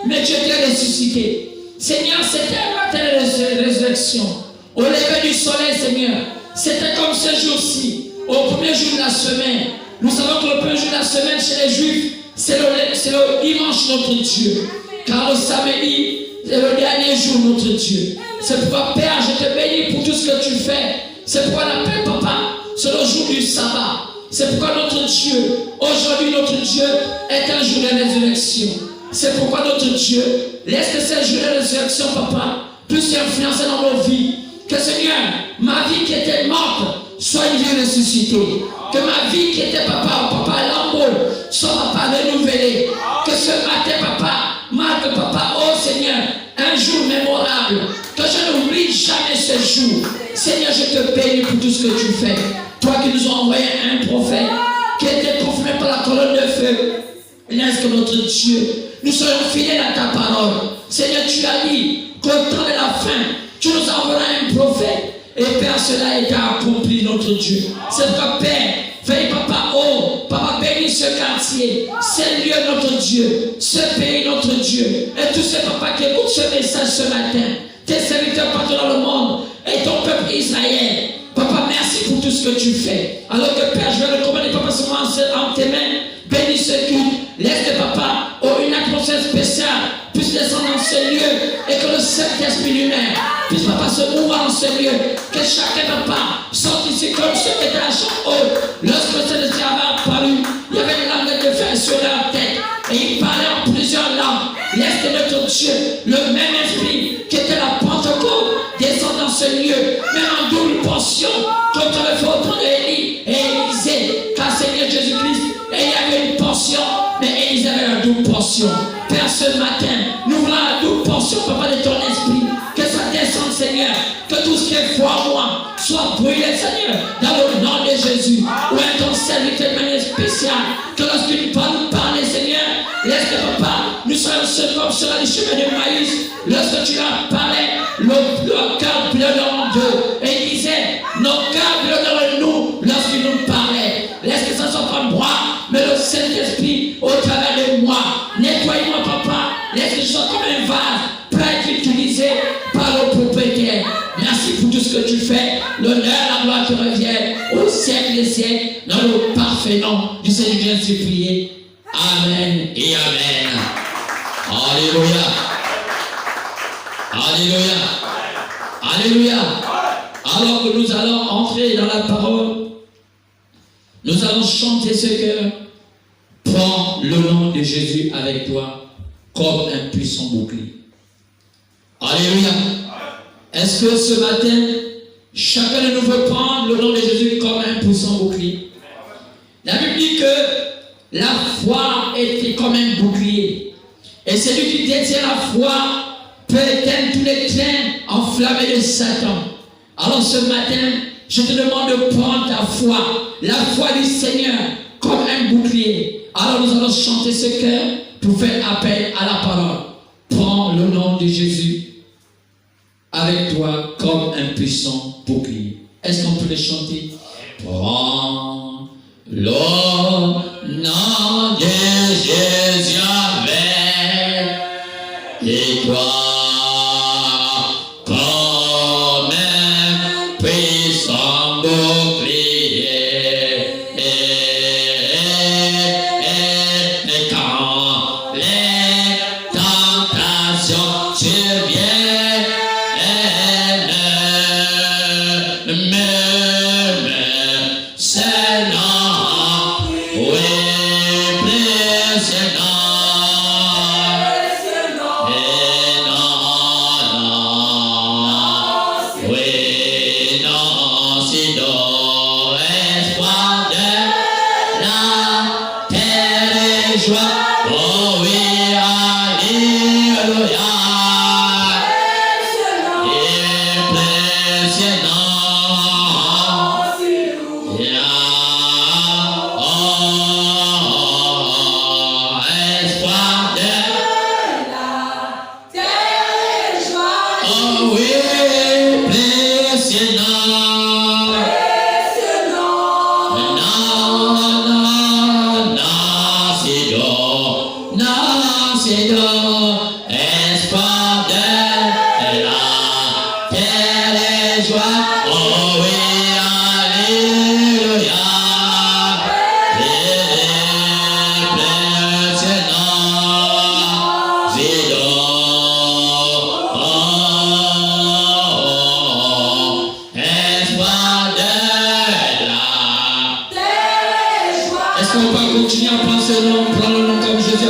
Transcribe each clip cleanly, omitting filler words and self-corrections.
mais tu étais ressuscité. Seigneur, c'était un matin de résurrection. Au lever du soleil, Seigneur, c'était comme ce jour-ci, au premier jour de la semaine. Nous savons que le premier jour de la semaine chez les Juifs, c'est le dimanche notre Dieu. Car le samedi, c'est le dernier jour notre Dieu. C'est pourquoi, Père, je te bénis pour tout ce que tu fais. C'est pourquoi l'appel, Papa, c'est le jour du sabbat. C'est pourquoi notre Dieu, aujourd'hui notre Dieu, est un jour de résurrection. C'est pourquoi notre Dieu laisse que ce jour de résurrection, Papa, puisse influencer dans nos vies. Que Seigneur, ma vie qui était morte, soit une vie ressuscitée. Que ma vie qui était Papa lambeau, soit Papa renouvelée. Que ce matin, Papa, marque Papa, oh Seigneur, un jour mémorable. Que je n'oublie jamais ce jour. Seigneur, je te bénis pour tout ce que tu fais. Toi qui nous as envoyé un prophète qui était confirmé par la colonne de feu. Laisse que notre Dieu, nous soyons fidèles à ta parole. Seigneur, tu as dit qu'au temps de la fin, tu nous enverras un prophète. Et Père, cela a été accompli, notre Dieu. C'est pourquoi, Père, fais Papa, oh, Papa, bénis ce quartier, ce lieu, notre Dieu, ce pays, notre Dieu. Et tous ces papas qui écoutent ce message ce matin, tes serviteurs partout dans le monde, et ton peuple Israël. Papa, merci pour tout ce que tu fais. Alors que Père, je vais le commander, Papa, seulement en tes mains. Bénis ce culte. Laisse que Papa, oh, une atmosphère spéciale puisse descendre dans ce lieu et que le Saint-Esprit lui-même puisse, Papa, se mouvoir dans ce lieu. Que chacun, Papa, sorte ici comme ceux qui étaient à Champ-Haut. Lorsque le Saint-Esprit avait apparu, il y avait une langue de fer sur leur tête et il parlait en plusieurs langues. Laisse que notre Dieu, le même esprit qui était la Pentecôte, descende dans ce lieu, même en double portion, comme tu avais fait au temps d'Élie et Élisée, car Seigneur Jésus-Christ, et il y avait une portion, mais Élisée avait la double portion. Père, ce matin, nous voulons la double portion, Papa, de ton esprit, que ça descende, Seigneur, que tout ce qui est foi en moi soit brûlé, Seigneur, dans le nom de Jésus. Ou est ton serviteur de manière spéciale, que lorsqu'il parle, Seigneur, laisse que Papa, nous soyons seuls comme sur les chemins de maïs. Lorsque tu leur parlais, le cœur bleu dans deux. Et il disait, nos cœurs bleu dans nous lorsqu'il nous parlait. Laisse que ça ne soit pas moi, mais le Saint-Esprit au travers de moi. Nettoie-moi, Papa. Laisse que je sois comme un vase, prêt à être utilisé par le propriétaire. Merci pour tout ce que tu fais. L'honneur, la gloire te reviennent au siècle des siècles, dans le parfait nom du Seigneur Jésus prié. Amen et Amen. Alléluia. Alléluia. Alléluia. Alors que nous allons entrer dans la parole, nous allons chanter ce cœur. Prends le nom de Jésus avec toi comme un puissant bouclier. Alléluia. Est-ce que ce matin, chacun de nous veut prendre le nom de Jésus comme un puissant bouclier? La Bible dit que la foi était comme un bouclier. Et celui qui détient la foi peut éteindre tous les trains enflammés de Satan. Alors ce matin, je te demande de prendre ta foi, la foi du Seigneur, comme un bouclier. Alors nous allons chanter ce cœur pour faire appel à la parole. Prends le nom de Jésus avec toi comme un puissant bouclier. Est-ce qu'on peut le chanter? Prends le nom de Jésus avec toi comme un puissant bouclier. Et quand les tentations surviennent,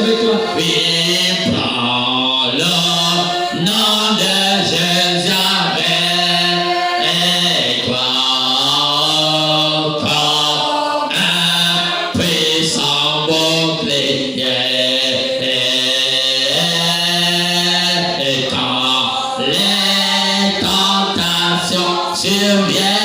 avec toi. Oui, prends le nom de Jésus avec toi. Comme un puissant bouclier. Et quand les tentations surviennent,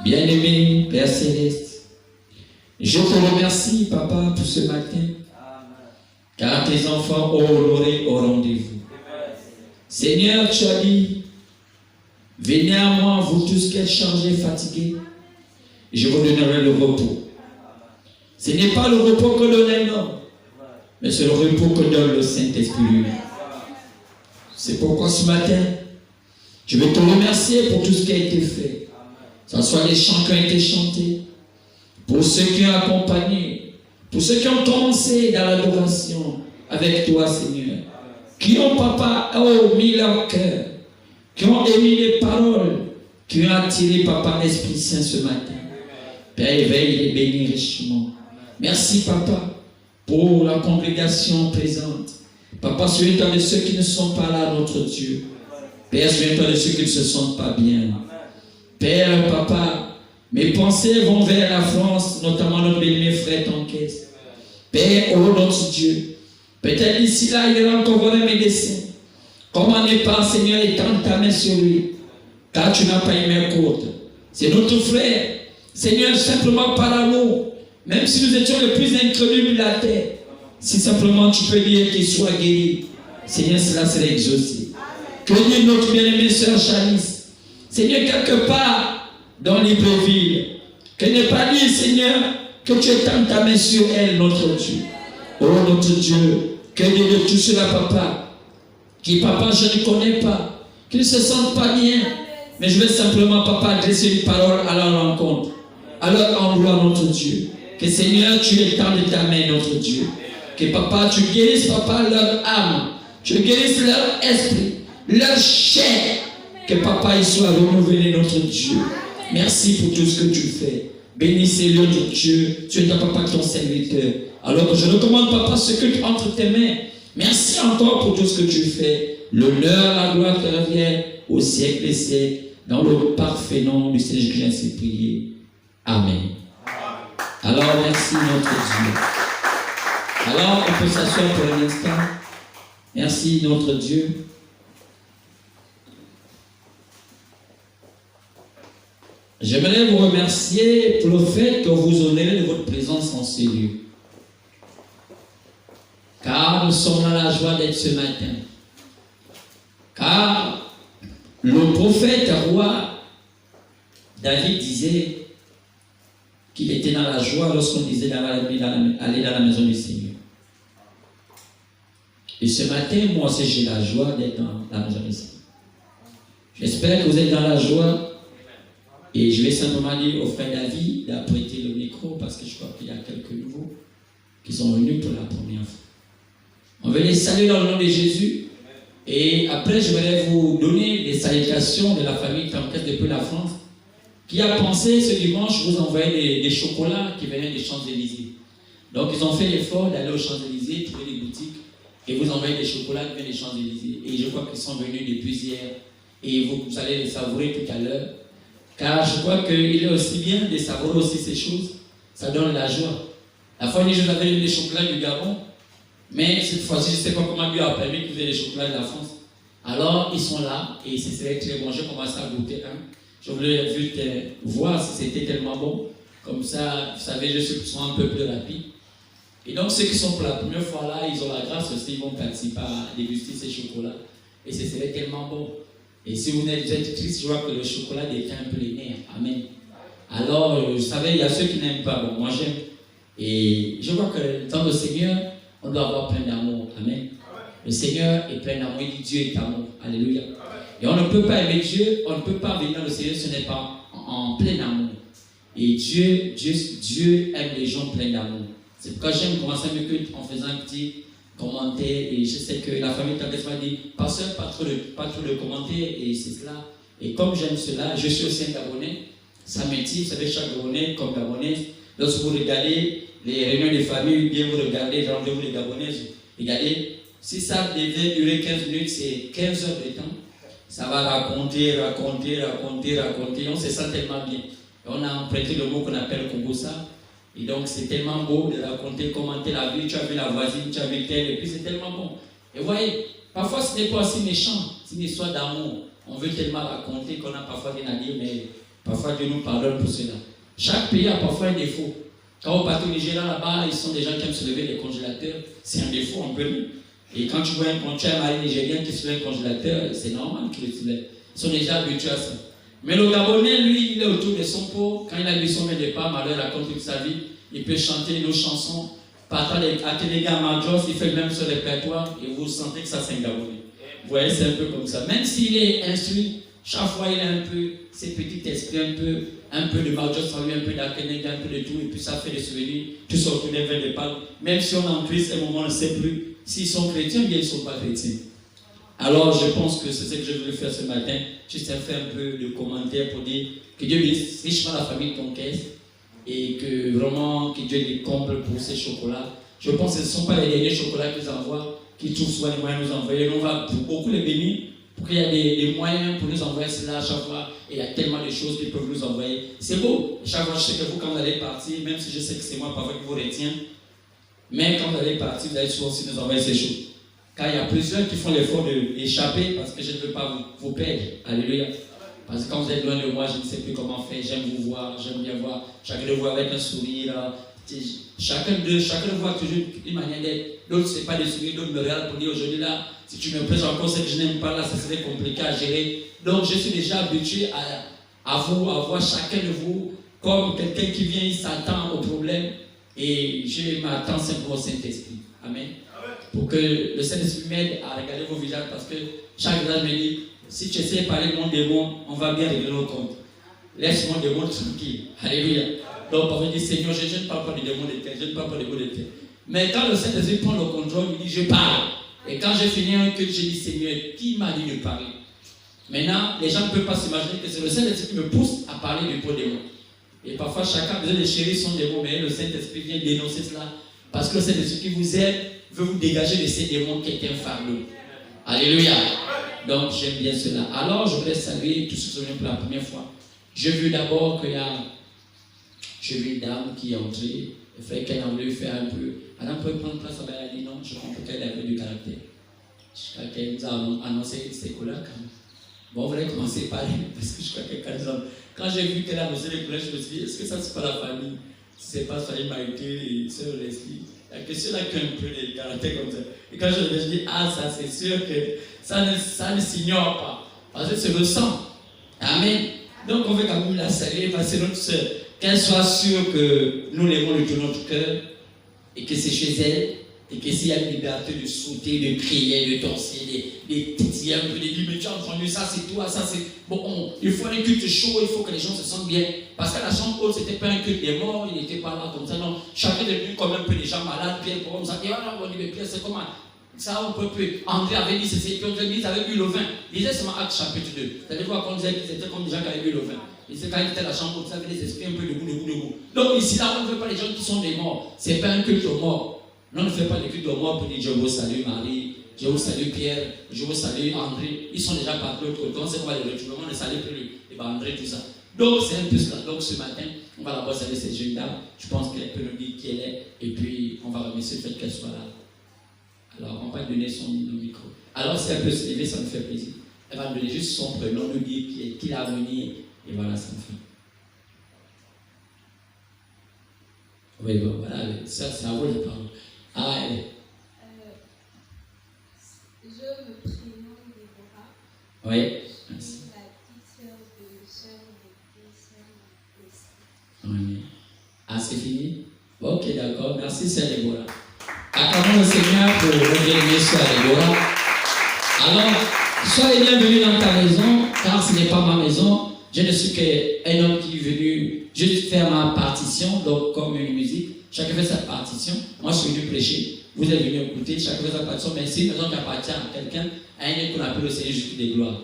Bien-aimé Père Céleste, je te remercie, Papa, pour ce matin, car tes enfants ont honoré au rendez-vous. Seigneur, tu as dit, venez à moi, vous tous qui êtes chargés, fatigués, et je vous donnerai le repos. Ce n'est pas le repos que donne l'homme, mais c'est le repos que donne le Saint-Esprit lui-même. C'est pourquoi ce matin, je veux te remercier pour tout ce qui a été fait. Que ce soit les chants qui ont été chantés, pour ceux qui ont accompagné, pour ceux qui ont commencé dans l'adoration avec toi, Seigneur, qui ont, papa, mis leur cœur, qui ont émis les paroles, qui ont attiré, papa, l'Esprit Saint ce matin. Père, éveille les bénis richement. Merci, papa, pour la congrégation présente. Papa, souviens-toi de ceux qui ne sont pas là, notre Dieu. Père, souviens-toi de ceux qui ne se sentent pas bien. Père, papa, mes pensées vont vers la France, notamment notre bien-aimé frère Tanquès. Père, oh notre Dieu, peut-être ici, là, il y aura encore un médecin. Comment n'est pas, Seigneur, étends ta main sur lui, car tu n'as pas une main courte. C'est notre frère. Seigneur, simplement par amour, même si nous étions les plus incrédules de la terre, si simplement tu peux dire qu'il soit guéri, Seigneur, cela serait exaucé. Que dit notre bien-aimée sœur Chalice, Seigneur, quelque part dans Libreville, qu'elle n'ait pas dit, Seigneur, que tu étends ta main sur elle, notre Dieu. Oh, notre Dieu, que dit de tout cela, papa, qui, papa, je ne connais pas, qui ne se sentent pas bien, mais je vais simplement, papa, adresser une parole à leur rencontre, à leur endroit, notre Dieu. Que, Seigneur, tu étendes ta main, notre Dieu. Que, papa, tu guérisses, papa, leur âme, tu guérisses leur esprit, leur chair. Que, papa, il soit renouvelé, notre Dieu. Merci pour tout ce que tu fais. Bénissez-le, notre Dieu. Tu es ta papa, ton serviteur. Alors, je recommande, papa, ce que tu as entre tes mains. Merci encore pour tout ce que tu fais. L'honneur, la gloire te revient au siècle des siècles. Dans le parfait nom du Seigneur Jésus, j'ai ainsi prié. Amen. Alors, merci notre Dieu. Alors, on peut s'asseoir pour un instant. Merci notre Dieu. J'aimerais vous remercier pour le fait que vous honorez de votre présence en ce lieu. Car nous sommes dans la joie d'être ce matin. Car le prophète roi David disait qu'il était dans la joie lorsqu'on disait d'aller dans la maison du Seigneur. Et ce matin, moi aussi j'ai la joie d'être dans la maison du Seigneur. J'espère que vous êtes dans la joie. Et je vais simplement dire au frère David d'apprêter le micro parce que je crois qu'il y a quelques nouveaux qui sont venus pour la première fois. On va les saluer dans le nom de Jésus. Et après, je vais vous donner des salutations de la famille Tanquès depuis la France qui a pensé ce dimanche vous envoyer des chocolats qui venaient des Champs-Élysées. Donc, ils ont fait l'effort d'aller aux Champs-Élysées, trouver des boutiques et vous envoyer des chocolats qui viennent des Champs-Élysées. Et je crois qu'ils sont venus depuis hier et vous allez les savourer tout à l'heure. Car je crois qu'il est aussi bien de savourer aussi ces choses. Ça donne la joie. La fois où je vous avais donné des chocolats du Gabon, mais cette fois-ci, je ne sais pas comment Dieu a permis qu'ils aient les chocolats de la France. Alors, ils sont là et ce serait très bon. J'ai commencé à goûter un. Je voulais juste voir si c'était tellement bon. Comme ça, vous savez, je suis un peu plus rapide. Et donc, ceux qui sont pour la première fois là, ils ont la grâce aussi, ils vont participer à déguster ces chocolats. Et ce serait tellement bon. Et si vous êtes triste, je vois que le chocolat détient un peu les nerfs. Amen. Alors, vous savez, il y a ceux qui n'aiment pas. Bon, moi j'aime. Et je vois que dans le Seigneur, on doit avoir plein d'amour. Amen. Le Seigneur est plein d'amour. Il dit Dieu est amour. Alléluia. Et on ne peut pas aimer Dieu, on ne peut pas venir dans le Seigneur si ce n'est pas en plein amour. Et Dieu aime les gens pleins d'amour. C'est pourquoi j'aime commencer mes cultes en faisant un petit commentaire. Et je sais que la famille Tanquès m'a dit, pasteur, pas trop de commentaires, et c'est cela. Et comme j'aime cela, je suis aussi un Gabonais. Ça m'intime, vous savez, chaque Gabonais comme Gabonais. Lorsque vous regardez les réunions de famille, bien vous regardez, rendez-vous les Gabonais, regardez, si ça devait durer 15 minutes, c'est 15 heures de temps. Ça va raconter, on se sent tellement bien. Et on a emprunté le mot qu'on appelle Kongosa. Et donc c'est tellement beau de raconter, commenter la vie, tu as vu la voisine, tu as vu tel, et puis c'est tellement bon. Et vous voyez, parfois ce n'est pas aussi méchant, c'est une histoire d'amour. On veut tellement raconter qu'on a parfois rien à dire, mais parfois Dieu nous pardonne pour cela. Chaque pays a parfois un défaut. Quand on part au Nigeria là-bas, ils sont des gens qui aiment se lever des congélateurs, c'est un défaut, on peut dire. Et quand tu vois un mari nigérien qui soulève un congélateur, c'est normal qu'il le soulève. Ils sont déjà habitués à ça. Mais le Gabonais, lui, il est autour de son pot. Quand il a vu son départ, malheur raconte toute sa vie, il peut chanter nos chansons. Partant à Téléga Marjos, il fait même ce répertoire et vous sentez que ça c'est un Gabonais. Vous voyez, c'est un peu comme ça. Même s'il est instruit, chaque fois il a un peu ses petits esprits, un peu de Marjos, un peu d'Akenega, un peu de tout, et puis ça fait des souvenirs. Tu sors tous les vers de Pâques. Même si on est en Christ, à un moment on ne sait plus s'ils sont chrétiens ou bien ils ne sont pas chrétiens. Alors je pense que c'est ce que je voulais faire ce matin. Juste faire un peu de commentaires pour dire que Dieu bénisse richement la famille Toncaisse et que vraiment que Dieu les comble pour ces chocolats. Je pense que ce ne sont pas les derniers chocolats qu'ils envoient, qu'ils trouvent souvent les moyens de nous envoyer. On va beaucoup les bénir pour qu'il y ait des moyens pour nous envoyer cela à chaque fois. Et il y a tellement de choses qu'ils peuvent nous envoyer. C'est beau. Chaque fois, je sais que vous, quand vous allez partir, même si je sais que c'est moi parfois qui vous retiens, mais quand vous allez partir, vous allez souvent aussi nous envoyer ces choses. Car il y a plusieurs qui font l'effort d'échapper parce que je ne veux pas vous perdre. Alléluia. Parce que quand vous êtes loin de moi, je ne sais plus comment faire. J'aime vous voir, j'aime bien voir. Chacun de vous avec un sourire. Chacun de vous a toujours une manière d'être. D'autres, ce n'est pas des sourires, d'autres me regardent pour dire aujourd'hui là, si tu me prêtes encore ce que je n'aime pas là, ça serait compliqué à gérer. Donc je suis déjà habitué à voir chacun de vous comme quelqu'un qui vient, il s'attend au problème. Et je m'attends simplement au Saint-Esprit. Amen. Pour que le Saint-Esprit m'aide à regarder vos visages parce que chaque visage me dit, si tu essaies de parler de mon démon, on va bien régler nos comptes. Laisse mon démon tranquille. Alléluia. Donc, parfois, il dit, Seigneur, je ne parle pas du démon de terre, je ne parle pas du démon de terre. Mais quand le Saint-Esprit prend le contrôle, il dit, je parle. Et quand j'ai fini un culte, je dis, Seigneur, qui m'a dit de parler? Maintenant, les gens ne peuvent pas s'imaginer que c'est le Saint-Esprit qui me pousse à parler du démon. Et parfois, chacun a besoin de chérir son démon, mais le Saint-Esprit vient dénoncer cela. Parce que le Saint-Esprit qui vous aide veut vous dégager de ces démons qui étaient un fardeau. Alléluia. Donc, j'aime bien cela. Alors, je voulais saluer tous ceux qui sont venus pour la première fois. J'ai vu d'abord qu'il y a une dame qui est entrée. Il fallait qu'elle a voulu faire un peu. Madame peut prendre place, elle a dit non, je comprends qu'elle avait du caractère. Jusqu'à qu'elle nous a annoncé ses couleurs quand même. Bon, on voulait commencer par elle, parce que je crois que quand j'ai vu qu'elle a annoncé les couleurs, je me suis dit, est-ce que ça c'est pas la famille? Si c'est pas Sophie Maïté et Sœur Leslie. Il y a que ceux-là qui ont un peu des caractères comme ça. Et quand je me dis, ah, ça c'est sûr que ça ne s'ignore pas. Parce que c'est le sang. Amen. Donc on veut quand même la saluer parce que notre sœur, qu'elle soit sûre que nous l'aimons de tout notre cœur et que c'est chez elle et que s'il y a une liberté de sauter, de crier, de danser, de titiller un peu, de dire, mais tu as entendu ça, c'est toi, ça c'est. Bon, il faut un culte chaud, il faut que les gens se sentent bien. Parce qu'à la chambre haute, ce n'était pas un culte des morts, il n'était pas là comme ça. Non, chacun est venu comme un peu des gens malades, Pierre, comme ça. Et voilà, on dit, mais Pierre, c'est comment? Ça, on peut plus. André avait dit ceci, puis on dit, ils avaient bu le vin. Il disait seulement Acte chapitre 2. Vous allez voir qu'on disait qu'ils étaient comme des gens qui avaient bu le vin. Il disait quand il était à la chambre haute, ça avait des esprits un peu debout. Donc ici, là, on ne veut pas les gens qui sont des morts. Ce n'est pas un culte aux morts. Non, on ne fait pas les cultes aux morts pour dire, je vous salue Marie, je vous salue Pierre, je vous salue André. Ils sont déjà partis de l'autre côté. On sait qu'on va les retrouver, on ne salue plus. Et bien André, tout ça. Donc c'est un peu cela. Donc ce matin, on va d'abord saluer cette jeune dame. Je pense qu'elle peut nous dire qui elle est. Et puis on va remercier le fait qu'elle soit là. Alors on va lui donner son micro. Alors si elle peut se lever, ça me fait plaisir. Elle va nous donner juste son prénom, nous dire qui l'a venu. Et voilà, ça me fait. Oui, bon, voilà, ça c'est à vous la parole. Ah, elle est. Je me prénomme Déborah. Oui. Je suis la petite sœur de sœur de Oui. Ah, c'est fini? Ok, d'accord. Merci, sœur Déborah. Acclamons le Seigneur pour revenir sœur Déborah. Alors, soyez bienvenus dans ta maison, car ce n'est pas ma maison. Je ne suis qu'un homme qui est venu juste faire ma partition, donc comme une musique. Chacun fait sa partition. Moi, je suis venu prêcher. Vous êtes venu écouter. Chacun fait sa partition. Mais c'est une maison qui appartient à quelqu'un, à un qu'on appelle le Seigneur Jésus des gloires.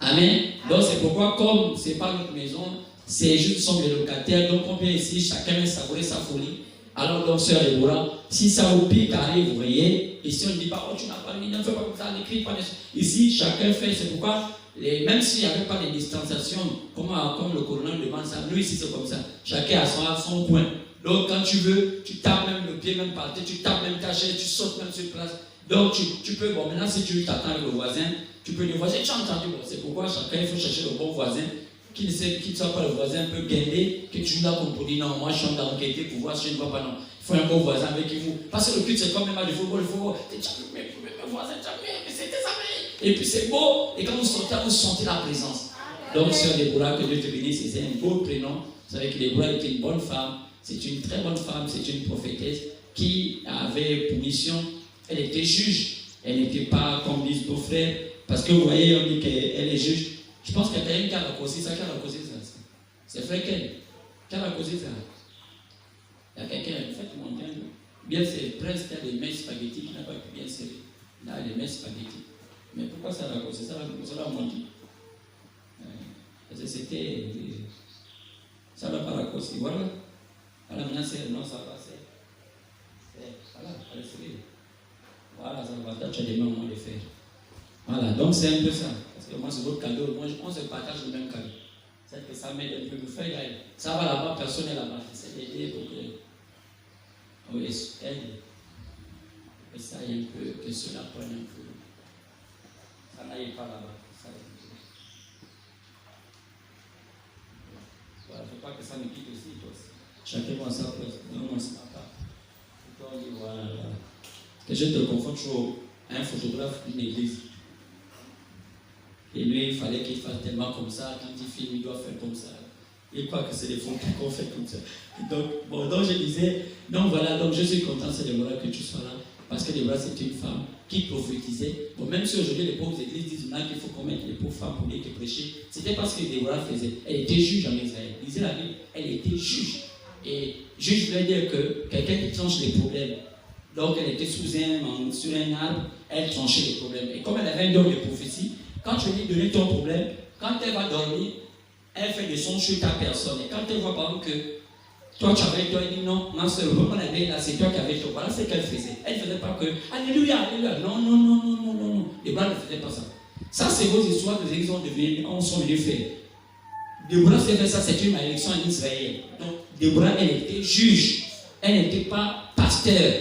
Amen. Donc, c'est pourquoi, comme ce n'est pas notre maison, c'est juste sommes les locataires. Donc, on vient ici, chacun vient savourer sa folie. Alors, donc, sœur Déborah, si ça au pic arrive, vous voyez, et si on ne dit pas, oh, tu n'as pas mis, ne fais pas comme ça, n'écris pas. Ici, chacun fait. C'est pourquoi, même s'il n'y avait pas de distanciation, comme le colonel demande ça, nous ici, c'est comme ça. Chacun a son point. Donc, quand tu veux, tu tapes même le pied, même par terre, tu tapes même ta chaise, tu sautes même sur place. Donc, tu peux, bon, maintenant, si tu t'attends avec le voisin, tu peux dire, voisin, tu as entendu, bon, c'est pourquoi chacun, il faut chercher le bon voisin, qui ne soit pas le voisin un peu guindé, que tu n'as pour dire, non, moi, je suis en enquêté pour voir si je ne vois pas, non. Il faut un bon voisin avec qui vous. Parce que le but, c'est comme même du football, il faut, le voisin, mais c'était ça. Et puis c'est beau, et quand vous sortez, vous sentez la présence. Donc, sœur Déborah, que Dieu te bénisse, c'est un beau prénom. Vous savez que Déborah était une bonne femme, c'est une très bonne femme, c'est une prophétesse qui avait pour mission, elle était juge, elle n'était pas comme disent nos frères, parce que vous voyez, on dit qu'elle est juge. Je pense qu'il y a quelqu'un qui a causé ça, c'est frère Ken, qui a causé ça. Il y a quelqu'un, faites monter, bien c'est Prince qui a des mains spaghetti, qui n'a pas pu bien serrer. Il a des mains spaghetti. Mais pourquoi ça l'a causé? Ça l'a monté. C'était. Ça ne va pas la cause. Voilà. Voilà, maintenant c'est. Non, ça passe. Voilà, voilà, ça va. Toi, tu as des mains au moins de faire. Voilà, donc c'est un peu ça. Parce que moi, c'est votre cadeau. Moi, on se partage le même cadeau. C'est que ça m'aide un peu. Me faire. Ça va là-bas, personne n'est là-bas. C'est d'aider pour que. Oui, aide. Et ça aille un peu, que cela prenne un peu. Ça n'aille pas là-bas. Voilà, il ne faut pas que ça me quitte aussi. Chacun a sa place. Non, non, c'est pas. Voilà. Que je te confronte toujours à un photographe d'une église. Et lui, il fallait qu'il fasse tellement comme ça. Quand il filme, il doit faire comme ça. Il croit que c'est les photos qu'on fait comme ça. Donc, bon, donc je disais, donc voilà, donc je suis content, c'est Déborah que tu sois là. Parce que Déborah, c'est une femme qui prophétisait. Bon, même si aujourd'hui les pauvres églises disent maintenant qu'il faut commettre les pauvres femmes pour les prêcher, c'était parce que Déborah faisait. Elle était juge en Israël. Lisez la Bible, elle était juge. Et juge voulait dire que quelqu'un qui tranche les problèmes. Donc elle était sur un arbre, elle tranchait les problèmes. Et comme elle avait un don de prophétie, quand tu lui donnais ton problème, quand elle va dormir, elle fait des sons sur ta personne. Et quand elle voit par exemple que toi tu avais toi, elle dit non, ma soeur, on avait là, c'est toi qui avais toi. Voilà ce qu'elle faisait. Elle ne faisait pas que Alléluia, Alléluia. Non, non, non, non, non, non, non. Les bras ne faisaient pas ça. Ça, c'est vos histoires que les églises ont sont venus faire. Déborah s'est fait ça, c'est une malédiction en Israël. Donc, Déborah, elle était juge. Elle n'était pas pasteur.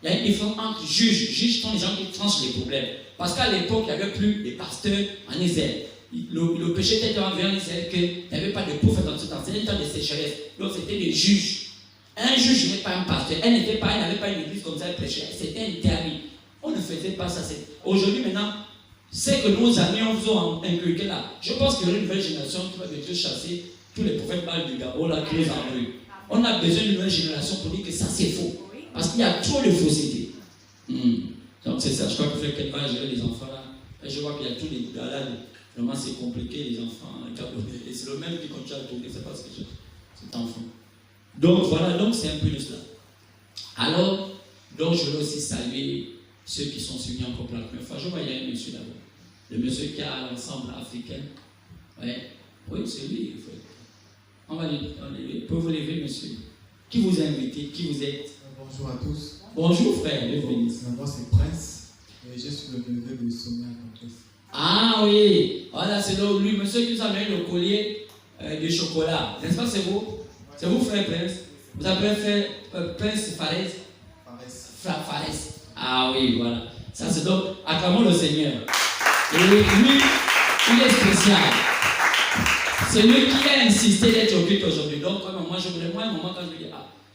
Il y a une différence entre juge. Juge sont les gens qui tranchent les problèmes. Parce qu'à l'époque, il n'y avait plus de pasteurs en Israël. Le péché était envers en Israël qu'il n'y avait pas de prophète dans ce temps. C'était un temps de sécheresse. Donc, c'était des juges. Un juge n'est pas un pasteur. Elle n'avait pas une église comme ça, elle prêchait. C'était interdit. On ne faisait pas ça. Aujourd'hui, maintenant, c'est que nos amis nous ont inculqué là. Je pense qu'il y aura une nouvelle génération qui va venir chasser tous les prophètes mal du Gabon là qui les envoient. On a besoin d'une nouvelle génération pour dire que ça c'est faux. Parce qu'il y a trop de fausseté. Donc c'est ça, je crois que quelqu'un va gérer les enfants là. Et je vois qu'il y a tous les gars là. Vraiment c'est compliqué les enfants gabonais. Et c'est le même qui continue à tourner, c'est pas ce que j'ai. Cet enfant. Donc voilà, donc c'est un peu de cela. Alors, donc je veux aussi saluer ceux qui sont suivis encore pour la première fois. Je vois il y a un monsieur d'abord. Le monsieur qui a l'ensemble africain. Ouais. Oui, c'est lui. On va lui. Pouvez vous lever, monsieur. Qui vous a invité? Qui vous êtes? Bonjour à tous. Bonjour, frère. Bienvenue. Moi, c'est Prince. Et je suis le neveu de Sonia Campus. Ah oui. Voilà, c'est lui, monsieur qui nous a amené le collier de chocolat. N'est-ce pas, c'est vous? C'est vous, frère Prince? Vous avez fait Prince Fares? Fares. Ah oui, voilà. Ça, c'est donc, acclamons le Seigneur. Et lui, il est spécial. C'est lui qui a insisté d'être au culte aujourd'hui. Donc, moi, un moment, quand je dis,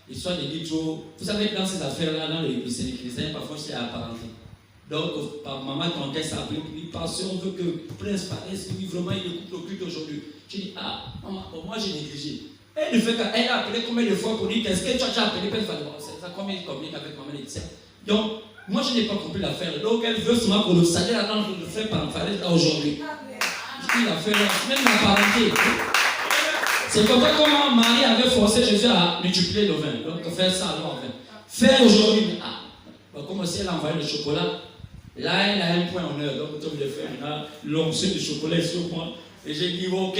l'histoire de Guicho, vous savez que dans ces affaires-là, dans les chrétiens, parfois, c'est apparenté. Donc, par maman, quand elle s'appelle, il parce qu'on veut que Prince paraisse, oui, vraiment, il écoute au culte aujourd'hui. Je dis, maman, moi, j'ai négligé. Elle a appelé combien de fois pour dire, qu'est-ce que tu as appelé Prince Fares? Ça, comment il communique avec maman et donc, moi, je n'ai pas compris l'affaire. Donc, elle veut seulement pour le salaire à l'ange de faire par Fares là aujourd'hui. Je dis l'affaire, même la parenté. C'est comme ça comment Marie avait forcé Jésus à multiplier le vin. Donc, faire ça alors en vin. Faire aujourd'hui. Comme si elle a envoyé le chocolat. Là, elle a un point honneur. Donc, comme je fais l'onction du chocolat sur moi. Et j'ai dit, ok.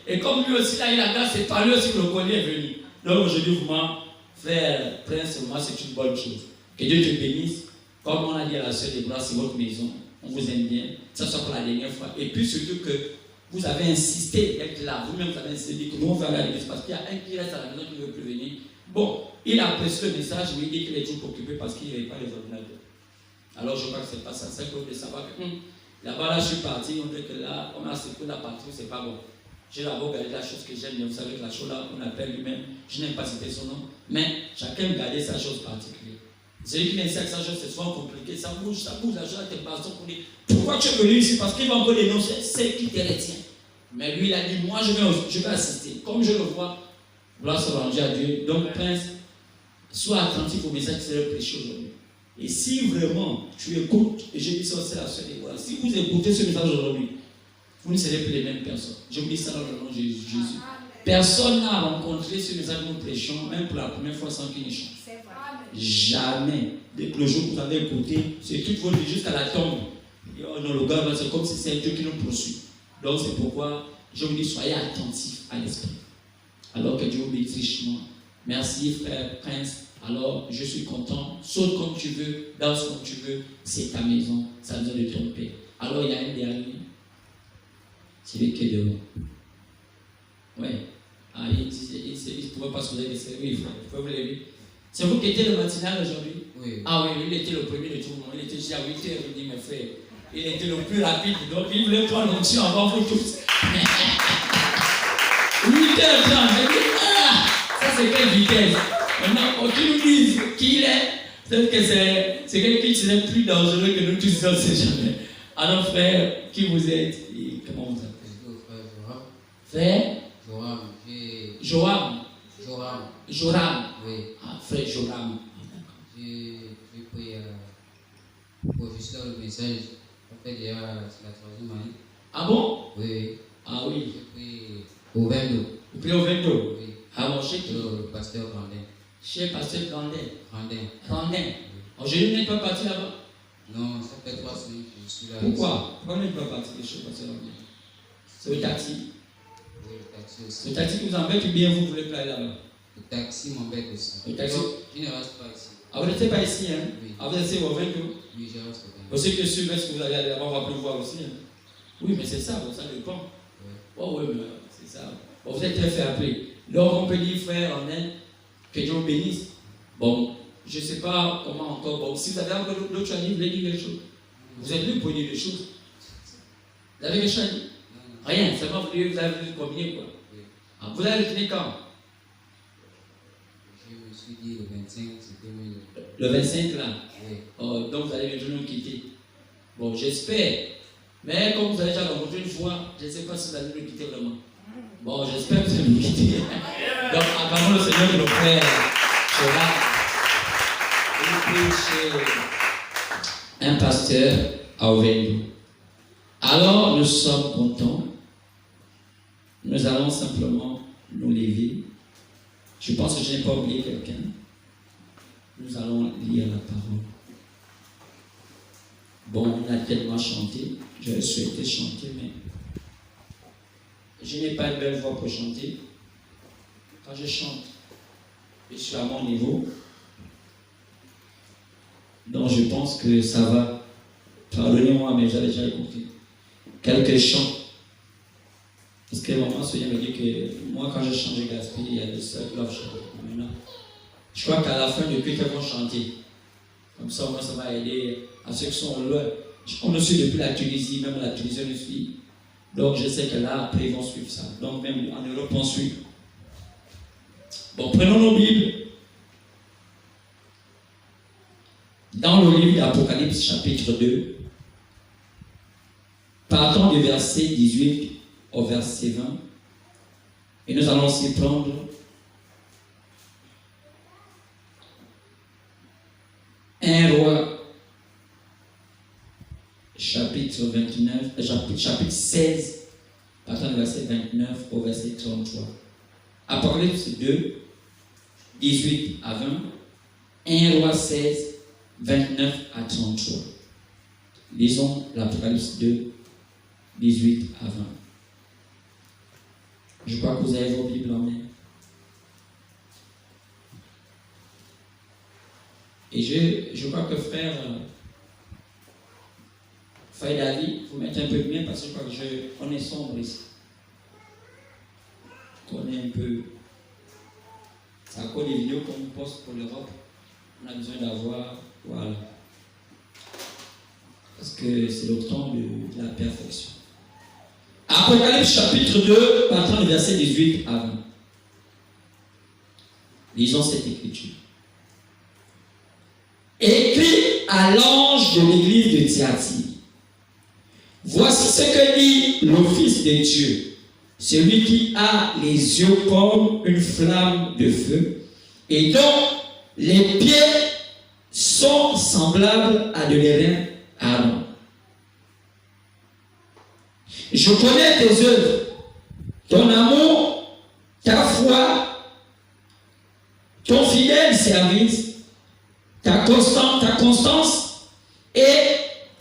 Et comme lui aussi, là, il a grâce, c'est par lui aussi que le collier est venu. Donc, je dis vraiment, frère, Prince, moi, c'est une bonne chose. Que Dieu te bénisse. Comme on a dit à la sœur Déborah, c'est votre maison. On vous aime bien. Ça soit pour la dernière fois. Et puis surtout que vous avez insisté d'être là. Vous-même, vous avez insisté que nous, on va aller à l'église. Parce qu'il y a un qui reste à la maison qui ne veut plus venir. Bon, il a apprécié le message, mais il dit qu'il est toujours occupé parce qu'il n'y avait pas les ordinateurs. Alors je crois que c'est pas ça. C'est pour de savoir que là-bas, là, je suis parti. On dit que là, on a secoué la partie, c'est pas bon. J'ai d'abord gardé la chose que j'aime. Vous savez que la chose là, on appelle lui-même. Je n'aime pas citer son nom. Mais chacun gardait sa chose particulière. Celui qui vient ici avec sa chose, c'est souvent compliqué. Ça bouge, la chose à tes pasteurs pour dire pourquoi tu es venu ici? Parce qu'il va encore dénoncer celle qui te retient. Mais lui, il a dit moi, je vais assister. Comme je le vois, gloire soit rendue à Dieu. Donc, Prince, sois attentif au message qui sera prêché aujourd'hui. Et si vraiment tu écoutes, et je dis ça aussi à la soeur des voilà, si vous écoutez ce message aujourd'hui, vous ne serez plus les mêmes personnes. Je vous dis ça dans le nom de Jésus. Personne n'a rencontré ce message que nous prêchons, même pour la première fois, sans qu'il échange. Jamais. Dès que le jour que vous avez écouté, c'est toute votre vie jusqu'à la tombe. Et oh non, le gars, c'est comme si c'est un Dieu qui nous poursuit. Donc c'est pourquoi je vous dis, soyez attentifs à l'esprit. Alors que Dieu vous bénisse richement. Merci frère Prince. Alors je suis content. Saute comme tu veux, danse comme tu veux. C'est ta maison. Ça vient de ton père. Alors il y a un dernier. C'est lui qui est dehors. Oui. Ah, il ne pouvait pas se lever. Oui, frère. Vous pouvez vous lever. C'est vous qui étiez le matinal aujourd'hui? Oui. Ah oui, il était le premier de tout le monde. Il était déjà à 8h, il dit mes frères. Il était le plus rapide, donc il voulait prendre l'onction avant vous tous. 8h30, il dit, ah, ça c'est quelle vitesse? Maintenant, tu nous dises qui il est, peut-être que c'est quelqu'un qui serait plus dangereux que nous tous, on ne sait jamais. Alors frère, qui vous êtes et comment vous appelez? Frère Joram. Joram. Joram. Oui. Ah, frère Joram. J'ai pris pour juste le message. En fait, c'est la troisième année. Ah bon? Oui. Ah oui. J'ai pris au Vendo. Vous priez au Vendo? Oui. Ah bon, chez qui? Le pasteur Grandin. Chez pasteur Grandin. Grandin. Aujourd'hui, vous n'êtes pas parti là-bas? Non, ça fait 3 semaines que je suis là. Pourquoi? Pourquoi vous n'êtes pas parti chez pasteur Grandin? C'est le taxi. Oui, le taxi aussi. Le taxi qui vous embête ou bien vous voulez pas aller là-bas? Le taxi m'embête aussi. Le taxi? Donc, je ne reste pas ici. Ah, vous n'êtes pas ici, hein? Oui. Ah, vous êtes au Vendo? Oui, je reste au Vendo. Vous savez que sur est-ce que vous allez là-bas, on va plus voir aussi, hein? Oui, mais c'est ça dépend. Oui. Oh oui, mais c'est ça. Bon, vous êtes très fait appeler. Donc, on peut dire, frère, en Inde, que Dieu vous bénisse. Bon, je ne sais pas comment encore. Bon, si vous avez encore d'autres choses à dire, vous voulez dire quelque chose? Vous êtes libre pour dire des choses. Vous avez quelque chose à dire? Rien, seulement vous avez voulu combiner quoi. Oui. Ah, vous allez retourner quand? Je me suis dit le 25, c'était mieux. Le 25 là. Oui. Oh, donc vous allez bientôt nous quitter. Bon, j'espère. Mais comme vous avez déjà rencontré une fois, je ne sais pas si vous allez nous quitter vraiment. Bon, j'espère que vous allez nous quitter. Donc, acclamons le Seigneur de nos frères. Chez un pasteur à Ovendo. Alors, nous sommes contents. Nous allons simplement nous lever. Je pense que je n'ai pas oublié quelqu'un. Nous allons lire la parole. Bon, on a tellement chanté. J'aurais souhaité chanter, mais je n'ai pas une belle voix pour chanter. Quand je chante, je suis à mon niveau. Donc je pense que ça va. Pardonnez-moi, mais j'avais déjà écouté quelques chants. Parce que maman Sonia me dit que moi, quand je chante, je gaspille. Il y a des sœurs qui doivent chanter. Maintenant, je crois qu'à la fin de culte, elles vont chanter. Comme ça, moi, ça va aider à ceux qui sont loin. On nous suit depuis la Tunisie, même la Tunisie nous suit. Donc je sais que là, après, ils vont suivre ça. Donc même en Europe, on suit. Bon, prenons nos Bibles. Dans le livre d'Apocalypse, chapitre 2, partons du verset 18 au verset 20, et nous allons s'y prendre. Un roi, chapitre 16, partant du verset 29 au verset 33. Apocalypse 2, 18 à 20. 1 roi 16, 29 à 33. Lisons l'Apocalypse 2, 18 à 20. Je crois que vous avez vos Bibles en main. Et je crois que frère David, vous mettez un peu de bien parce que je crois qu'on est sombre ici. Qu'on est un peu. C'est à cause des vidéos qu'on poste pour l'Europe. On a besoin d'avoir. Voilà. Parce que c'est le temps de la perfection. Apocalypse chapitre 2, partant du verset 18 à 20. Lisons cette écriture. à l'ange de l'église de Thyatire. Voici ce que dit le Fils de Dieu, celui qui a les yeux comme une flamme de feu et dont les pieds sont semblables à de l'airain ardent. Je connais tes œuvres, ton amour, ta foi, ton fidèle service, ta constance et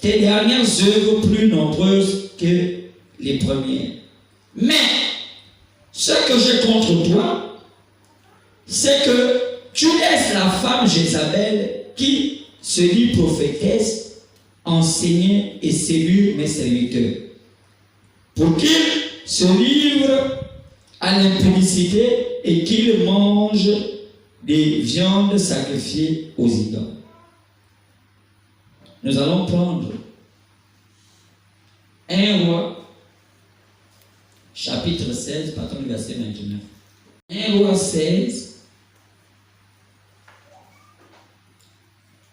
tes dernières œuvres plus nombreuses que les premières. Mais ce que j'ai contre toi, c'est que tu laisses la femme Jézabel qui se dit prophétesse enseigner et séduire mes serviteurs pour qu'ils se livrent à l'impudicité et qu'ils mangent des viandes sacrifiées aux idoles. Nous allons prendre 1 Roi, chapitre 16, partons du verset 29. 1 Roi 16,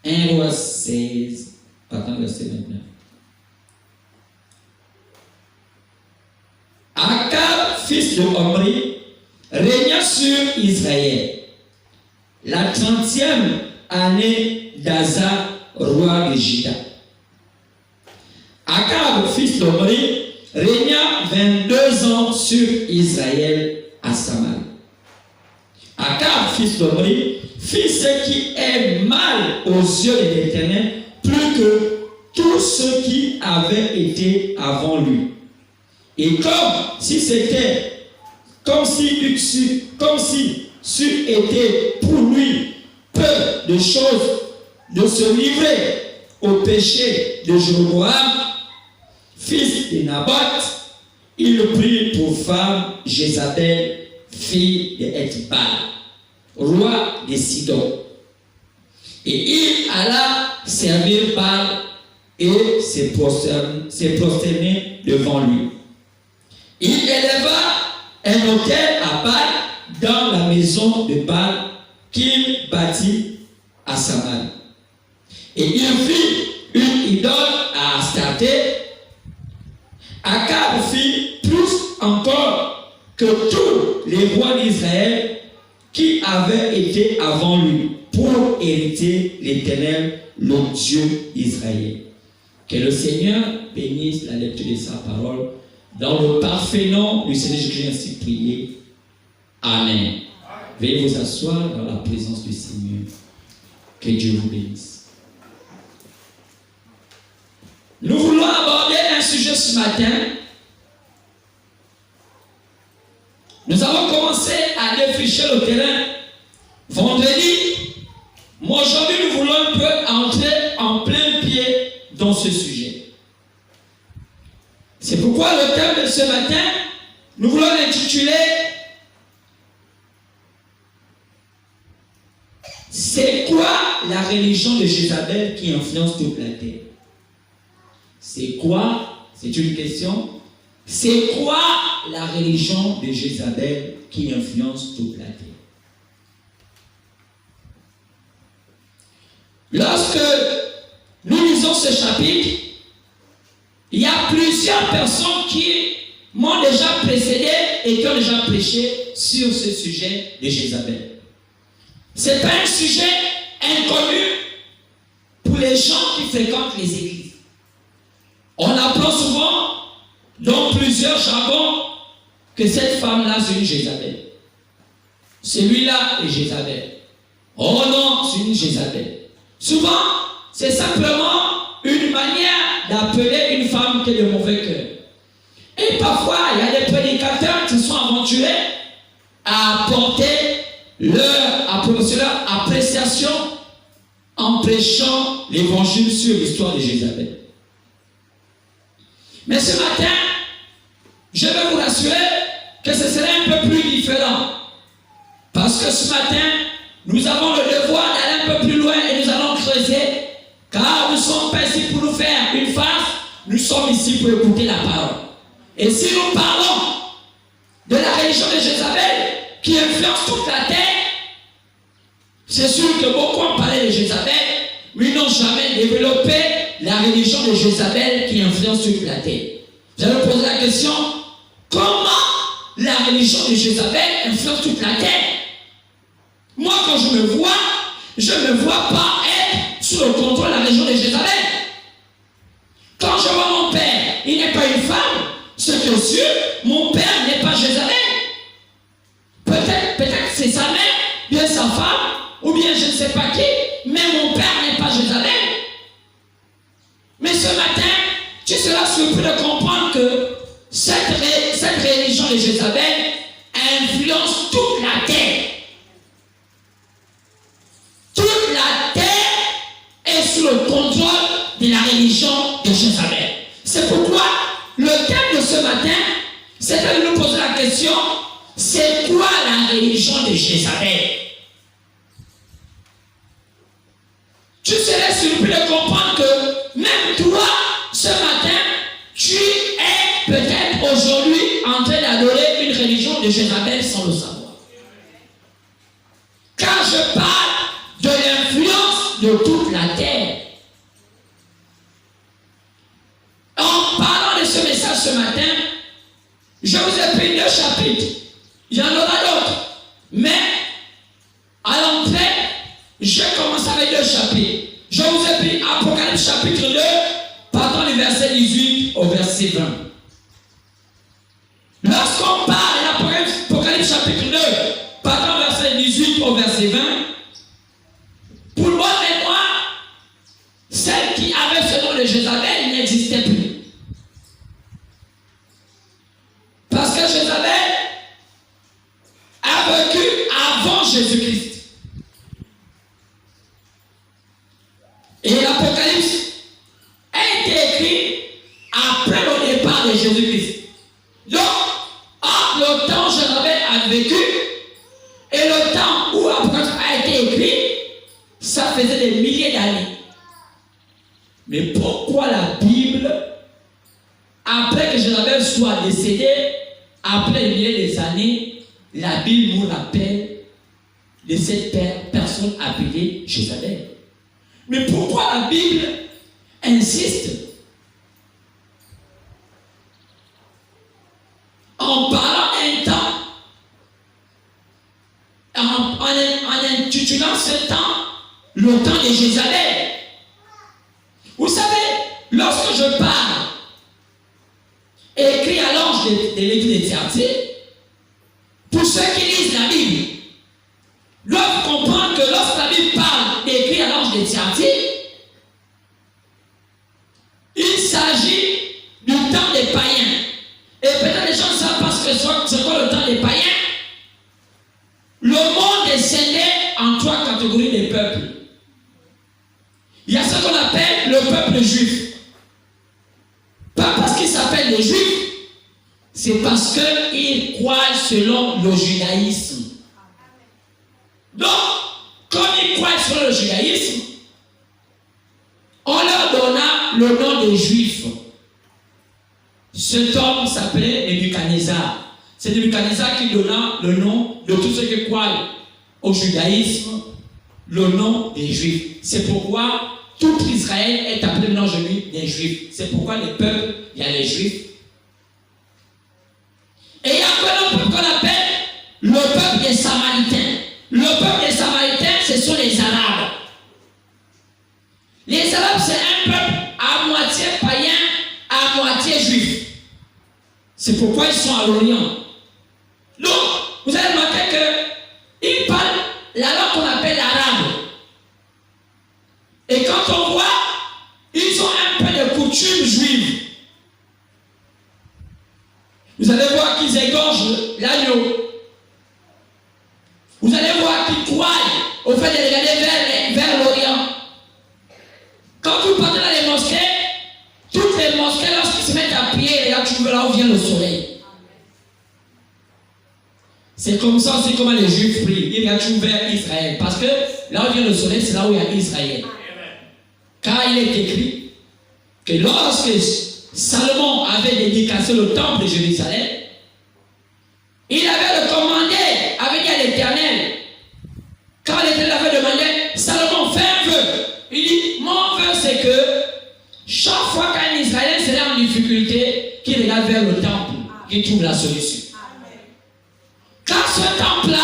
1 Roi 16, partons du verset 29. Akab, fils de Omri, régna sur Israël la 30e année d'Asa, roi de Juda. Akab, fils d'Omri, régna 22 ans sur Israël à Samarie. Akab, fils d'Omri, fit ce qui est mal aux yeux de l'Éternel, plus que tous ceux qui avaient été avant lui. Et comme si c'eût été pour lui peu de choses de se livrer au péché de Jéroboam, fils de Naboth, il prit pour femme Jézabel, fille de Ethbal, roi de Sidon. Et il alla servir Baal et se prosterner devant lui. Il éleva un autel à Baal dans la maison de Baal qu'il bâtit à Samarie. Et il fit une idole à Astarté. Akab fit plus encore que tous les rois d'Israël qui avaient été avant lui pour hériter l'Éternel, le Dieu d'Israël. Que le Seigneur bénisse la lecture de sa parole. Dans le parfait nom du Seigneur Jésus, ainsi prié. Amen. Veuillez vous asseoir dans la présence du Seigneur. Que Dieu vous bénisse. Nous voulons aborder un sujet ce matin. Nous avons commencé à défricher le terrain vendredi. Mais aujourd'hui, nous voulons un peu entrer en plein pied dans ce sujet. C'est pourquoi le thème de ce matin, nous voulons l'intituler « C'est quoi la religion de Jézabel qui influence toute la terre ?» C'est quoi? C'est une question. C'est quoi la religion de Jézabel qui influence toute la terre? Lorsque nous lisons ce chapitre, il y a plusieurs personnes qui m'ont déjà précédé et qui ont déjà prêché sur ce sujet de Jézabel. Ce n'est pas un sujet inconnu pour les gens qui fréquentent les églises. On apprend souvent dans plusieurs jargons que cette femme-là, c'est une Jézabel. Celui-là est Jézabel. Oh non, c'est une Jézabel. Souvent, c'est simplement une manière d'appeler une femme qui est de mauvais cœur. Et parfois, il y a des prédicateurs qui sont aventurés à apporter leur appréciation en prêchant l'évangile sur l'histoire de Jézabel. Mais ce matin, je veux vous rassurer que ce serait un peu plus différent. Parce que ce matin, nous avons le devoir d'aller un peu plus loin et nous allons creuser. Car nous ne sommes pas ici pour nous faire une farce, nous sommes ici pour écouter la parole. Et si nous parlons de la religion de Jézabel qui influence toute la terre, c'est sûr que beaucoup ont parlé de Jézabel, mais ils n'ont jamais développé la religion de Jézabel qui influence toute la terre. Vous allez me poser la question, comment la religion de Jézabel influence toute la terre? Moi, quand je me vois pas être sous le contrôle de la religion de Jézabel. Quand je vois mon père, il n'est pas une femme, ce qui est sûr, mon père n'est pas Jézabel. Peut-être c'est sa mère, bien sa femme, ou bien je ne sais pas qui, mais mon père n'est pas Jézabel. Mais ce matin, tu seras surpris de comprendre que cette religion de Jézabel influence toute la terre. Toute la terre est sous le contrôle de la religion de Jézabel. C'est pourquoi le thème de ce matin, c'est de nous poser la question, c'est quoi la religion de Jézabel? Tu serais surpris de comprendre que même toi, ce matin, tu es peut-être aujourd'hui en train d'adorer une religion de Jézabel sans le savoir. Car je parle de l'influence de toute la terre. En parlant de ce message ce matin, je vous ai pris 2 chapitres. Il y en aura d'autres. Mais à l'entrée, je commence avec 2 chapitres. Je vous ai pris Apocalypse chapitre 2, partant du verset 18 au verset 20. Lorsqu'on parle d'Apocalypse chapitre 2, partant du verset 18 au verset 20, pour bonne mémoire, celle qui avait ce nom de Jézabel n'existait plus. Parce que Jézabel a vécu avant Jésus-Christ. Et l'Apocalypse a été écrit après le départ de Jésus-Christ. Donc, entre le temps où Jézabel a vécu et le temps où l'Apocalypse a été écrit, ça faisait des milliers d'années. Mais pourquoi la Bible, après que Jézabel soit décédé, après des milliers d'années, la Bible nous rappelle de cette personne appelée Jézabel? Mais pourquoi la Bible insiste en parlant un temps, en intitulant ce temps le temps de Jézabel? Vous savez, lorsque je parle, écrit à l'ange de l'église de Thyatire, pour ceux qui lisent la Bible, doivent comprendre que lorsque la Bible parle d'écrit à l'ange de Thyatire, il s'agit du temps des païens. Et peut-être les gens ne savent pas c'est quoi le temps des païens. Le monde est scindé en 3 catégories de peuples. Il y a ce qu'on appelle le peuple juif. Pas parce qu'il s'appelle les juifs, c'est parce qu'ils croient selon le judaïsme. Donc, comme ils croient selon le judaïsme, on leur donna le nom des juifs. Cet homme s'appelait Nebuchadnezzar. C'est Nebuchadnezzar qui donna le nom de tous ceux qui croient au judaïsme, le nom des juifs. C'est pourquoi tout Israël est appelé le nom des juifs. C'est pourquoi les peuples, il y a les juifs. Et il y a un peuple qu'on appelle le peuple des Samaritains. Le peuple des Samaritains, ce sont les Arabes. Les Arabes, c'est un peuple à moitié païen, à moitié juif. C'est pourquoi ils sont à l'Orient. Donc, vous allez remarquer qu'ils parlent la langue qu'on appelle l'arabe. Et quand on voit, ils ont un peu de coutumes juives. Vous allez voir qu'ils égorgent l'agneau. Vous allez voir qu'ils croient au fait de regarder vers l'Orient. Quand vous partez dans les mosquées, toutes les mosquées, lorsqu'ils se mettent à prier, regardent toujours là où vient le soleil. C'est comme ça aussi comment les Juifs prient. Ils regardent toujours vers Israël. Parce que là où vient le soleil, c'est là où il y a Israël. Car il est écrit que lorsque Salomon avait dédicacé le temple de Jérusalem, il avait recommandé, avait dit à l'Éternel, quand l'Éternel avait demandé, Salomon, fais un vœu. Il dit, c'est que chaque fois qu'un Israélien serait en difficulté, qu'il regarde vers le temple, qu'il trouve la solution. Car ce temple-là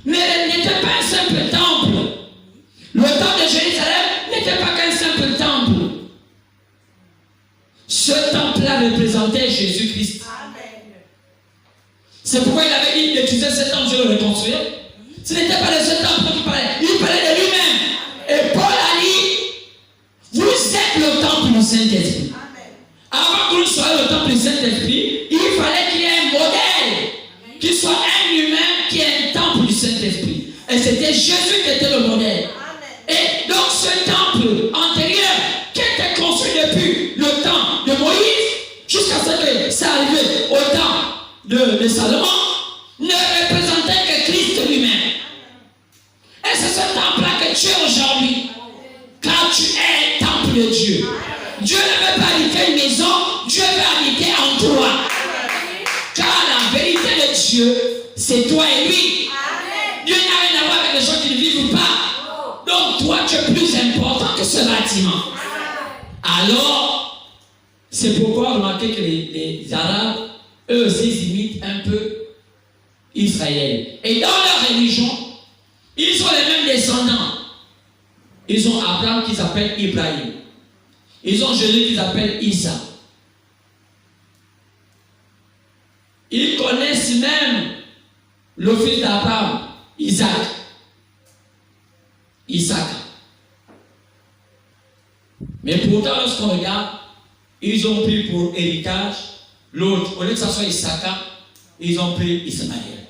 n'était pas un simple temple. Le temple de Jérusalem n'était pas qu'un simple temple. Ce temple-là représentait Jésus-Christ. C'est pourquoi il avait dit d'utiliser ce temple, je le reconstruire. Ce n'était pas de ce temple qu'il parlait, il parlait de lui-même. Et Paul a dit, vous êtes le temple du Saint-Esprit. Avant que nous soyons le temple du Saint-Esprit, il fallait qu'il y ait un modèle, qu'il soit un humain qui ait un temple du Saint-Esprit. Et c'était Jésus qui était le modèle. Et donc ce temple antérieur, qui était construit depuis le temps de Moïse, jusqu'à ce que ça arrive au temps de Salomon, ne représentait que Christ lui-même. Et c'est ce temple-là que tu es aujourd'hui. Car tu es un temple de Dieu. Dieu ne veut pas habiter une maison, Dieu veut habiter en toi. Car la vérité de Dieu, c'est toi et lui. Dieu n'a rien à voir avec les gens qui ne vivent pas. Donc toi, tu es plus important que ce bâtiment. Alors, c'est pourquoi remarquez que les Arabes, eux aussi, imitent un peu Israël. Et dans leur religion, ils ont les mêmes descendants. Ils ont Abraham qui s'appelle Ibrahim. Ils ont Jésus qui s'appelle Issa. Ils connaissent même le fils d'Abraham, Isaac. Mais pourtant, lorsqu'on regarde, ils ont pris pour héritage l'autre. Au lieu que ce soit Isaac, ils ont pris Ismaël.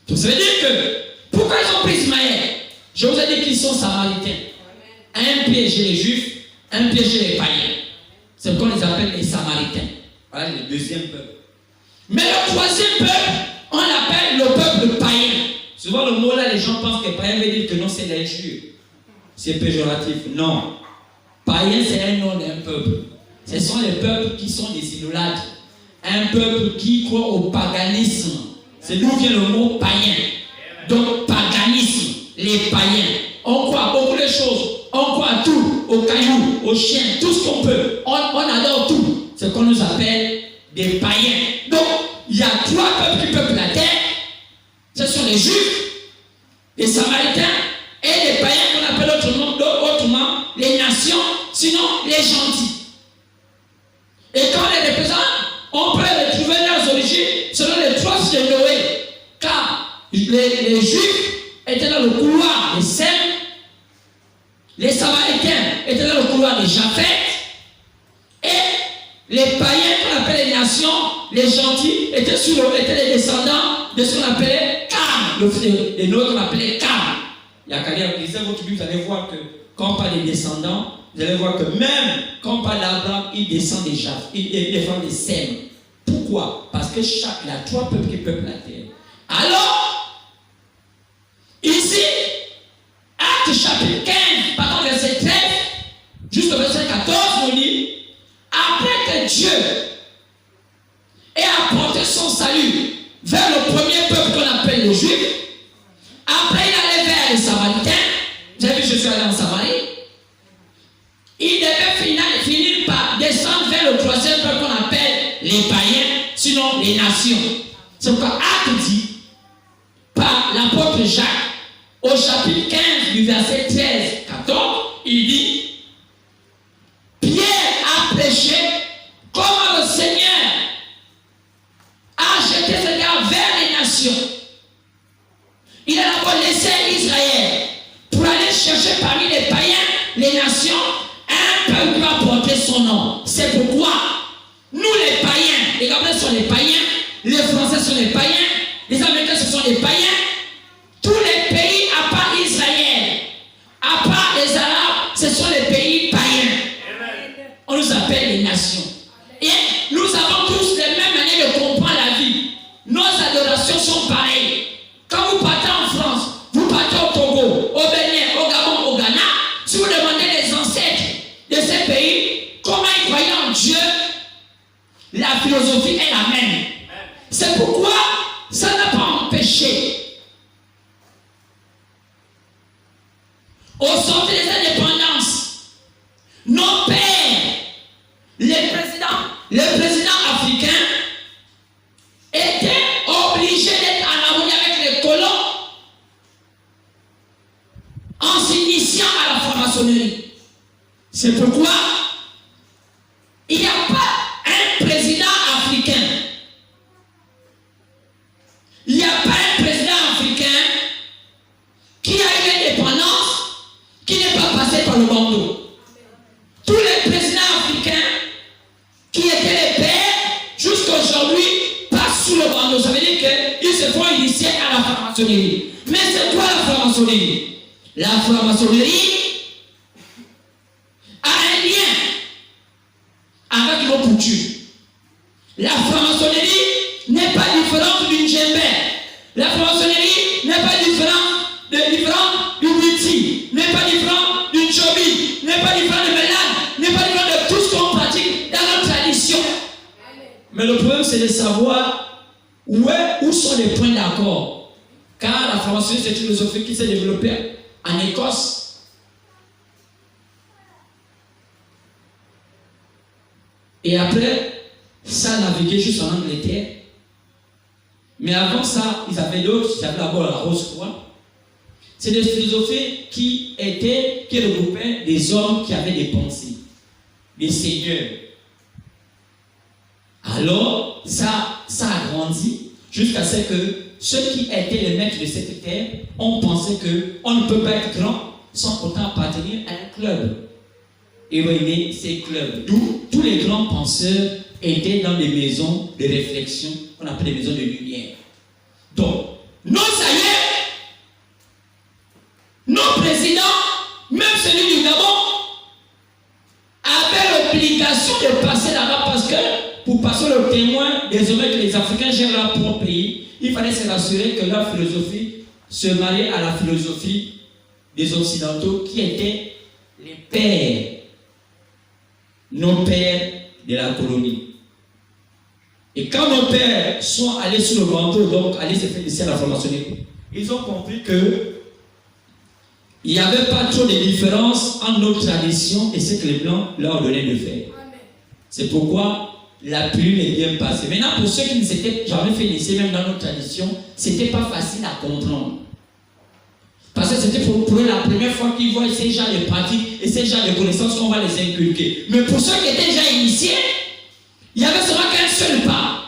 Donc ça veut dire que, pourquoi ils ont pris Ismaël? Je vous ai dit qu'ils sont samaritains. Un pied chez les juifs, un pied chez les païens. C'est pourquoi on les appelle les samaritains. Voilà le deuxième peuple. Mais le troisième peuple, on l'appelle le peuple païen. Souvent le mot là, les gens pensent que païen veut dire que non, c'est l'injure. C'est péjoratif. Non. Païen, c'est un nom d'un peuple. Ce sont les peuples qui sont des idolâtres. Un peuple qui croit au paganisme. C'est d'où vient le mot païen. Donc, paganisme, les païens. On croit à beaucoup de choses. On croit à tout, aux cailloux, aux chiens, tout ce qu'on peut. On adore tout. C'est ce qu'on nous appelle des païens. Donc, il y a trois peuples qui peuplent la terre. Ce sont les Juifs, les Samaritains et les païens qu'on appelle autrement les nations, sinon les gentils. Et quand on les représente, on peut retrouver leurs origines selon les trois fils de Noé. Car les Juifs étaient dans le couloir des Sem, les Samaritains étaient dans le couloir des Japheth, et les païens qu'on appelle les nations, les gentils, étaient les descendants de ce qu'on appelait Cam, le fils de Noé qu'on appelait Cam. Il y a qu'à lire votre Bible, vous allez voir que quand on parle des descendants, vous allez voir que même quand on parle d'Abraham, il descend des Japheth, il descend des Sem. Pourquoi? Parce que il y a trois peuples qui peuplent la terre. Alors, ici, Actes chapitre 15, pardon, verset 13, jusqu'au verset 14, nous dit, après que Dieu ait apporté son salut vers le premier peuple qu'on appelle les Juifs, après il allait vers les Samaritains, vous avez vu, je suis allé en Samarie, il devait finir par descendre vers le troisième peuple qu'on appelle les païens, sinon les nations. C'est pourquoi Acte dit, par l'apôtre Jacques, au chapitre 15 du verset 13-14, il dit, Pierre a prêché comment le Seigneur a jeté ses regards vers les nations. Il a d'abord laissé Israël pour aller chercher parmi les païens, les nations, un peuple qui va porter son nom. C'est pourquoi nous les païens, les Gabonais sont les païens, les Français sont les païens, les Américains ce sont les païens, tous les pays à part Israël, à part les Arabes, ce sont les pays païens. On nous appelle les nations. Et nous avons tous les mêmes manières de comprendre la vie. Nos adorations sont pareilles. Quand vous partez en France, vous partez au Togo, au Bénin, au Gabon, au Ghana, si vous demandez les ancêtres de ces pays, comment ils croyaient en Dieu, la philosophie est la même. C'est pourquoi ça n'a pas empêché. Au sortir des franc-maçonnerie. Mais c'est quoi la franc-maçonnerie? La franc-maçonnerie a un lien avec nos coutumes. La franc-maçonnerie n'est pas différente d'une djembé. La franc-maçonnerie n'est pas différente d'une Witsi, n'est pas différente d'une Chobi, n'est pas différente de Mélane, n'est pas différente de tout ce qu'on pratique dans notre tradition. Mais le problème, c'est de savoir où sont les points d'accord. Car la franc-maçonnerie, c'est une philosophie qui s'est développée en Écosse. Et après, ça a navigué jusqu'en Angleterre. Mais avant ça, ils avaient d'autres, ils avaient d'abord la Rose-Croix. C'est des philosophies qui regroupaient des hommes qui avaient des pensées, des seigneurs. Alors, ça a grandi jusqu'à ce que ceux qui étaient les maîtres de cette terre ont pensé qu'on ne peut pas être grand sans pourtant appartenir à un club. Et vous voyez, ces clubs, d'où tous les grands penseurs étaient dans des maisons de réflexion, qu'on appelle des maisons de lumière. Donc, nos aïeux, nos présidents, même celui du Gabon, avaient l'obligation de passer là-bas parce que, pour passer le témoin, désormais que les Africains gèrent leur propre pays, il fallait se rassurer que leur philosophie se mariait à la philosophie des Occidentaux qui étaient les pères, nos pères de la colonie. Et quand nos pères sont allés sur le manteau, donc allés se faire ici à la franc-maçonnerie, ils ont compris que il n'y avait pas trop de différence entre nos traditions et ce que les Blancs leur donnaient de faire. C'est pourquoi la pilule est bien passée. Maintenant, pour ceux qui ne s'étaient jamais fait laisser, même dans nos traditions, ce n'était pas facile à comprendre. Parce que c'était pour eux la première fois qu'ils voient ces genres de pratiques et ces genres de connaissances qu'on va les inculquer. Mais pour ceux qui étaient déjà initiés, il n'y avait seulement qu'un seul pas.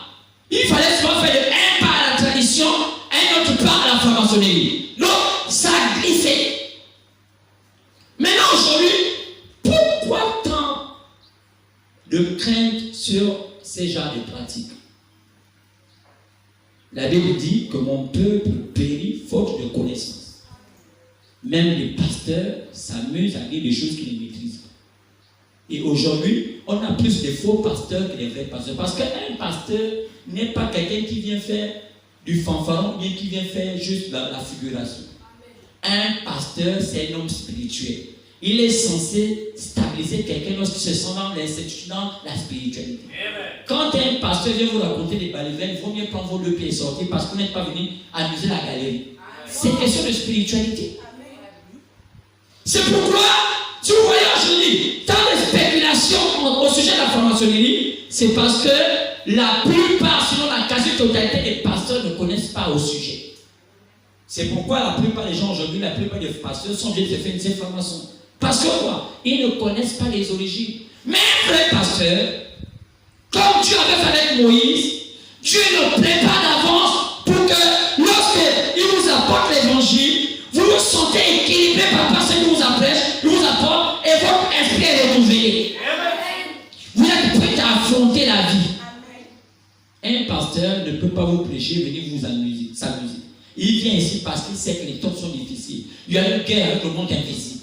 Il fallait seulement faire un pas à la tradition, un autre pas à la franc-maçonnerie. Donc, ça a glissé. Maintenant, aujourd'hui, pourquoi tant de crainte sur ces genres de pratiques? La Bible dit que mon peuple périt faute de connaissance. Même les pasteurs s'amusent à dire des choses qu'ils ne maîtrisent pas. Et aujourd'hui, on a plus de faux pasteurs que de vrais pasteurs. Parce qu'un pasteur n'est pas quelqu'un qui vient faire du fanfaron, bien qui vient faire juste la figuration. Un pasteur, c'est un homme spirituel. Il est censé stabiliser quelqu'un lorsqu'il se sent dans l'institut, dans la spiritualité. Quand un pasteur vient vous raconter des balivernes, il faut mieux prendre vos deux pieds et sortir parce que vous n'êtes pas venu amuser la galerie. C'est question de spiritualité. C'est pourquoi, si vous voyez aujourd'hui tant de spéculations au sujet de la franc-maçonnerie, c'est parce que la plupart, sinon la quasi-totalité des pasteurs ne connaissent pas au sujet. C'est pourquoi la plupart des gens aujourd'hui, la plupart des pasteurs sont obligés de faire une franc-maçon. Parce que quoi? Ils ne connaissent pas les origines. Mais un vrai pasteur, comme Dieu avait fait avec Moïse, Dieu ne prépare d'avance pour que lorsqu'il vous apporte l'évangile, vous vous sentez équilibré par rapport à ce qu'il vous apprête, il vous apporte et votre esprit est renouvelé. Vous êtes prêt à affronter la vie. Un pasteur ne peut pas vous prêcher, venir vous s'amuser. Il vient ici parce qu'il sait que les temps sont difficiles. Il y a une guerre avec le monde invisible.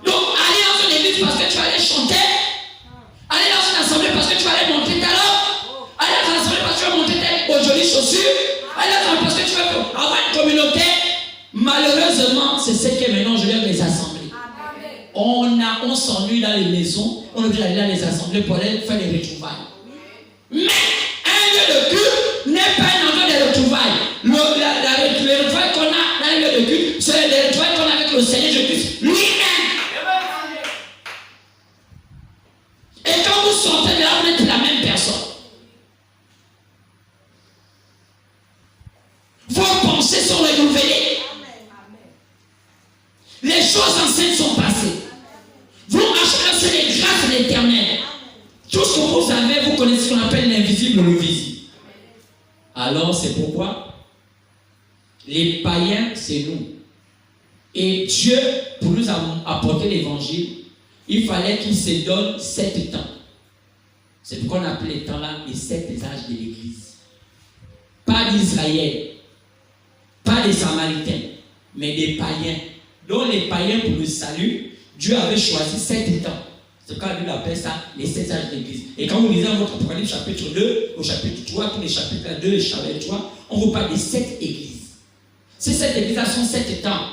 Donc, aller dans une église parce que tu vas aller chanter, aller dans une assemblée parce que tu vas aller monter ta langue, aller dans une assemblée parce que tu vas monter tes jolies chaussures, aller dans une assemblée parce que tu vas avoir une communauté. Malheureusement, c'est ce que maintenant je viens les assemblées. On s'ennuie dans les maisons, on veut aller dans les assemblées pour aller faire des retrouvailles. Mais un lieu de culte n'est pas un endroit de retrouvailles. Les retrouvailles qu'on a dans un lieu de culte, c'est les retrouvailles qu'on a avec le Seigneur Jésus lui-même. Et quand vous sortez de là, vous êtes la même personne. Vos pensées sont renouvelées. Les choses anciennes sont passées. Vous marchez sur les grâces de l'Éternel. Tout ce que vous avez, vous connaissez ce qu'on appelle l'invisible ou le visible. Alors c'est pourquoi les païens, c'est nous. Et Dieu, pour nous apporter l'évangile, il fallait qu'il se donne 7 temps. C'est pourquoi on appelle les temps-là les 7 âges de l'Église. Pas d'Israël, Pas des Samaritains, mais des païens. Donc les païens pour le salut, Dieu avait choisi 7 états. C'est pourquoi la Bible appelle ça les 7 âges d'église. Et quand vous lisez dans votre Apocalypse chapitre 2, au chapitre 3, tous les chapitres 2 et chapitre 3, on vous parle des 7 églises. Ces 7 églises sont 7 états.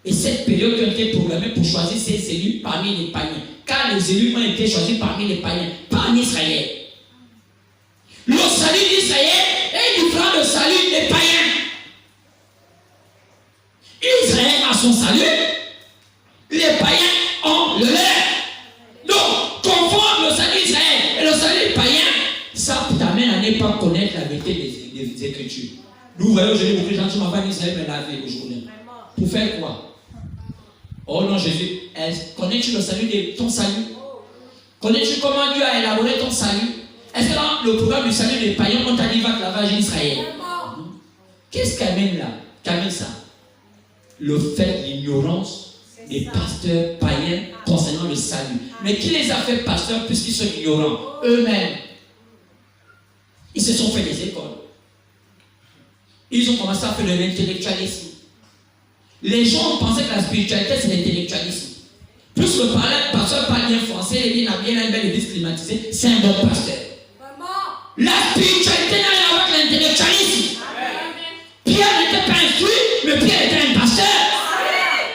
Et cette période qui a été programmée pour choisir ces élus parmi les païens. Car les élus ont été choisis parmi les païens, pas en Israël. Le salut d'Israël est différent du salut des païens. Israël a son salut, les païens ont le leur. Donc, confondre le salut d'Israël et le salut païen, ça t'amène à ne pas connaître la vérité des Écritures. Nous voyons aujourd'hui beaucoup de gens qui m'en vont en Israël me laver aujourd'hui. Pour faire quoi? Oh non, Jésus, connais-tu le salut de ton salut? Connais-tu comment Dieu a élaboré ton salut? Est-ce que dans le programme du salut des païens, on t'a dit va te laver en Israël? Qu'est-ce qu'amène là? Qu'amène ça? Le fait, l'ignorance des pasteurs païens concernant le salut. Mais qui les a fait pasteurs puisqu'ils sont ignorants? Eux-mêmes. Ils se sont fait des écoles. Ils ont commencé à faire de l'intellectualisme. Les gens pensaient que la spiritualité c'est l'intellectualisme. Plus le pasteur parle bien français, il a bien une belle église climatisée, c'est un bon pasteur. La spiritualité n'a rien à voir avec l'intellectualisme. Pierre n'était pas instruit, mais Pierre était un pasteur.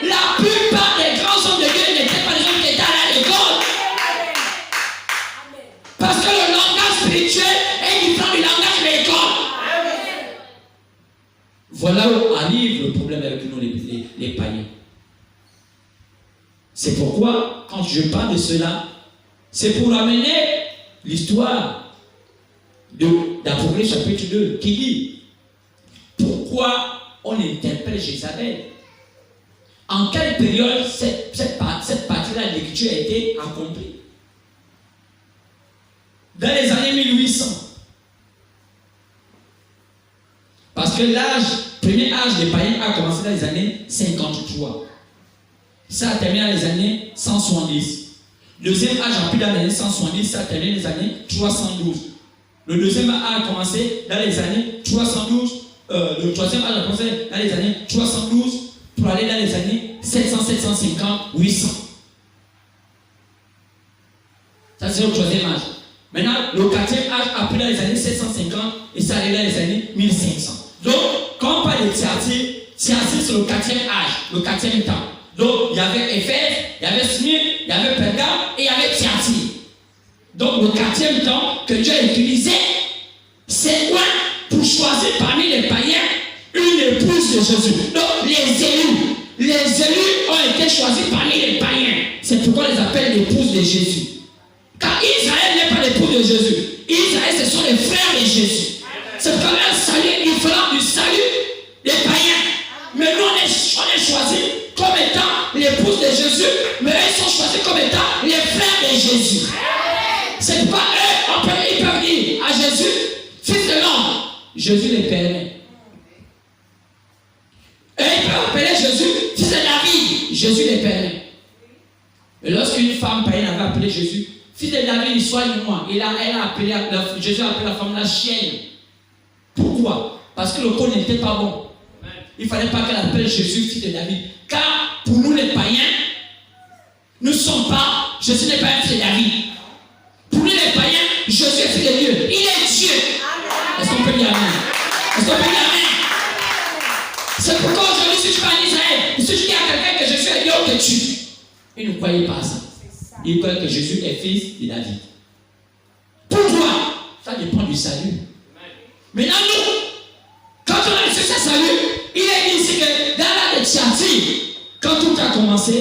La plupart des grands hommes de Dieu n'étaient pas des hommes qui étaient à l'école. Parce que le langage spirituel est différent du langage de l'école. Voilà où arrive le problème avec nous, les païens. C'est pourquoi, quand je parle de cela, c'est pour amener l'histoire d'Apocalypse chapitre 2 qui dit pourquoi on interpelle Jézabel. En quelle période cette partie-là de l'écriture a été accomplie? Dans les années 1800. Parce que premier âge des païens a commencé dans les années 53. Ça a terminé dans les années 170. Deuxième âge a pris dans les années 170, ça a terminé dans les années 312. Le deuxième âge a commencé dans les années 312. Le troisième âge a commencé dans les années 312 pour aller dans les années 700, 750, 800. Ça c'est le troisième âge. Maintenant, le quatrième âge a pris dans les années 750 et ça allait dans les années 1500. Donc, quand on parle de Thyatire, Thyatire c'est le quatrième âge, le quatrième temps. Donc, il y avait Éphèse, il y avait Smyrne, il y avait Pergame et il y avait Thyatire. Donc, le quatrième temps que Dieu a utilisé, c'est quoi? Pour choisir parmi les païens une épouse de Jésus. Donc, les élus ont été choisis parmi les païens. C'est pourquoi on les appelle l'épouse de Jésus. Car Israël n'est pas l'épouse de Jésus. Israël, ce sont les frères de Jésus. C'est comme un salut différent du salut des païens. Mais nous, on est choisis comme étant l'épouse de Jésus, mais eux sont choisis comme étant les frères de Jésus. C'est pourquoi eux, ils peuvent dire à Jésus, fils de l'homme, Jésus les permet. Et ils peuvent appeler Jésus, fils de David, Jésus les permet. Et lorsqu'une femme païenne avait appelé Jésus, fils de David, soigne-moi, Jésus a appelé la femme la chienne. Pourquoi? Parce que le corps n'était pas bon. Il ne fallait pas qu'elle appelle Jésus fils de David. Car pour nous les païens, nous ne sommes pas, Jésus n'est pas un fils de David. Pour nous les païens, Jésus est fils de Dieu. Il est Dieu. Est-ce qu'on peut dire amen? Est-ce qu'on peut dire amen? C'est pourquoi aujourd'hui, si tu vas en Israël, si tu dis à quelqu'un que Jésus est Dieu, on te tue. Ils ne croyaient pas à ça. Ils croyaient que Jésus est fils de David. Pourquoi? Ça dépend du salut. Maintenant, nous, quand on a reçu ce salut, il est dit ici que dans l'âge de Thyatire, quand tout a commencé,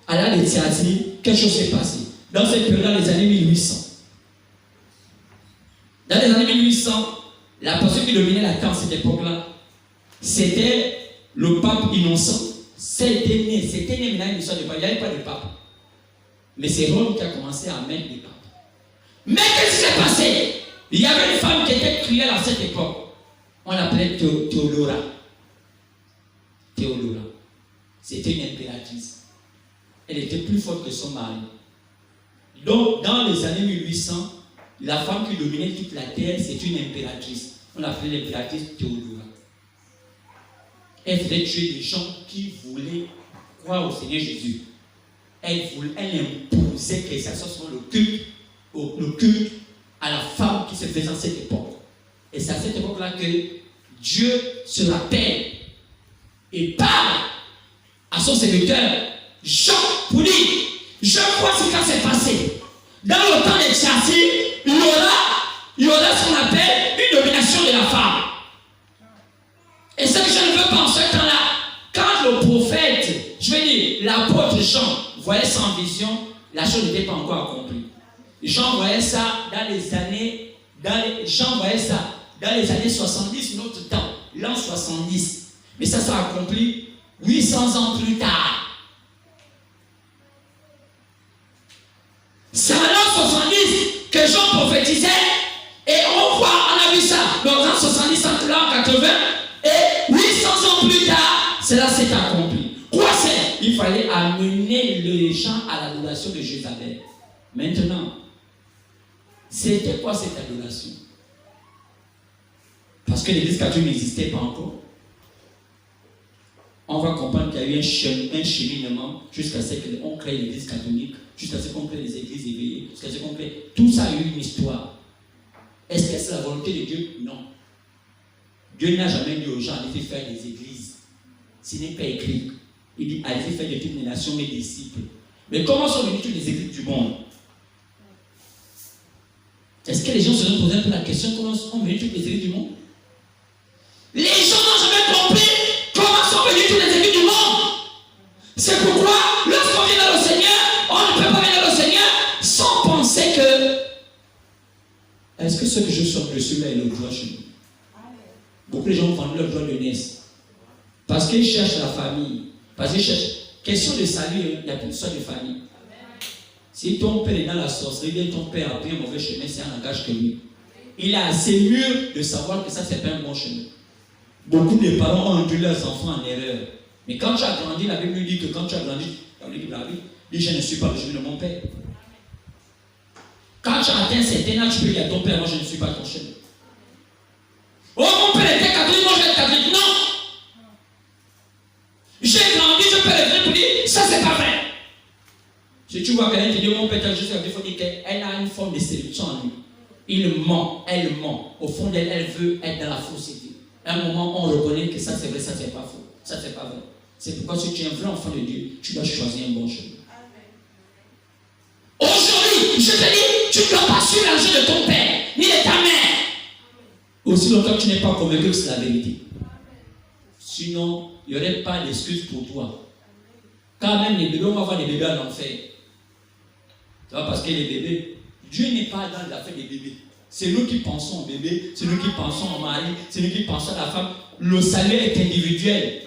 à l'âge de Thyatire, quelque chose s'est passé. Dans cette période, dans les années 1800. Dans les années 1800, la personne qui dominait la terre à cette époque-là, c'était le pape Innocent. C'était né maintenant une histoire de pape. Il n'y avait pas de pape. Mais c'est Rome qui a commencé à mettre des papes. Mais qu'est-ce qui s'est passé? Il y avait une femme qui était cruelle à cette époque. On l'appelait Théodora. Théodora. C'était une impératrice. Elle était plus forte que son mari. Donc, dans les années 1800, la femme qui dominait toute la terre, c'est une impératrice. On l'appelait l'impératrice Théodora. Elle faisait tuer des gens qui voulaient croire au Seigneur Jésus. Elle imposait que ça soit sur le culte à la femme qui se faisait à cette époque. Et c'est à cette époque-là que Dieu se rappelle et parle à son serviteur Jean pour dire, je vois ce qui s'est passé. Dans le temps des châssis, il y aura ce qu'on appelle une domination de la femme. Et ce que je ne veux pas en ce temps-là, quand le prophète, je vais dire, l'apôtre Jean, voyait ça en vision, la chose n'était pas encore accomplie. Jean voyait ça dans les années 70, notre temps, l'an 70. Mais ça s'est accompli 800 ans plus tard. C'est en l'an 70 que Jean prophétisait, et on a vu ça dans l'an 70, entre l'an 80, et 800 ans plus tard, cela s'est accompli. Quoi c'est? Il fallait amener les gens à l'adoration de Jézabel. Maintenant, c'était quoi cette adoration? Parce que l'église catholique n'existait pas encore. On va comprendre qu'il y a eu un cheminement jusqu'à ce qu'on crée l'église catholique, jusqu'à ce qu'on crée les églises éveillées, jusqu'à ce qu'on crée. Tout ça a eu une histoire. Est-ce que c'est la volonté de Dieu? Non. Dieu n'a jamais dit aux gens allez faire des églises. Ce n'est pas écrit. Il dit allez faire de toutes les nations mes disciples. Mais comment sont venues toutes les églises du monde? Est-ce que les gens se sont posés un peu la question comment sont venues toutes les églises du monde? Les gens n'ont jamais compris comment sont venues toutes les églises du monde. C'est pourquoi, lorsqu'on vient dans le Seigneur, on ne peut pas venir dans le Seigneur sans penser que est-ce que ce que je sors dessus là est le droit chez nous? Beaucoup de gens vendent leur droit de naissance parce qu'ils cherchent la famille. Parce qu'ils cherchent. Question de salut, il n'y a plus de histoire de famille. Si ton père est dans la sorcellerie, bien ton père a pris un mauvais chemin, c'est un langage que lui. Il est assez mûr de savoir que ça, c'est pas un bon chemin. Beaucoup de parents ont induit leurs enfants en erreur. Mais quand tu as grandi, la Bible nous dit que quand tu as grandi, dans l'équipe de la Bible, dit je ne suis pas le chemin de mon père. Quand tu as atteint un certain âge, tu peux dire à ton père, moi je ne suis pas ton chemin. Oh, mon père était catholique, moi je vais être catholique. Non! J'ai grandi, je peux le dire pour dire, ça c'est pas vrai. Si tu vois quelqu'un qui dit, mon père est juste catholique, il faut dire qu'elle a une forme de séduction en lui. Il ment, elle ment. Au fond d'elle, elle veut être dans la fausseté. À un moment, on reconnaît que ça c'est vrai, ça c'est pas faux. Ça c'est pas vrai. C'est pourquoi si tu es un vrai enfant de Dieu, tu dois choisir un bon chemin. Aujourd'hui, je te dis, tu ne dois pas suivre l'argent de ton père, ni de ta mère. Aussi longtemps que tu n'es pas convaincu que c'est la vérité. Sinon, il n'y aurait pas d'excuse pour toi. Quand même les bébés, on va voir les bébés en enfer. Tu vois, parce que les bébés, Dieu n'est pas dans l'affaire des bébés. C'est nous qui pensons au bébé, c'est nous qui pensons au mari, c'est nous qui pensons à la femme. Le salut est individuel.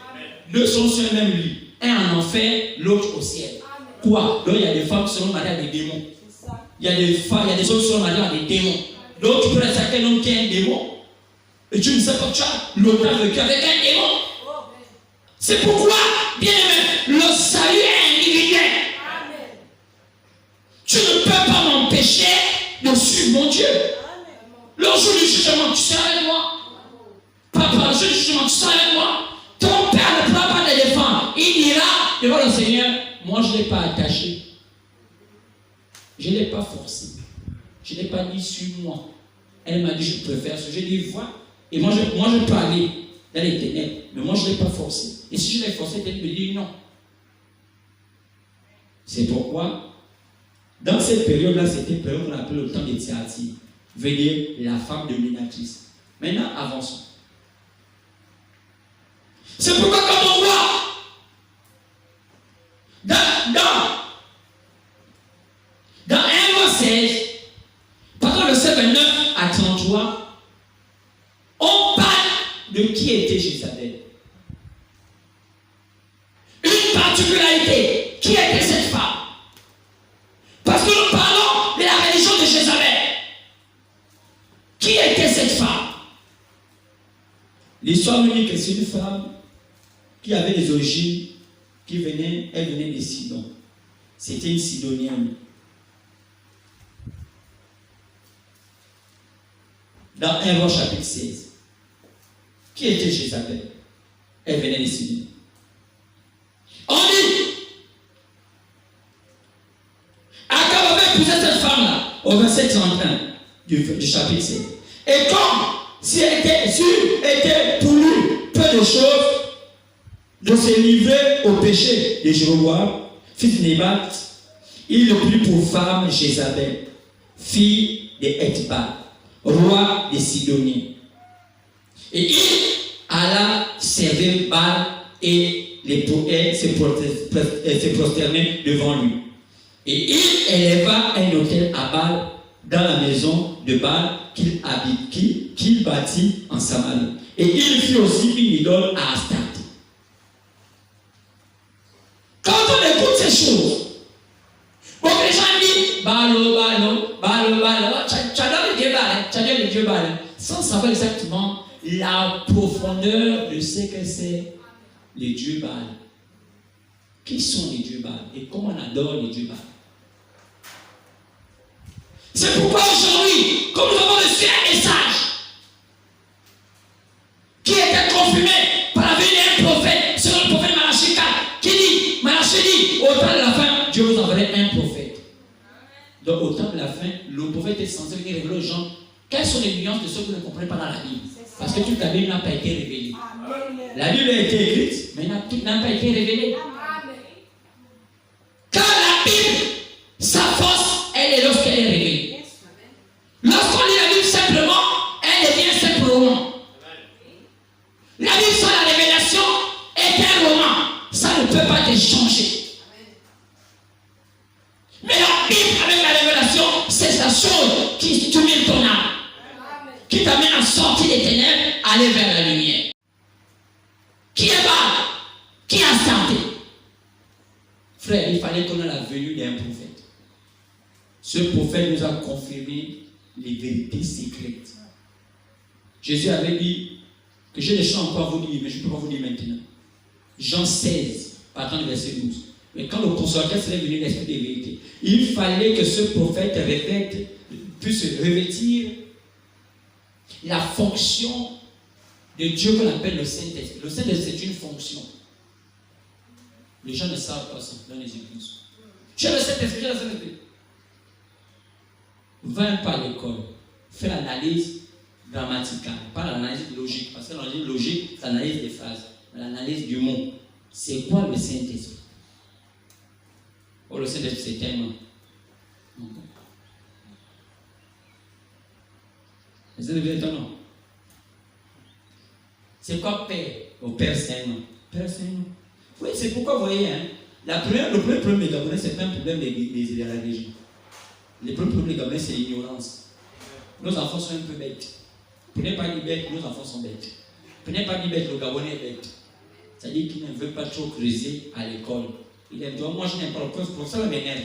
Deux sont sur le même lit. Un en enfer, l'autre au ciel. Quoi? Donc il y a des femmes qui seront mariées à des démons. Il y a des femmes, il y a des hommes qui seront mariés à des démons. Donc tu peux rester avec un homme qui est un démon. Et tu ne sais pas que tu as longtemps vécu avec un démon. C'est pourquoi, bien aimé, le salut est individuel. Tu ne peux pas m'empêcher de suivre mon Dieu. Le jour du jugement, tu seras avec moi. Papa, le jour du jugement, tu seras avec moi. Ton père ne pourra pas te défendre. Il dira devant le Seigneur, moi je ne l'ai pas attaché. Je ne l'ai pas forcé. Je ne l'ai pas dit sur moi. Elle m'a dit je préfère ce. J'ai dit vois. Et moi je peux aller dans les ténèbres. Mais moi je ne l'ai pas forcé. Et si je l'ai forcé, elle me dit non. C'est pourquoi, dans cette période-là, c'était une période qu'on appelle le temps des Thyatire. Veut dire la femme dominatrice. Maintenant, avançons. C'est pourquoi quand on voit dans 1 Roi 16, par le verset 29 à 33, on parle de qui était Jézabel. Une particularité, qui était cette femme? Parce que nous parlons de la religion de Jézabel. Qui était cette femme? L'histoire nous dit que c'est une femme qui avait des origines, elle venait de Sidon. C'était une Sidonienne. Dans 1 Roi chapitre 16. Qui était Jézabel? elle venait de signer. On dit, Akab avait épousé cette femme-là, au verset 31 du chapitre 7. Et comme s'il était pour lui peu de choses de se livrer au péché de Jéroboam, fils de Nébat, il le prit pour femme Jézabel, fille de Ethbal, roi des Sidoniens. Et il alla servir Baal et se prosterner devant lui. Et il éleva un autel à Baal dans la maison de Baal qu'il bâtit en Samarie. Et il fit aussi une idole à Astarte. Quand on écoute ces choses, bon, les gens disent Balo, tu adores le Dieu Baal, sans savoir exactement la profondeur de ce que c'est les dieux Baal. Qui sont les dieux Baal et comment on adore les dieux Baal? C'est pourquoi aujourd'hui, comme nous avons reçu un message qui était confirmé par la venue d'un prophète, selon le prophète Malachie 4, qui dit, Malachie dit, au temps de la fin, Dieu vous enverrait un prophète. Donc au temps de la fin, le prophète est censé venir révéler aux gens quelles sont les nuances de ce que vous ne comprenez pas dans la Bible. Parce que toute la Bible n'a pas été révélée. La Bible a été écrite, mais tout n'a pas été révélée. Car la Bible, sa force, elle est lorsqu'elle est révélée. Lorsqu'on lit la Bible simplement, elle devient simple roman. La Bible sans la révélation est un roman. Ça ne peut pas te changer. Mais la Bible avec la révélation, c'est la chose qui stimule ton âme. Qui t'amène à sortir des ténèbres, aller vers la lumière. Qui est bas? Qui a santé? Frère, il fallait qu'on ait la venue d'un prophète. Ce prophète nous a confirmé les vérités secrètes. Jésus avait dit que j'ai des choses encore à vous dire, mais je ne peux pas vous dire maintenant. Jean 16, partant du verset 12. Mais quand le consolateur serait venu l'esprit des vérités, il fallait que ce prophète puisse revêtir la fonction de Dieu qu'on appelle le Saint-Esprit. Le Saint-Esprit, c'est une fonction. Les gens ne savent pas ça dans les églises. J'ai le Saint-Esprit, j'ai le Saint-Esprit. Va pas à l'école, fais l'analyse grammaticale, pas l'analyse logique, parce que l'analyse logique, c'est l'analyse des phrases, l'analyse du mot. C'est quoi le Saint-Esprit? Oh, le Saint-Esprit, c'est tellement. Le Saint-Esprit est étonnant. C'est quoi Père? Au Père, c'est un nom. Père, c'est un nom. Oui, c'est pourquoi vous voyez, hein, le premier problème des Gabonais, c'est pas un problème de la religion. Le premier problème des Gabonais, c'est l'ignorance. Nos enfants sont un peu bêtes. Prenez pas des bêtes, nos enfants sont bêtes. Prenez pas des bêtes, le Gabonais est bête. C'est-à-dire qu'il ne veut pas trop creuser à l'école. Il aime dire, moi je n'aime pas le professeur, ça m'énerve.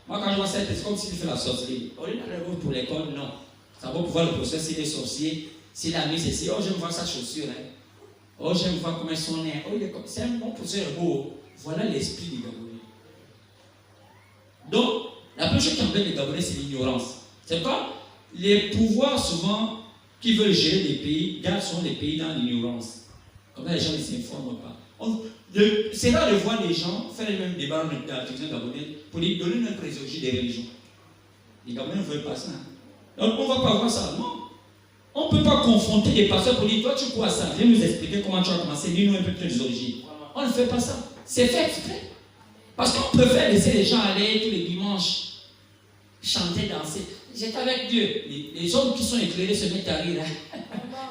Moi quand je vois ça, c'est comme s'il fait la sorcellerie. Au lieu d'aller pour l'école, non. Ça va pouvoir le professeur s'il est sorcier, s'il a mis ceci. Oh, j'aime voir sa chaussure. Hein. Oh, j'aime voir comment ils sont nés. Oh, c'est un bon professeur beau. Voilà l'esprit des Gabonais. Donc, la première chose qui embête les Gabonais, c'est l'ignorance. C'est pas les pouvoirs souvent qui veulent gérer des pays, gardent souvent les pays dans l'ignorance. Comme ça, les gens ne s'informent pas. C'est rare de voir des gens faire les mêmes débats dans la télévision gabonaise pour lui donner une préjugé des religions. Les Gabonais ne veulent pas ça. Donc, on ne va pas voir ça. Non. On ne peut pas confronter des pasteurs pour dire, toi, tu crois ça. Viens nous expliquer comment tu as commencé. Dis-nous un peu plus des origines. On ne fait pas ça. C'est fait exprès. Parce qu'on préfère laisser les gens aller tous les dimanches chanter, danser. J'étais avec Dieu. Les hommes qui sont éclairés se mettent à rire.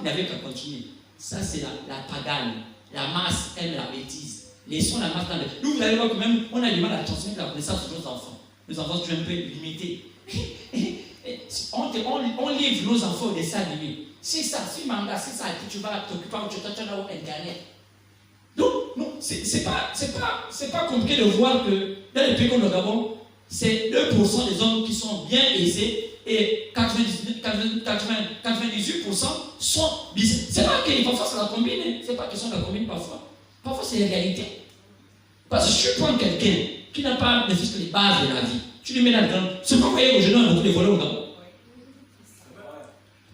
Ils n'avaient qu'à continuer. Ça, c'est la pagane. La masse aime la bêtise. Laissons la masse dans le... Nous, vous allez voir que même, on a du mal à transmettre la connaissance à nos enfants. Nos enfants sont un peu limités. On livre nos enfants au dessin animé. C'est ça, si manga, c'est ça, et tu vas t'occuper tu vas sur Internet. Donc, non, c'est pas compliqué de voir que dans les pays comme le Gabon, c'est 2% des hommes qui sont bien aisés et 98% sont bizarres. C'est pas que parfois ça la combine, c'est pas question de la combine parfois. Parfois c'est la réalité. Parce que si tu prends quelqu'un qui n'a pas ne fût que les bases de la vie, tu lui mets là-dedans, c'est pas voyez aujourd'hui on a beaucoup de voleurs au Gabon.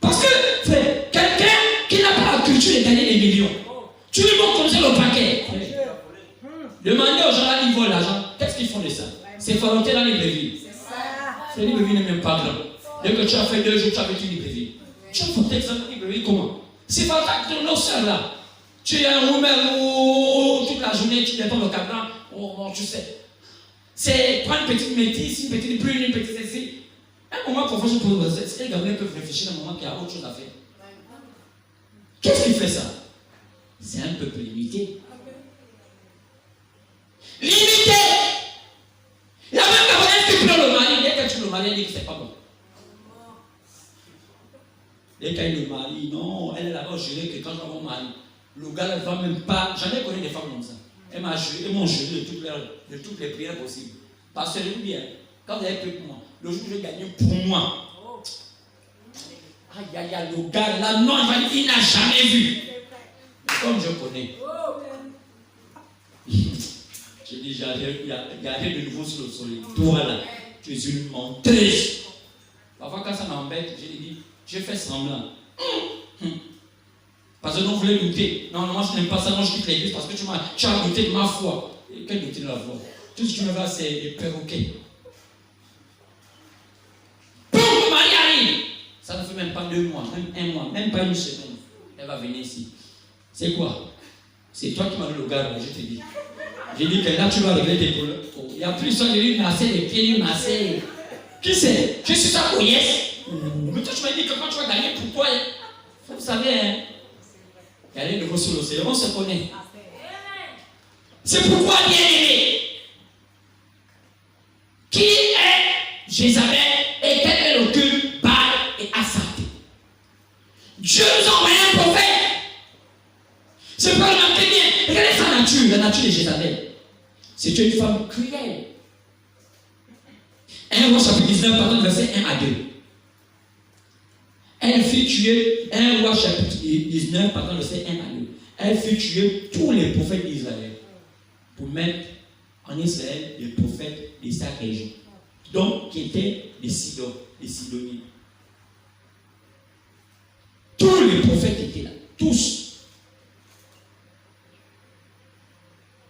Parce que, frère, quelqu'un qui n'a pas la culture de gagner des millions, tu lui montres comme ça le Demandez aux gens là, ils volent l'argent. Qu'est-ce qu'ils font de ça? C'est volonté dans les Libreville. C'est Libreville n'est même pas grand. Dès que tu as fait 2 jours, tu as fait une Libreville. Tu as voté ça dans Libreville comment? C'est pas que nos soeurs là. Tu es un roumain toute la journée, tu dépends le cabran. Tu sais. C'est prendre une petite métisse, une petite prune, une petite ceci. Un moment profond, je pose est-ce que les gamins peuvent réfléchir à un moment qu'il y a autre chose à faire? Qu'est-ce qui fait ça? C'est un peuple limité. Limité! La même Gabonaise qui prend le mari, dès que tu le maries, elle dit que c'est pas bon. Dès qu'elle le marie, non, elle est là-bas jurée que quand je vais mon mari, le gars ne va même pas. J'en ai connu des femmes comme ça. Elles m'ont juré de toutes les prières possibles. Parce que je vous dis, quand vous avez pris pour moi, le jour où je vais gagner pour moi, aïe aïe aïe, le gars là, non, il n'a jamais vu. Mais comme je connais, je dis, il y a rien de nouveau sur le soleil. Toi là, tu es une menteuse. Parfois, quand ça m'embête, je lui dis, je fais semblant. Parce que non, vous voulez douter. Non, moi je n'aime pas ça, non, je quitte l'église parce que tu as douté de ma foi. Et quel douter de la foi? Tout ce que tu me vas, c'est des perroquets. Pour le mari arrive. Ça ne fait même pas 2 mois, même 1 mois, même pas 1 semaine. Elle va venir ici. C'est quoi? C'est toi qui m'as donné le gars, je te dis. J'ai dit que là, tu vas régler tes problèmes. Il n'y a plus ça, j'ai dit, masser les pieds, masser. Qui c'est? Je suis sa couillesse. Mais toi, tu m'as dit que quand tu vas gagner pour toi, vous savez, hein? Il y a des nouveaux sur l'océan, on se connaît. C'est pourquoi, bien aimé, qui est Jézabel et quel est le culte Baal et Astarté? Dieu nous envoie un prophète. C'est pas le même bien. Regardez sa nature, la nature de Jézabel. C'est une femme cruelle. 1 Roi chapitre 19, pardon, verset 1 à 2. Elle fit tuer, 1 Roi chapitre 19, pardon, verset 1 à 2. Elle fit tuer tous les prophètes d'Israël pour mettre en Israël les prophètes de sa région. Donc, qui étaient les Sidoniens. Tous les prophètes étaient là, tous.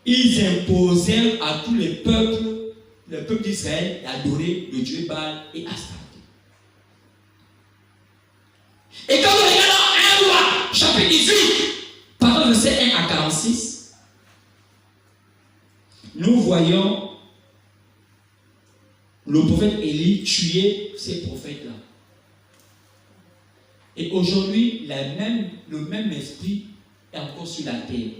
Ils imposèrent à tous les peuples d'Israël d'adorer le Dieu Baal et Astarté. Et quand nous regardons 1 Roi, chapitre 18, pardon, verset 1 à 46, nous voyons le prophète Élie tuer ces prophètes-là. Et aujourd'hui, le même esprit est encore sur la terre.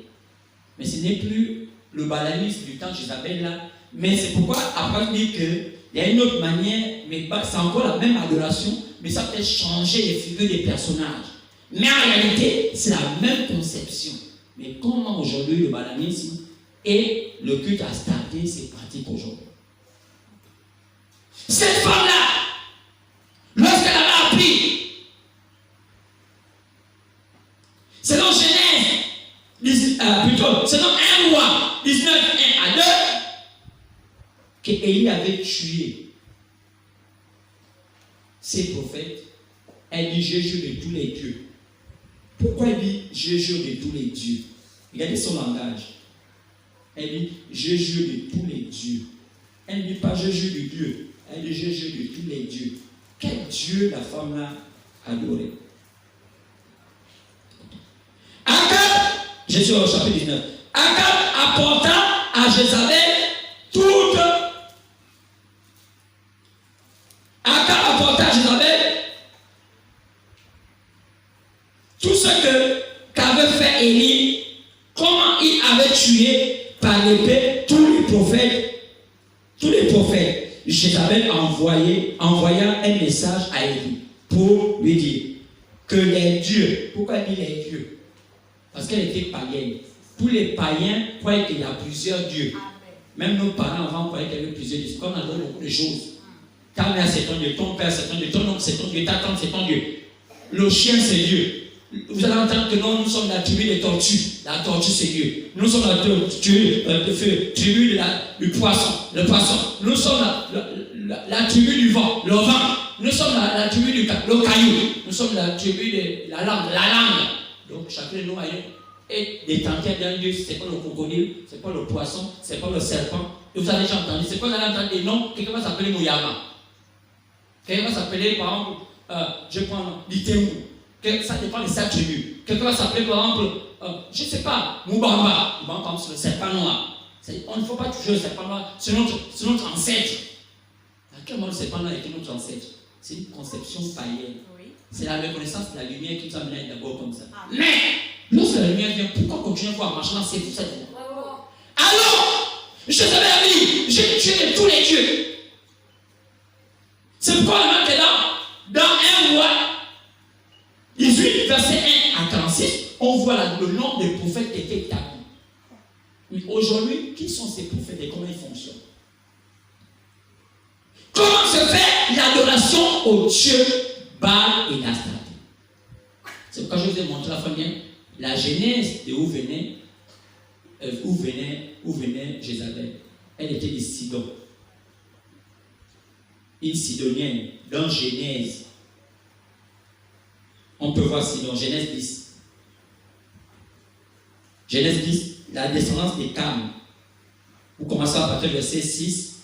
Mais ce n'est plus le balanisme du temps d'Isabelle là. Mais c'est pourquoi après on dit qu'il y a une autre manière, mais c'est encore la même adoration, mais ça peut changer les figures des personnages. Mais en réalité, c'est la même conception. Mais comment aujourd'hui le balanisme et le culte Astarté se pratique aujourd'hui? Cette femme-là, lorsqu'elle avait appris, selon Genèse, selon 1 Roi 19, 1 à 2, qu'Élie avait tué ses prophètes, elle dit: je jure de tous les dieux. Pourquoi elle dit je jure de tous les dieux? Regardez son langage. Elle dit je jure de tous les dieux. Elle ne dit pas je jure de Dieu. Elle dit je jure de tous les dieux. Quel Dieu la femme là adorait? Akab, je suis au chapitre 19. Akab apporta à Jézabel tout ce qu'avait fait Élie, comment il avait tué par l'épée tous les prophètes. Jézabel envoya un message à Élie pour lui dire que les dieux, pourquoi il dit les dieux? Parce qu'elle était païenne. Tous les païens croyaient qu'il y a plusieurs dieux. Même nos parents avant croyaient qu'il y avait plusieurs dieux. Comme on adore beaucoup de choses. Ta mère c'est ton Dieu, ton père c'est ton Dieu, ton oncle c'est ton Dieu, ta tante c'est ton Dieu. Le chien c'est Dieu. Vous allez entendre que nous sommes la tribu des tortues. La tortue c'est Dieu. Nous sommes la tribu du poisson. Le poisson. Nous sommes la tribu du vent. Le vent. Nous sommes la tribu le caillou. Nous sommes la tribu de la langue. Donc chacun de nous Et les tentelles d'un Dieu, c'est pas le crocodile, c'est pas le poisson, c'est pas le serpent. Et vous avez déjà entendu, c'est quoi vous allez entendre des noms? Quelqu'un va s'appeler Mouyama. Quelqu'un va s'appeler, par exemple, je prends l'Itéou. Ça dépend des 7 tribus. Quelqu'un va s'appeler, par exemple, je ne sais pas, Moubamba. Moubamba, par exemple, c'est le serpent noir. On ne faut pas toucher le serpent noir, c'est notre ancêtre. À quel moment le serpent noir était notre ancêtre? C'est une conception païenne. Oui. C'est la reconnaissance de la lumière qui nous a mené d'abord comme ça. Ah. Mais, lorsque la lumière vient, pourquoi continuer à marcher dans cette voie? Alors, je savais la vie, j'ai tué tous les dieux. C'est pourquoi la que dans un roi, 18, verset 1 à 46, on voit le nombre de prophètes qui étaient établis. Mais aujourd'hui, qui sont ces prophètes et comment ils fonctionnent? Comment se fait l'adoration au Dieu Baal et Astarté? C'est pourquoi je vous ai montré la fois bien la genèse de où venait Jézabel. Elle était de Sidon. Une Sidonienne, dans Genèse. On peut voir Sidon, Genèse 10. Genèse 10, la descendance des Cam. Vous commencez à partir du verset 6.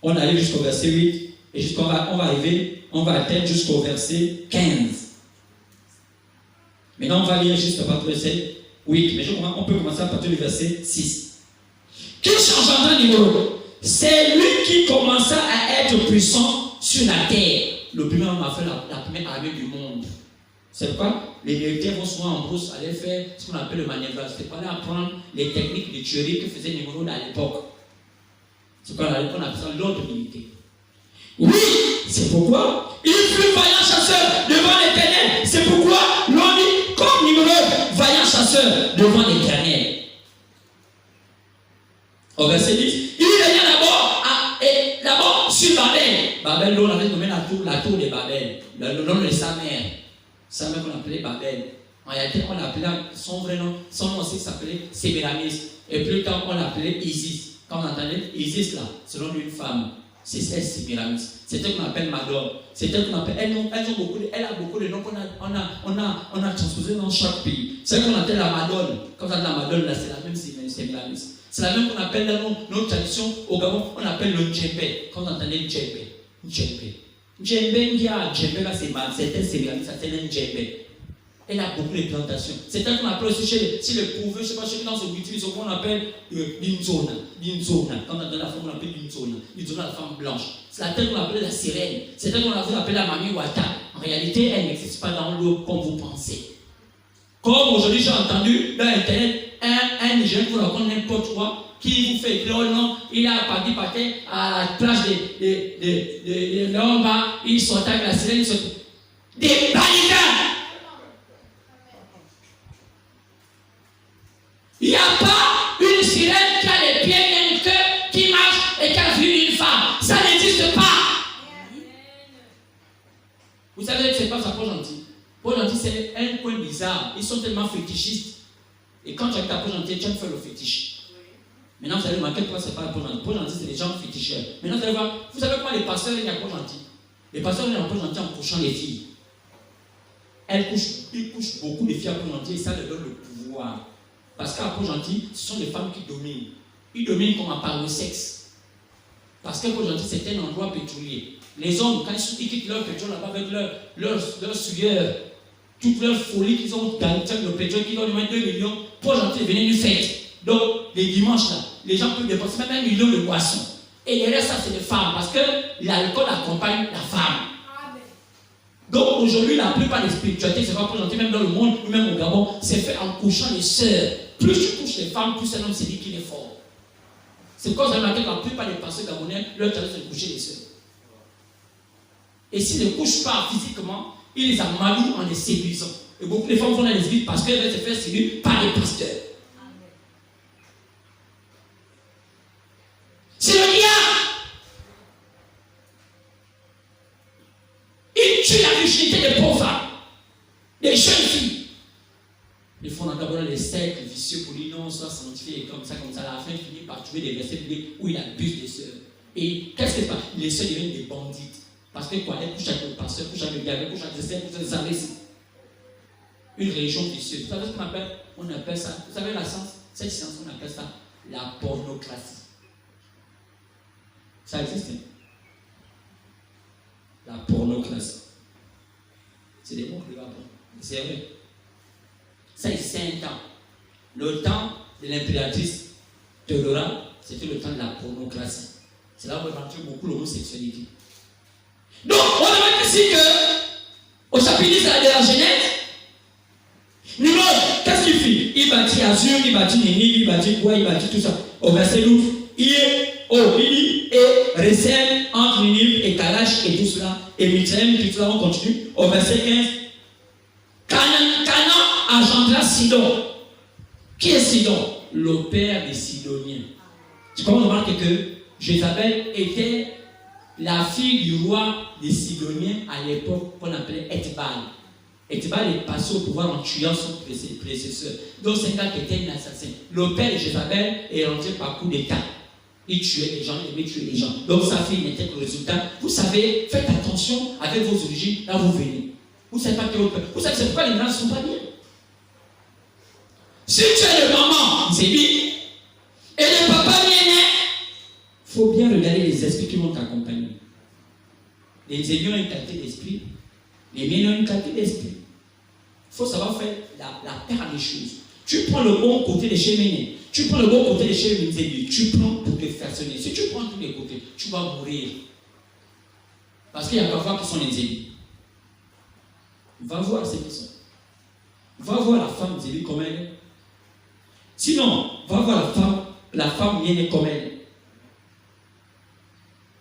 On arrive jusqu'au verset 8. Et on va atteindre jusqu'au verset 15. Maintenant, on va lire juste à partir du verset 8. Mais on peut commencer à partir du verset 6. Qui changera d'un niveau? C'est lui qui commença à être puissant sur la terre. Le premier homme a fait la première armée du monde. C'est pourquoi les militaires vont souvent en brousse aller faire ce qu'on appelle le manœuvrage. C'est pour aller apprendre les techniques de tuerie que faisait Nimrod à l'époque. C'est pourquoi on appelle ça l'ordre militaire. Oui, c'est pourquoi il fut vaillant chasseur devant l'Éternel. C'est pourquoi l'on dit comme Nimrod, vaillant chasseur devant l'Éternel. Au verset 10, il revient d'abord sur Babel. Babel, l'on avait nommé la tour de Babel, le nom de sa mère. Sa mère qu'on appelait Babel. En réalité, on l'appelait son vrai nom, son nom aussi s'appelait Séméramis. Et plus tard, on l'appelait Isis. Quand on entendait Isis là, c'est le nom d'une femme. C'est celle Séméramis. C'est elle qu'on appelle Madone. C'est elle qu'on appelle. Elle a beaucoup de noms qu'on a transposés dans chaque pays. Celle qu'on appelle la Madone. Quand on appelle la Madone là, c'est la même Séméramis. C'est la même qu'on appelle dans notre tradition au Gabon, on appelle le djembé. Quand on entendait djembé. Djembé, là c'est un Séméramis, c'est un djembé. Elle a beaucoup de plantations. C'est elle qu'on appelle aussi chez les pauvres, je ne sais pas, chez dans ce butin, ce qu'on appelle l'inzona. Quand on entend la femme, on appelle l'inzona. L'inzona, la femme blanche. C'est la terre qu'on appelle la sirène. C'est elle qu'on appelle la mamie Wata. En réalité, elle n'existe pas dans l'eau comme vous pensez. Comme aujourd'hui, j'ai entendu dans Internet, un Nigérien vous raconte n'importe quoi, qui vous fait écrire, non, il a parti par terre à la plage de Lomba, il sortait avec la sirène, des barricades. Il n'y a pas une sirène qui a les pieds et une queue qui marche et qui a vu une femme. Ça n'existe pas. Vous savez que ce n'est pas ça pour gentil. Pour gentil, c'est un coin bizarre. Ils sont tellement fétichistes. Et quand tu as ta peau gentille, tu vas faire le fétiche. Maintenant, vous allez remarquer pourquoi ce n'est pas la peau gentille. Peau gentille, c'est les gens féticheurs. Maintenant, vous allez voir, vous savez comment les pasteurs viennent à la peau gentille? Les pasteurs viennent à la peau gentille en couchant les filles. Ils couchent beaucoup de filles à peau gentille et ça leur donne le pouvoir. Parce qu'à la peau gentille, ce sont les femmes qui dominent. Ils dominent comme par le sexe. Parce que la peau gentille, c'est un endroit pétrolier. Les hommes, quand ils quittent leur pétrole là-bas avec leur sueur, toute leur folie qu'ils ont gagné, le pétrole qui donne moins 2 millions, pour gentil venir une fête. Donc, les dimanches là, les gens peuvent dépenser même 1 million de boissons. Et derrière ça, c'est les femmes, parce que l'alcool accompagne la femme. Donc, aujourd'hui, la plupart des spiritualités, c'est pas pour gentil, même dans le monde, ou même au Gabon, c'est fait en couchant les sœurs. Plus tu couches les femmes, plus un homme se dit qu'il est fort. C'est pourquoi vous avez remarqué que la plupart des pasteurs gabonais, leur talent, c'est de coucher les sœurs. Et s'ils ne couchent pas physiquement, ils les amalient en les séduisant. Et beaucoup de femmes vont dans les églises parce qu'elles veulent se faire séduire par les pasteurs. C'est le diable. Il tue la virginité des pauvres femmes, des jeunes filles. Ils font d'abord les cercles vicieux pour lui, non, soit sanctifié comme ça. À la fin, il finit par trouver des versets bibliques où il abuse des sœurs. Et qu'est-ce que c'est? Les sœurs deviennent des bandites. Parce que quoi? Elle couche avec le pasteur, couche avec le diable, couche avec les sœurs, couche avec les imbéciles. Une religion vicieuse. Vous savez ce qu'on appelle on appelle ça, vous savez la science, cette science, on appelle ça la pornocratie. Ça existe, hein? La pornocratie. C'est des mots que je vais apprendre. C'est vrai. Ça existait un temps. Le temps de l'impératrice Théodora, c'était le temps de la pornocratie. C'est là où on rentrait beaucoup l'homosexualité. Donc, on demande ici que, au chapitre 10 de la Genèse, Nimrod, qu'est-ce qu'il fait? Il bâtit Azur, il bâtit Ninive, il bâtit quoi, il bâtit tout ça. Au verset 12, il dit, et Récem entre Ninive et Kalash et tout cela, et Mitzrayim, tout cela, on continue. Au verset 15, Canaan engendra Sidon. Qui est Sidon? Le père des Sidoniens. Tu peux remarquer que Jézabel était la fille du roi des Sidoniens à l'époque qu'on appelait Ethbal. Ethbal est passé au pouvoir en tuant son prédécesseur. Donc c'est un gars qui était un assassin. Le père de Jézabel est rentré par coup d'état. Il tuait les gens, il aimait tuer les gens. Donc sa fille n'était que le résultat. Vous savez, faites attention avec vos origines, là vous venez. Vous savez pas que vous savez c'est pourquoi les mélanges ne sont pas bien. Si tu es le maman, c'est bien. Et le papa bien né, il faut bien regarder les esprits qui vont t'accompagner. Les aînés ont une qualité d'esprit, les miens ont une qualité d'esprit. Il faut savoir faire la part des choses. Tu prends le bon côté de chez Méné, tu prends le bon côté de chez Méné, tu prends pour te façonner. Si tu prends tous les côtés, tu vas mourir. Parce qu'il y a parfois qui sont les élus. Va voir ces personnes. Va voir la femme des élus comme elle est. Sinon, va voir la femme bien née comme elle est.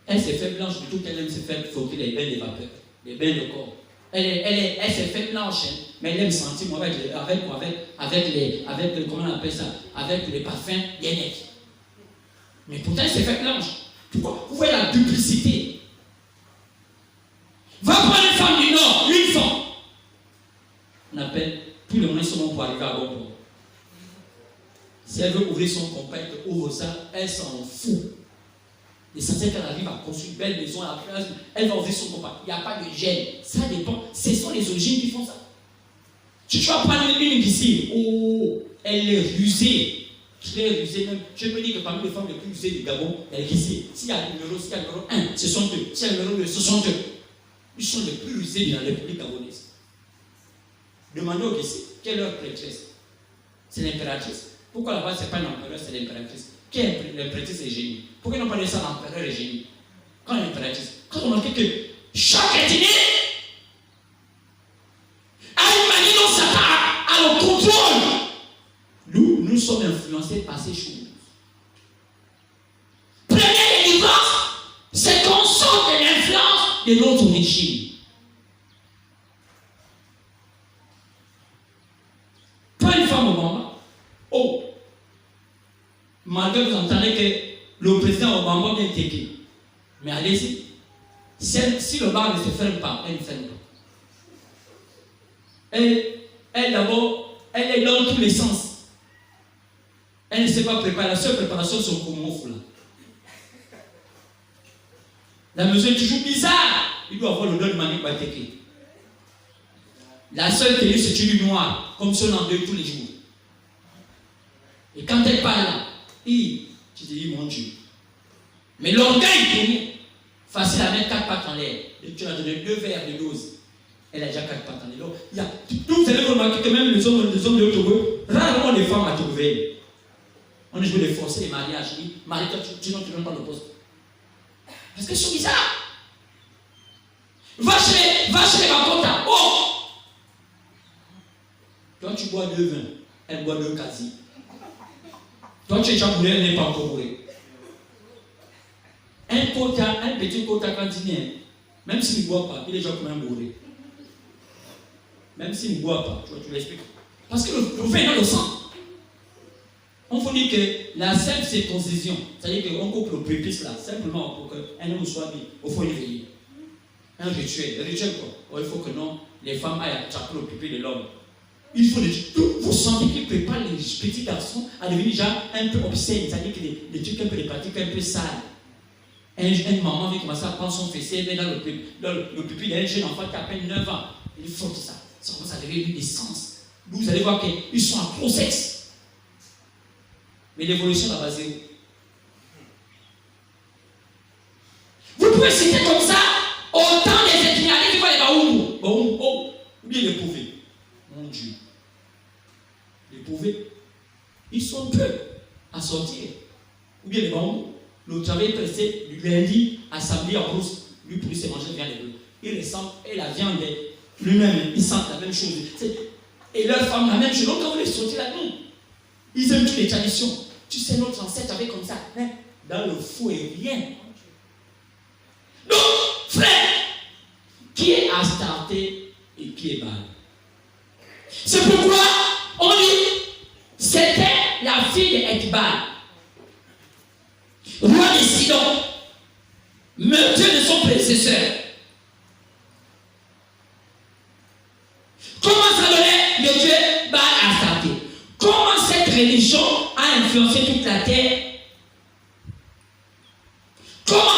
Elle s'est fait blanche du tout qu'elle aime se faire flotter les bains de vapeur, les bains de corps. Elle s'est fait blanche, hein, mais elle aime sentir avec comment on appelle ça, avec les parfums bien nets. Mais pourtant elle s'est fait blanche. Pourquoi? Vous voyez la duplicité. Va prendre une femme du Nord, une femme. On appelle, tous les moyens sont bons pour arriver à bon port. Si elle veut ouvrir son compagnie, elle ouvre ça, elle s'en fout. L'essentiel qu'elle arrive à construire une belle maison à la place, elle va ouvrir son compagnie. Il n'y a pas de gêne. Ça dépend. Ce sont les origines qui font ça. Tu vas prendre une ici. Oh, elle est rusée. Très rusée même. Je peux dire que parmi les femmes les plus rusées du Gabon, elle est ici. S'il y a le numéro 1, ce sont eux. S'il y a le numéro 2, ce sont eux. Ils sont les plus rusés de la République gabonaise. Demandez au Gissi, quelle est leur prêtresse? C'est l'impératrice. Pourquoi là-bas, ce n'est pas l'empereur, c'est l'impératrice? Qui est l'impératrice et génie? Pourquoi ils n'ont pas dit ça l'empereur et génie? Quand l'impératrice, quand on remarque que chaque ethnie a une manière dont Satan a le contrôle. Nous sommes influencés par ces choses. Première délivrance, c'est qu'on sort de l'influence de notre origine. Pas une femme au Obama. Oh! Malgré que vous entendez que le président Obama vient t'aider. Mais allez-y. Si le bar ne se ferme pas, elle ne ferme pas. Elle d'abord, elle est dans tous les sens. Elle ne sait pas préparer. La seule préparation, c'est au Komouf là. La mesure est toujours bizarre. Il doit avoir le don de Mani Bateke. La seule tenue, c'est une noire, comme si on en deux tous les jours. Et quand elle parle, tu te dis, mon Dieu. Mais l'orgueil, facile à mettre 4 pattes en l'air. Et tu as donné 2 verres de dose. Elle a déjà 4 pattes en l'air. Vous allez remarquer que même les hommes de l'autre, rarement les femmes à trouver. On est joué de forcer les mariages. Marie-toi, tu ne donnes pas le poste. Parce que c'est bizarre. Va chez les Bakota. Oh! Toi, tu bois 2 vins. Elle boit 2 quasi. Toi, tu es déjà bourré, elle n'est pas encore bourrée. Un petit quota cantinien, même s'il ne boit pas, il est déjà quand même bourré. Même s'il ne boit pas, tu l'expliques. Parce que le vin est dans le sang. On faut dire que la simple circoncision, c'est-à-dire qu'on coupe le prépuce là, simplement pour qu'un homme soit bien, il faut y veiller. Un rituel. Le rituel quoi? Il faut que non, les femmes aillent attraper le prépuce de l'homme. Il faut vous sentez qu'il prépare les petits garçons à devenir déjà un peu obscènes, c'est-à-dire que les trucs un peu, les pratiques un peu sales. Une maman vient commencer à prendre son fessier, mais dans le pupille d'un jeune enfant qui a à peine 9 ans. Il faut que ça commence à devenir une essence. Vous allez voir qu'ils sont en gros sexe. Mais l'évolution va baser où? Vous pouvez citer comme ça autant des ethnies qui vont les baoumou. Ou bien les pauvres. Mon Dieu. Les pauvres, ils sont peu à sortir. Ou bien les baoumou. Le travail pressé du lundi à samedi en brousse. Lui, pour lui, c'est manger bien les deux. Il ressemble, et la viande, lui-même, ils sentent la même chose. Et leur femme, la même chose. Donc, quand vous les sortez là-dedans, ils aiment toutes les traditions. Tu sais, notre ancêtre avait comme ça. Hein? Dans le fou et rien. Donc, frère, qui est Astarté et qui est Baal? C'est pourquoi on dit c'était la fille d'Ethbal, roi de Sidon, meurtrier de son prédécesseur. Comment ça donnait le dieu Baal Astarté? Comment cette religion a influencé toute la terre? Comment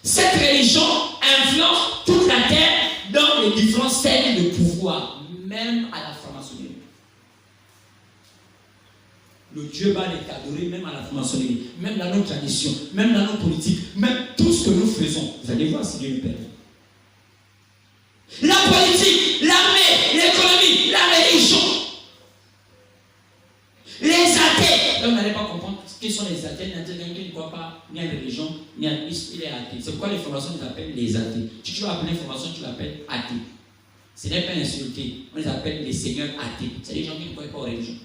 cette religion influence toute la terre dans les différents cercles de pouvoir, même à la franc-maçonnerie? Le Dieu Baal est adoré même à la franc-maçonnerie, même dans nos traditions, même dans nos politiques, même tout ce que nous faisons. Vous allez voir si Dieu nous permet. La politique, l'armée, l'économie, la religion, les athées. Là, vous n'allez pas comprendre qui sont les athées. Quelqu'un qui ne croit pas ni à la religion, ni à Christ, il est athée. C'est pourquoi les formations nous appellent les athées. Si tu veux appeler une formation, tu l'appelles athée. Ce n'est pas insulté. On les appelle les seigneurs athées. C'est les gens qui ne croient pas aux religions.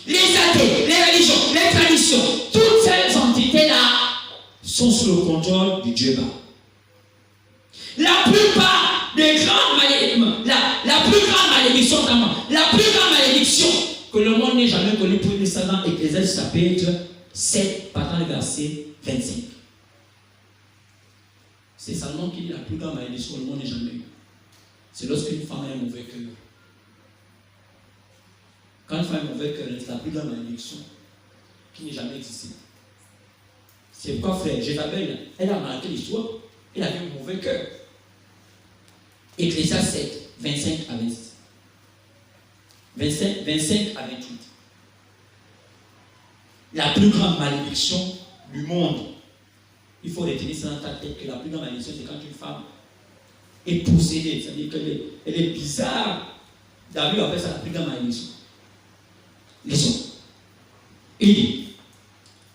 Les athées, les religions, les traditions, toutes ces entités-là sont sous le contrôle du Dieu Baal. La plupart des grandes malédictions, la plus grande malédiction, la plus grande malédiction que le monde n'ait jamais connue pour les descendants Ecclésiaste chapitre 7, partant du verset 25. C'est Salomon qui dit la plus grande malédiction que le monde n'ait jamais eue. C'est lorsqu'une femme a un mauvais cœur. Quand une femme a un mauvais cœur, c'est la plus grande malédiction qui n'ait jamais existé. C'est pourquoi, frère, Jézabel, elle a marqué l'histoire, elle avait un mauvais cœur. Ecclésiaste 7, 25 à 26. 25 à 28. La plus grande malédiction du monde. Il faut retenir ça dans ta tête que la plus grande malédiction, c'est quand une femme est possédée. C'est-à-dire qu'elle est bizarre. David appelle ça la plus grande malédiction. Lisons. Il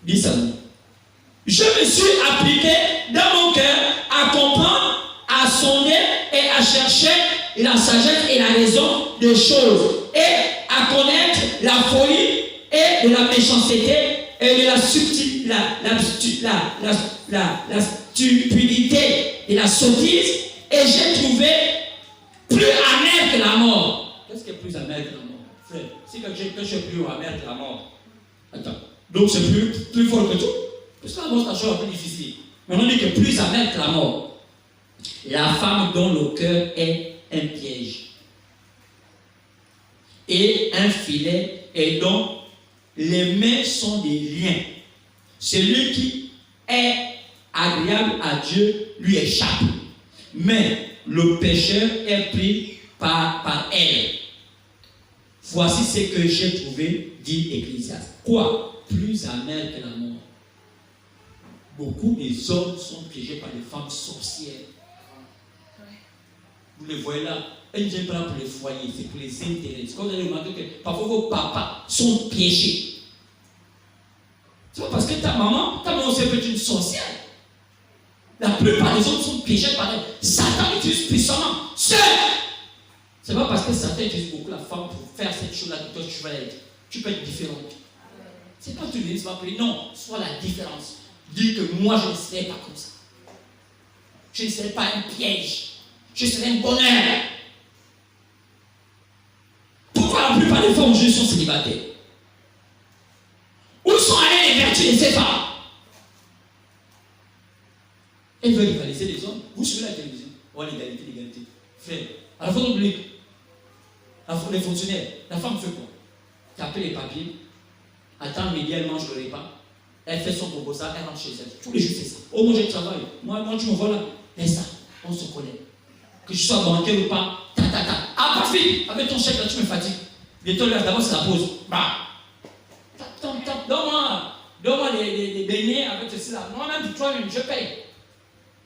dit ça. Je me suis appliqué dans mon cœur à comprendre, à sonder et à chercher la sagesse et la raison des choses, et à connaître la folie et de la méchanceté et de la subtilité, la stupidité et la sottise, et j'ai trouvé plus amer que la mort. Qu'est-ce qui est plus amer que la mort? Frère, si quelque chose est plus amer que la mort, attends, donc c'est plus fort que tout? Parce que la mort, c'est la chose la plus difficile. Mais on dit que plus amer que la mort. La femme dont le cœur est un piège et un filet, et dont les mains sont des liens. Celui qui est agréable à Dieu lui échappe, mais le pécheur est pris par elle. Voici ce que j'ai trouvé, dit Ecclésiaste. Quoi? Plus amer que la mort. Beaucoup des hommes sont piégés par des femmes sorcières. Vous les voyez là, elles ne viennent pas pour les foyers, c'est pour les intérêts. C'est comme vous allez remarquer que parfois vos papas sont piégés. C'est pas parce que ta maman c'est peut-être une sorcière. La plupart des hommes sont piégés par elle. Satan utilise puissamment. C'est pas parce que Satan utilise beaucoup la femme pour faire cette chose-là que toi tu vas être. Tu peux être différente. C'est pas tout le monde qui va appeler. Non, soit la différence. Dis que moi je ne serai pas comme ça. Je ne serai pas un piège. Je serai un bonheur. Pourquoi la plupart des femmes aujourd'hui sont célibataires? Où sont allées les vertus de ces femmes? Elles veulent rivaliser les hommes. Vous suivez la télévision. Oh, l'égalité, l'égalité. Frère, à la fonction publique, les fonctionnaires, la femme fait quoi? Taper les papiers, attendre midi, elle mange le repas, elle fait son proposal, elle rentre chez elle. Tous les jours, c'est ça. Oh, moi, je travaille. Moi, tu me vois là. Mais ça, on se connaît. Que je sois banquier ou pas, ta. À Va vite, avec ton chèque là, tu me fatigues. Bientôt là, d'abord c'est la pause. Bah. Tap. Donne-moi les beignets avec ceci là. Moi-même, toi-même, je paye.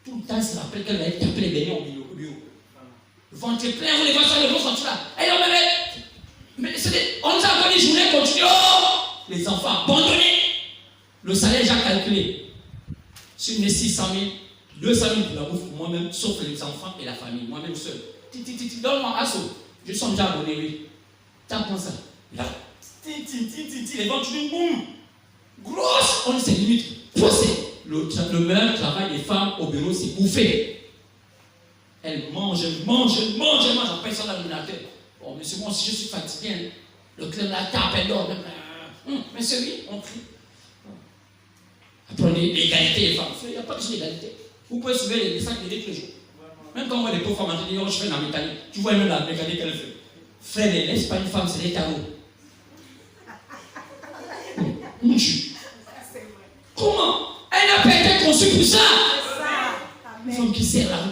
Tout le temps, il se rappelle qu'elle va taper les beignets au bureau. Le ventre est plein, vous les voyez sur le gros ventre là. Et là, mais on nous a donné une journée continue. Oh, les enfants abandonnés. Le salaire, j'ai calculé. Si je mets 600 000, 200 000 pour la bouffe pour moi-même, sauf les enfants et la famille, moi-même seul. Donne-moi un saut. Je suis déjà abonné, oui. Tape-moi ça. Là. Les ventres, boum. Grosse. On s'est limite poussé. Le meilleur travail des femmes au bureau, c'est bouffer. Elles mangent. Après ça, dans l'ordinateur. Oh, monsieur, moi aussi, je suis fatigué. Le club la tape, elle dort. Monsieur, oui, on crie. Après, l'égalité des femmes. Il n'y a pas de l'égalité. Vous pouvez soulever les sacs de tous les jours. Même quand on voit les pauvres femmes, on dit, oh, je fais la mécanique. Tu vois même la mécanique qu'elle fait. Frère, ne laisse pas une femme, c'est des tarots. Comment? Elle n'a pas été conçue pour ça. Une femme qui serre la roue.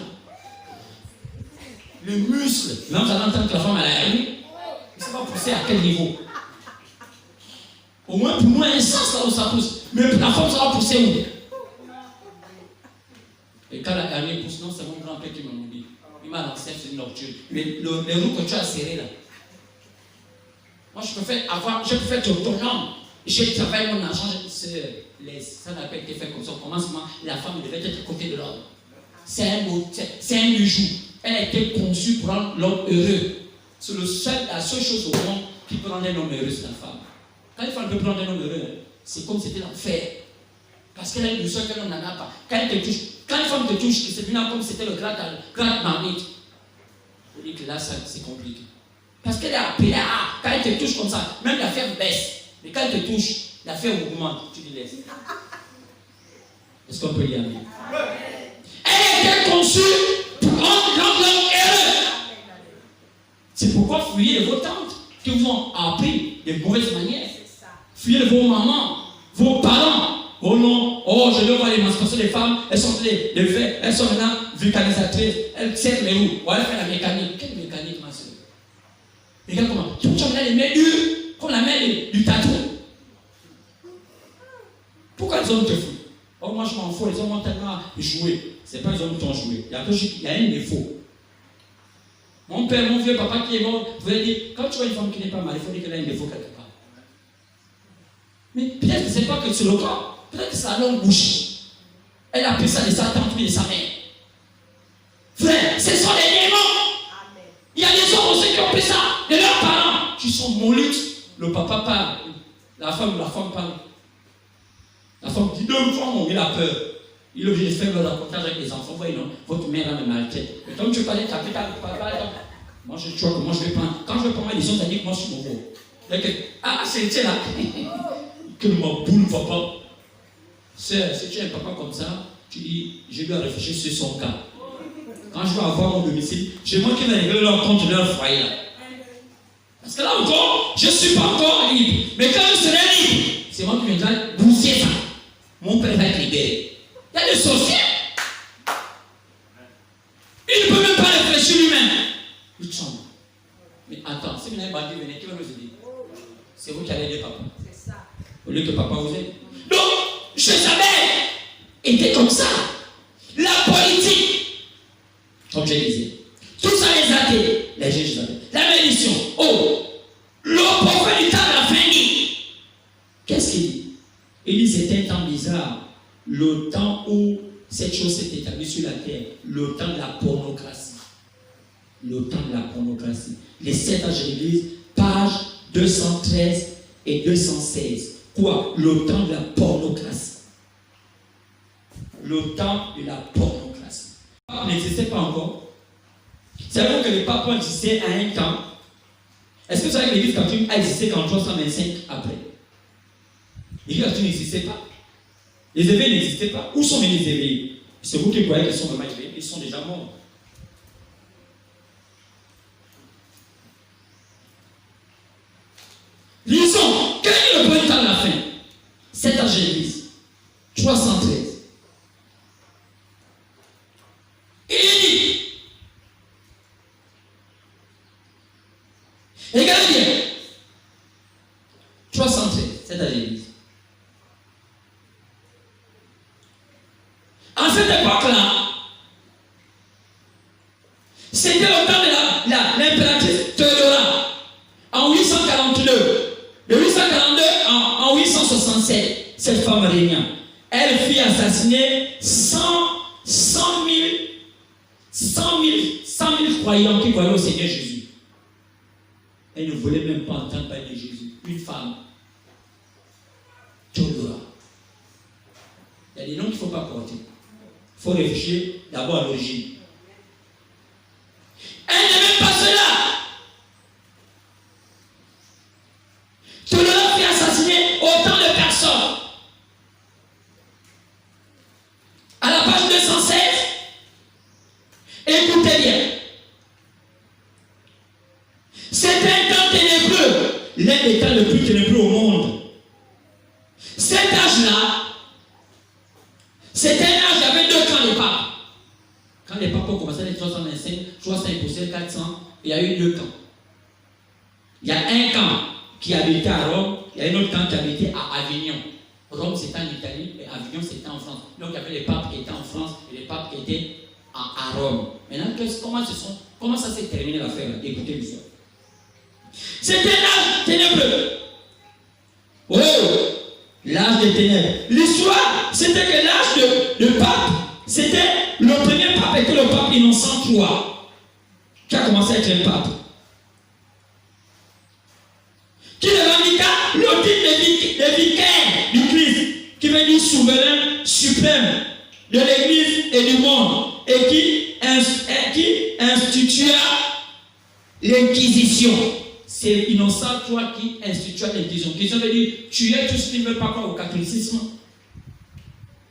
Le muscle. Même ça entend que la femme a la roue. Il ne sait pas pousser à quel niveau. Au moins pour nous, un sens là où ça pousse. Mais pour la femme, ça va pousser où? Et quand la dernière pousse, non, c'est mon grand-père qui m'a dit. Il m'a lancé, c'est une nocturne. Mais les roues que tu as serrées là. Moi, je préfère être autonome. Je travaille mon argent, ça n'a pas été fait comme ça. Au commencement, la femme devait être à côté de l'homme. C'est un bijou. Elle a été conçue pour rendre l'homme heureux. C'est la seule chose au monde qui peut rendre un homme heureux, c'est la femme. Quand une femme peut prendre un homme heureux, c'est comme si c'était l'enfer. Parce qu'elle a une douceur qu'elle n'en a pas. Quand une femme te touche, c'est comme si c'était le grand marmite. Vous dites que là, c'est compliqué. Parce qu'elle est appelée à, quand elle te touche comme ça, même l'affaire baisse. Mais quand elle te touche, l'affaire augmente, tu lui laisses. Est-ce qu'on peut y aller? Elle était conçue pour rendre l'homme heureux. C'est pourquoi fuyez vos tantes qui vous ont appris de mauvaises manières. Fuyez vos mamans, vos parents. Oh non, oh je dois voir l'émancipation des femmes, elles sont elles sont maintenant vulcanisatrices, elles serrent les roues, oh, elles font la mécanique. Quelle mécanique, ma soeur? Regarde comment, tu as les mains dures, comme la main du tatou. Pourquoi les hommes te foutent? Oh moi je m'en fous, les hommes ont tellement joué. C'est pas les hommes qui ont joué, il y a un défaut. Mon père, mon vieux papa qui est mort, vous avez dit, quand tu vois une femme qui n'est pas mariée, il faut dire qu'elle a un défaut quelque part. Mais peut-être que ce n'est pas que c'est le corps. Peut-être que c'est la longue bouche. Elle a pris ça de sa tante et de sa mère. Frère, ce sont les démons. Il y a des hommes aussi qui ont pris ça de leurs parents. Qui sont moluques. Le papa parle. La femme parle. La femme dit 2 fois, il a peur. Il est obligé de faire le racontage avec les enfants. Voyez, non, votre mère a me maltraite. Mais comme tu parlais de taper ta papa, moi je vois que moi je vais prendre. Quand je vais prendre ma décision, ça dit que moi je suis nouveau. Ah, c'est là. Que ma boule, papa. Sœur, si tu es un papa comme ça, tu dis, je dois réfléchir sur son cas. Quand je vais avoir mon domicile, c'est moi qui vais régler leur compte de leur foyer. Parce que là encore, je ne suis pas encore libre. Mais quand je serai libre, c'est moi qui viendrai bousser ça. Mon père va être libéré. Il y a des sorciers. Il ne peut même pas réfléchir lui-même. Il tombe. Mais attends, si vous n'avez pas dit, venez, qui va nous aider? C'est vous qui allez aider papa. C'est ça. Au lieu que papa vous aide. Donc, Jézabel était comme ça. La politique, comme je disais, tout ça les athées, les Jézabel. La malédiction. Oh, le prophète du temps de la fin dit. Qu'est-ce qu'il dit? Il dit c'était un temps bizarre. Le temps où cette chose s'est établie sur la terre. Le temps de la pornographie. Le temps de la pornographie. Les 7 ans de l'Église, page 213 et 216. Quoi? Le temps de la pornographie. Le temps de la pornographie. Le pape n'existait pas encore. Savez-vous que le pape existait à un temps? Est-ce que vous savez que l'Église catholique a existé qu'en 325 après? L'Église catholique n'existait pas. Les éveils n'existaient pas. Où sont les éveils? C'est vous qui croyez qu'ils sont vraiment éveillés. Ils sont déjà morts. Lisons. Quel est le point de temps de la fin? 7 ans de l'Église. 313. Il dit Regardez bien. 313, c'est à l'église. En cette époque-là, c'était au temps de l'impératrice Théodora, en 842. De 842 en 867, cette femme régnant, elle fit assassiner 100 000 croyants qui croyaient au Seigneur Jésus. Elle ne voulait même pas entendre parler de Jésus. Une femme, Théodora. Il y a des noms qu'il ne faut pas porter. Il faut réfléchir d'abord à l'origine. Elle n'aimait pas cela. Théodora fit assassiner autant de personnes. À la page 216, écoutez bien. C'était un temps ténébreux, l'un des temps le plus ténébreux au monde. Cet âge-là, c'était un âge, il y avait 2 camps de papes. Quand les papes ont commencé en 325, 305, 400, il y a eu 2 camps. Il y a un camp qui habitait à Rome, il y a un autre camp qui habitait à Avignon. Rome c'était en Italie et Avignon c'était en France. Donc il y avait les papes qui étaient en France et les papes qui étaient à Rome. Maintenant, comment ça s'est terminé l'affaire? Écoutez l'histoire. C'était l'âge ténébreux. Oh, l'âge des ténèbres. L'histoire, c'était que l'âge de pape, c'était le premier pape était le pape Innocent III, qui a commencé à être un pape. Qui revendiqua le titre de vicaire du Christ, qui veut dire souverain suprême de l'Église et du monde, et qui institua l'Inquisition. C'est Innocent III qui institua l'Inquisition. L'Inquisition veut dire tuer tous ceux qui ne veulent pas croire au catholicisme.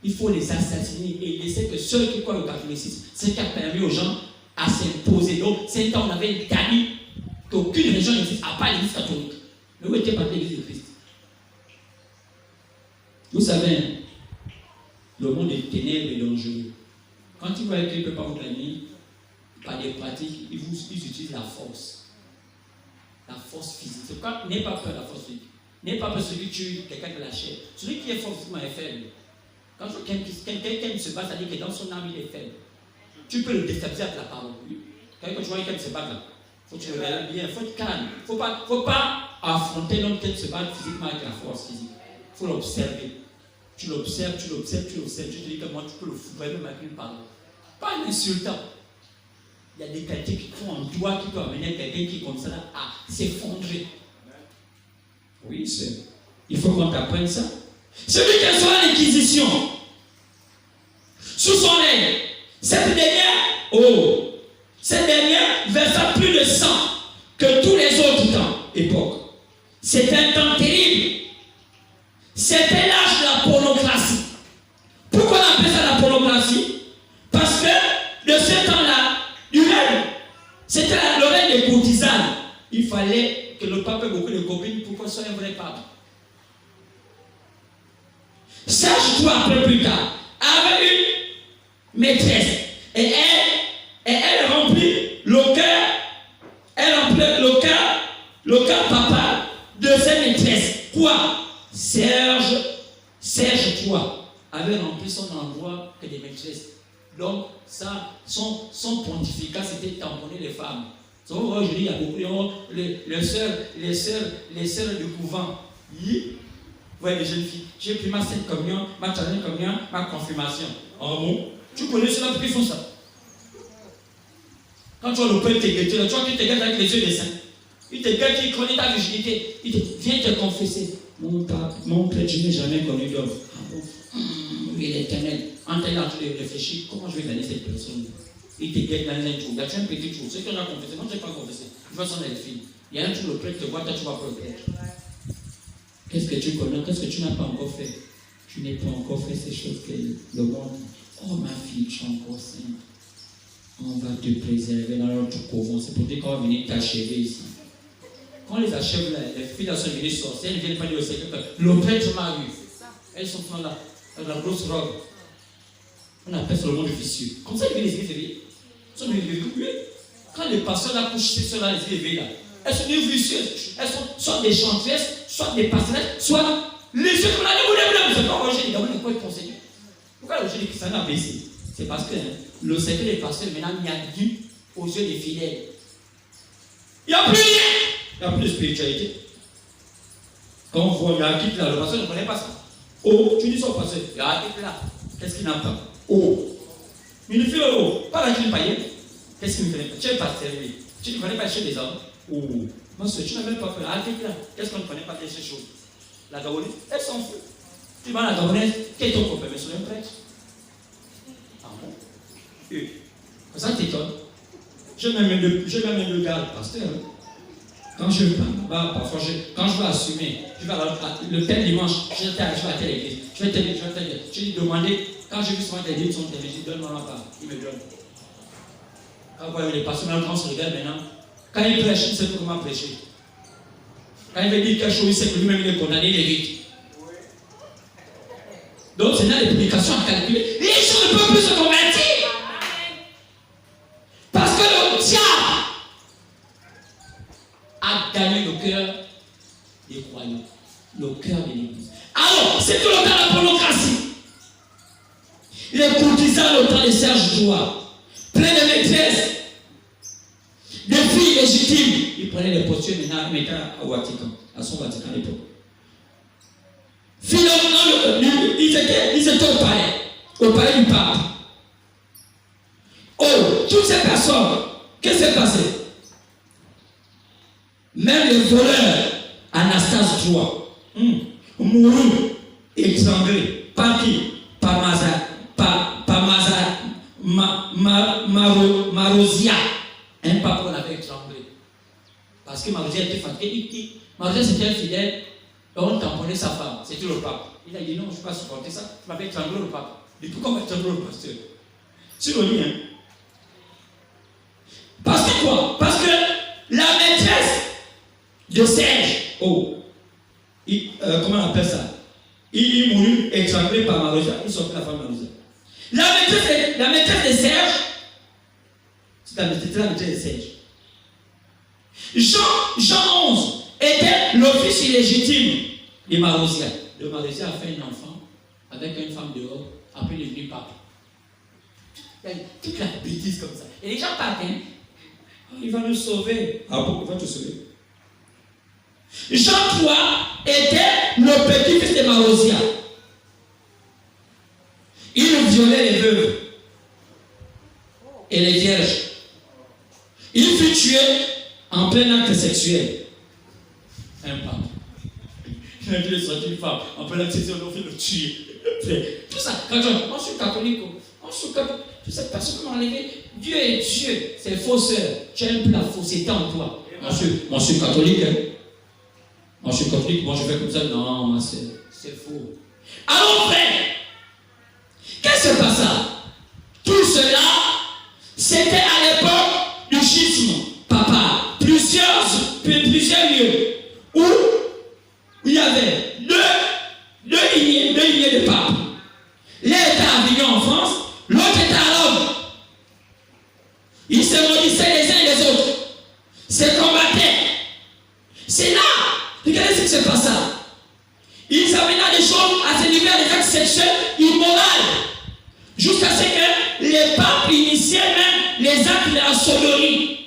Il faut les assassiner et laisser que ceux qui croient au catholicisme, c'est ce qui a permis aux gens à s'imposer. Donc, c'est un temps où on avait établi qu'aucune religion n'existe à part l'Église catholique. Mais où était pas l'Église de Christ? Vous savez, le monde des ténèbres est dangereux. Quand ils voient qu'il ne peut pas vous gagner, par des pratiques, ils utilisent la force. La force physique. C'est pourquoi n'aie pas peur de la force physique. N'aie pas peur de celui qui tue quelqu'un de la chair. Celui qui est fort physiquement est faible. Quand quelqu'un se bat, ça dit que dans son âme, il est faible. Tu peux le déstabiliser avec la parole. Quand tu vois quelqu'un se battre là, il faut que tu le regardes bien, il faut être calme. Il ne faut pas affronter l'homme qui se bat physiquement avec la force physique. Il faut l'observer. Tu l'observes. Tu te dis que moi, tu peux le foudrer même avec une parole. Pas en insultant. Il y a des qualités qui sont en toi qui peuvent amener quelqu'un qui est comme ça à s'effondrer. Oui, il faut qu'on t'apprenne ça. Celui qui a soit l'Inquisition, sous son règne, cette dernière versa plus de sang que tous les autres époques. C'était un temps terrible. C'était l'âge de la pornographie. Pourquoi on appelle ça la pornographie? Parce que de ce temps-là, du règne, c'était le règne des courtisanes. Il fallait que le pape ait beaucoup de copines pour qu'on soit un vrai pape. Serge III, un peu plus tard, avait une maîtresse et elle remplit le cœur papa de cette maîtresse. Quoi? Serge III avait rempli son endroit que des maîtresses. Donc, ça, son pontificat, c'était de tamponner les femmes. Aujourd'hui, il y a beaucoup les sœurs du couvent. Ouais, les jeunes filles, j'ai pris ma sainte communion, ma troisième communion, ma confirmation. En bon, tu connais ceux-là qui font ça. Quand tu vois le peuple te guetter, tu vois qu'il te guette avec les yeux des saints. Il te guette, il connaît ta virginité. Il te vient te confesser. Mon prêtre, je n'ai jamais connu d'homme. Ah bon? Oui, l'Éternel. En train de réfléchir, comment je vais gagner cette personne? Il te guette dans un trou. Il y a un petit trou. Ceux qui ont confessé, moi je n'ai pas confessé. Je vois son fille. Il y a un trou, le prêtre te voit, toi tu vas pas le prêtre. Qu'est-ce que tu connais? Qu'est-ce que tu n'as pas encore fait? Tu n'as pas encore fait ces choses que le monde. Oh ma fille, tu es encore sainte. On va te préserver dans notre couvent. C'est pour dire qu'on va venir t'achever ici. Quand on les achève, là, les filles sont venues sortir, elles ne viennent pas dire au Seigneur que le prêtre m'a eu. Elles sont là, avec la grosse robe. On appelle ça le monde vicieux. Comme ça, ils viennent les éveiller. Ils sont venus les éveiller. Quand les pasteurs là couchent, c'est ceux-là, les éveillent là. Elles sont des vicieuses. Elles sont soit des chantresses, soit des passeresses, soit les yeux qu'on a dit, vous pas manger les Gabonais quoi ton Seigneur. Pourquoi le jeu des chrétiens a baissé? C'est parce que le secret des pasteurs maintenant mis à nu aux yeux des fidèles. Il n'y a plus rien. Il n'y a plus de spiritualité. Quand on voit, il y a un kit là, le pasteur ne connaît pas ça. Oh, tu dis ça au pasteur, il y a un kit là. Qu'est-ce qu'il n'a pas? Oh. Il ne fait oh. Pas la clé païenne. Qu'est-ce qu'il ne connaît pas? Tu es pasteur, lui. Tu ne connais pas chez les hommes. Oh. Moi, tu n'as même pas fait. Ah, kit là. Qu'est-ce qu'on ne connaît pas de ces choses? La Gabonaise, elle s'en fout. Tu vas à la Gabonaise, quel est ton problème? Mais sur un prêtre. Ah bon? Ça t'étonne. Je mets même le gars, le pasteur. Quand je parle, parfois, quand je vais assumer, je vais le tel dimanche, je vais à telle église, je vais telle. Je lui demander, quand j'ai vu souvent des livres, je dis donne-moi la part. Il me donne. Quand vous voyez les pasteurs, quand on se regarde maintenant, quand il prêche, il sait comment prêcher. Quand il veut dire quelque chose, il sait que lui-même il est condamné, il est vite. Donc, c'est là les publications à calculer. Les gens ne peuvent plus se convertir. Parce que le diable a gagné le cœur des croyants, le cœur de l'église. Alors, c'est tout le temps de la pornographie. Les courtisans au temps de Serge Joie, plein de maîtresses, des filles légitimes. Ils prenaient les postures maintenant, ils mettaient au Vatican, à son Vatican à l'époque. Finalement, ils étaient au palais du pape. Oh, toutes ces personnes, qu'est-ce qui s'est passé? Même les voleurs, Anastase III, mourut, étranglé, par qui? Par Marosia. Un pape qu'on avait étranglé. Parce que Marosia était fatigué. Marosia c'était un fidèle, on tamponnait sa femme, c'était le pape. Il a dit non, je ne peux pas supporter ça, je m'avais étranglé le pape. Et pourquoi on va étrangler le pasteur? C'est le lien. Parce que quoi? Parce que la maîtresse de Serge, comment on appelle ça? Il mourut étranglé par Marosia, il sortit la femme de Marosia. La maîtresse de Serge, c'était la maîtresse de Serge. Jean 11 était le fils illégitime de Marosia. Le Marosia a fait un enfant avec une femme dehors, après il est devenu pape. Il y a toute la bêtise comme ça. Et les gens partent, hein? Il va nous sauver. Ah bon, il va te sauver. Jean 3 était le petit-fils de Marosia. Il violait les veuves et les vierges. Il fut tué en plein acte sexuel. Un pape. Il a tué une femme en plein acte sexuel, on fait le tuer. Tout ça, quand on suis catholique, toutes ces personnes qui m'ont enlevé, Dieu est Dieu, c'est fausseur. Tu as un peu la fausseté en toi. Moi, je suis catholique. Hein? Moi, je suis catholique, moi, je fais comme ça. Non, ma soeur, c'est faux. Alors, frère, qu'est-ce que c'est pas ça? Tout cela, c'était à l'époque du schisme. Papa, plusieurs lieux où il y avait deux lignées de papes. L'un était à Avignon en France, l'autre était à Rome. Ils se maudissaient les uns et les autres. Se combattaient. C'est là. Regardez ce qui se passe. Ils amenaient des choses à se livrer à des actes sexuels immoraux. Jusqu'à ce que les papes initiaient même les actes de la sodomie.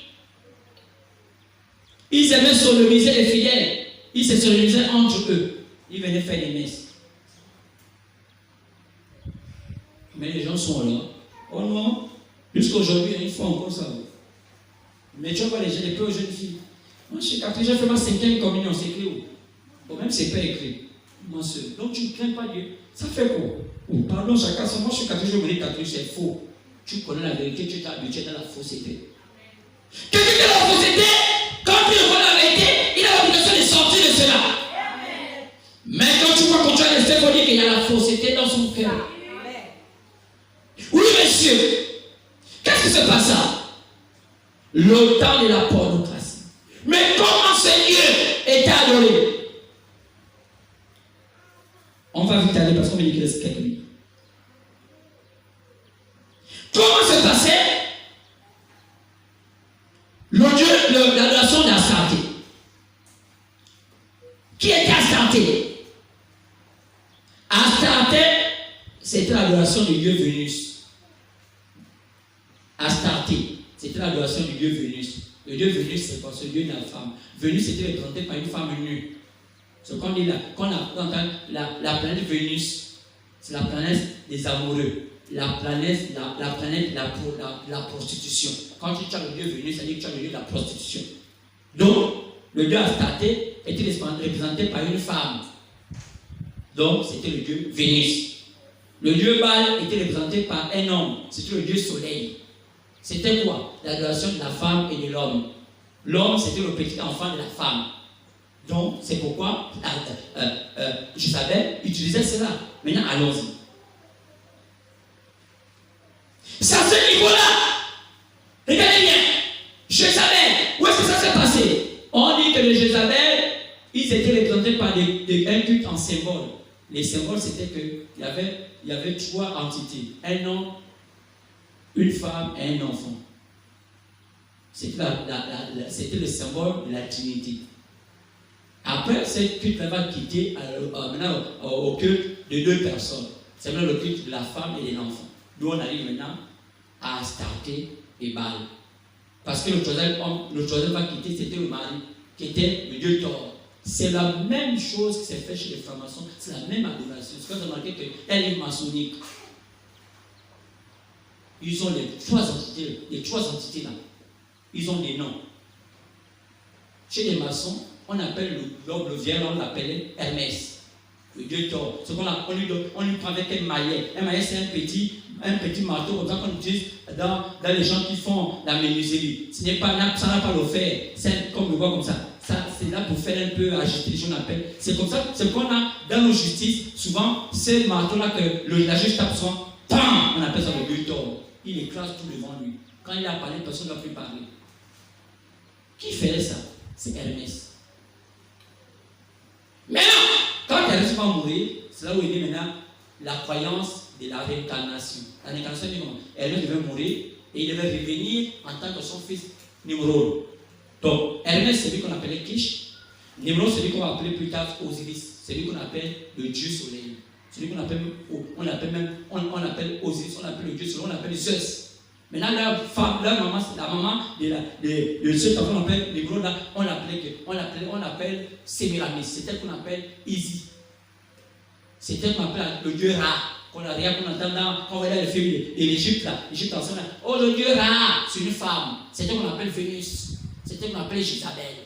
Ils aimaient sodomiser les fidèles. Ils se sodomisaient entre eux. Ils venaient faire des messes. Mais les gens sont là. Oh non, jusqu'à aujourd'hui, il faut encore ça. Mais tu vois les peu aux jeunes filles. Moi, je suis catholique, j'ai fait ma 5e communion, c'est écrit où? Même c'est pas écrit. Ma soeur. Donc tu ne crains pas Dieu. Ça fait quoi? Pardon, chacun son. Moi, je suis catholique, je me dis catholique, c'est faux. Tu connais la vérité, tu t'es habitué dans la fausseté. Quelqu'un qui est dans la fausseté, quand il connaît la vérité, il a l'obligation de sortir de cela. Mais quand tu vois qu'on tu as resté, il faut dire qu'il y a la fausseté dans son cœur. Oui, monsieur. Qu'est-ce qui se passe là? Le temps de la pornographie. Mais comment ce Dieu est adoré? On va vite aller parce qu'on me dit qu'il reste quelques minutes. Comment se passait l'adoration d'Astarté? Astarté. Astarté, c'était l'adoration du dieu Vénus. Astarté, c'était l'adoration du dieu Vénus. Le dieu Vénus, c'est quoi? Ce dieu de la femme. Vénus était représenté par une femme nue. Ce qu'on dit là, la planète Vénus, c'est la planète des amoureux. La planète de la prostitution. Quand tu as le dieu Vénus, ça dit que tu as le dieu de la prostitution. Donc, le dieu Astarté était représenté par une femme. Donc, c'était le dieu Vénus. Le dieu Baal était représenté par un homme. C'était le dieu Soleil. C'était quoi? L'adoration de la femme et de l'homme. L'homme, c'était le petit enfant de la femme. Donc, c'est pourquoi Jézabel utilisait cela. Maintenant, allons-y. C'est à ce niveau-là. Regardez bien. Jézabel, où est-ce que ça s'est passé? On dit que les Jézabel, ils étaient représentés par un culte en symbole. Les symboles, c'était qu'il y avait 3 entités. Un homme, une femme et un enfant. C'était le symbole de la Trinité. Après, cette culte va quitter maintenant au culte de 2 personnes. C'est maintenant le culte de la femme et de l'enfant. D'où on arrive maintenant à Astarté et Baal. Parce que le troisième va quitter, c'était le mari, qui était le dieu Thor. C'est la même chose qui s'est fait chez les francs-maçons, c'est la même adoration. C'est quand vous remarquez qu'elle est maçonnique. Ils ont les 3 entités là. Ils ont des noms. Chez les maçons, on appelle le vierge, on l'appelait Hermès, le dieu Thor. On lui prend avec un maillet. Un maillet, c'est un petit marteau comme ça qu'on utilise dans les gens qui font la menuiserie. Ça n'a pas le fer. C'est comme le voit comme ça. C'est là pour faire un peu agiter les gens, on appelle. C'est comme ça, c'est qu'on a dans nos justices, souvent, c'est le marteau-là que la juge tape souvent, PAM! On appelle ça le dieu Thor. Il écrase tout devant lui. Quand il a parlé, personne ne va plus parler. Qui fait ça? C'est Hermès. Maintenant, quand Hermès va mourir, c'est là où il dit maintenant la croyance de la réincarnation. La réincarnation, dit comment? Hermès devait mourir et il devait revenir en tant que son fils Nimrod. Donc, Hermès, c'est lui qu'on appelait Kish. Nimrod, c'est lui qu'on va appeler plus tard Osiris. C'est lui qu'on appelle le dieu soleil. Celui qu'on appelle, on appelle Osiris, on appelle le dieu soleil, on appelle Zeus. Maintenant, la maman de ceux qu'on appelle les gros là, on appelle Sémiramis. C'est elle qu'on appelle Isis. C'est elle qu'on appelle le dieu Ra. Qu'on entend quand on regarde le film de l'Égypte là. L'Égypte ensemble là. Oh, le dieu Ra, c'est une femme. C'est elle qu'on appelle Vénus. C'est elle qu'on appelle Jézabel.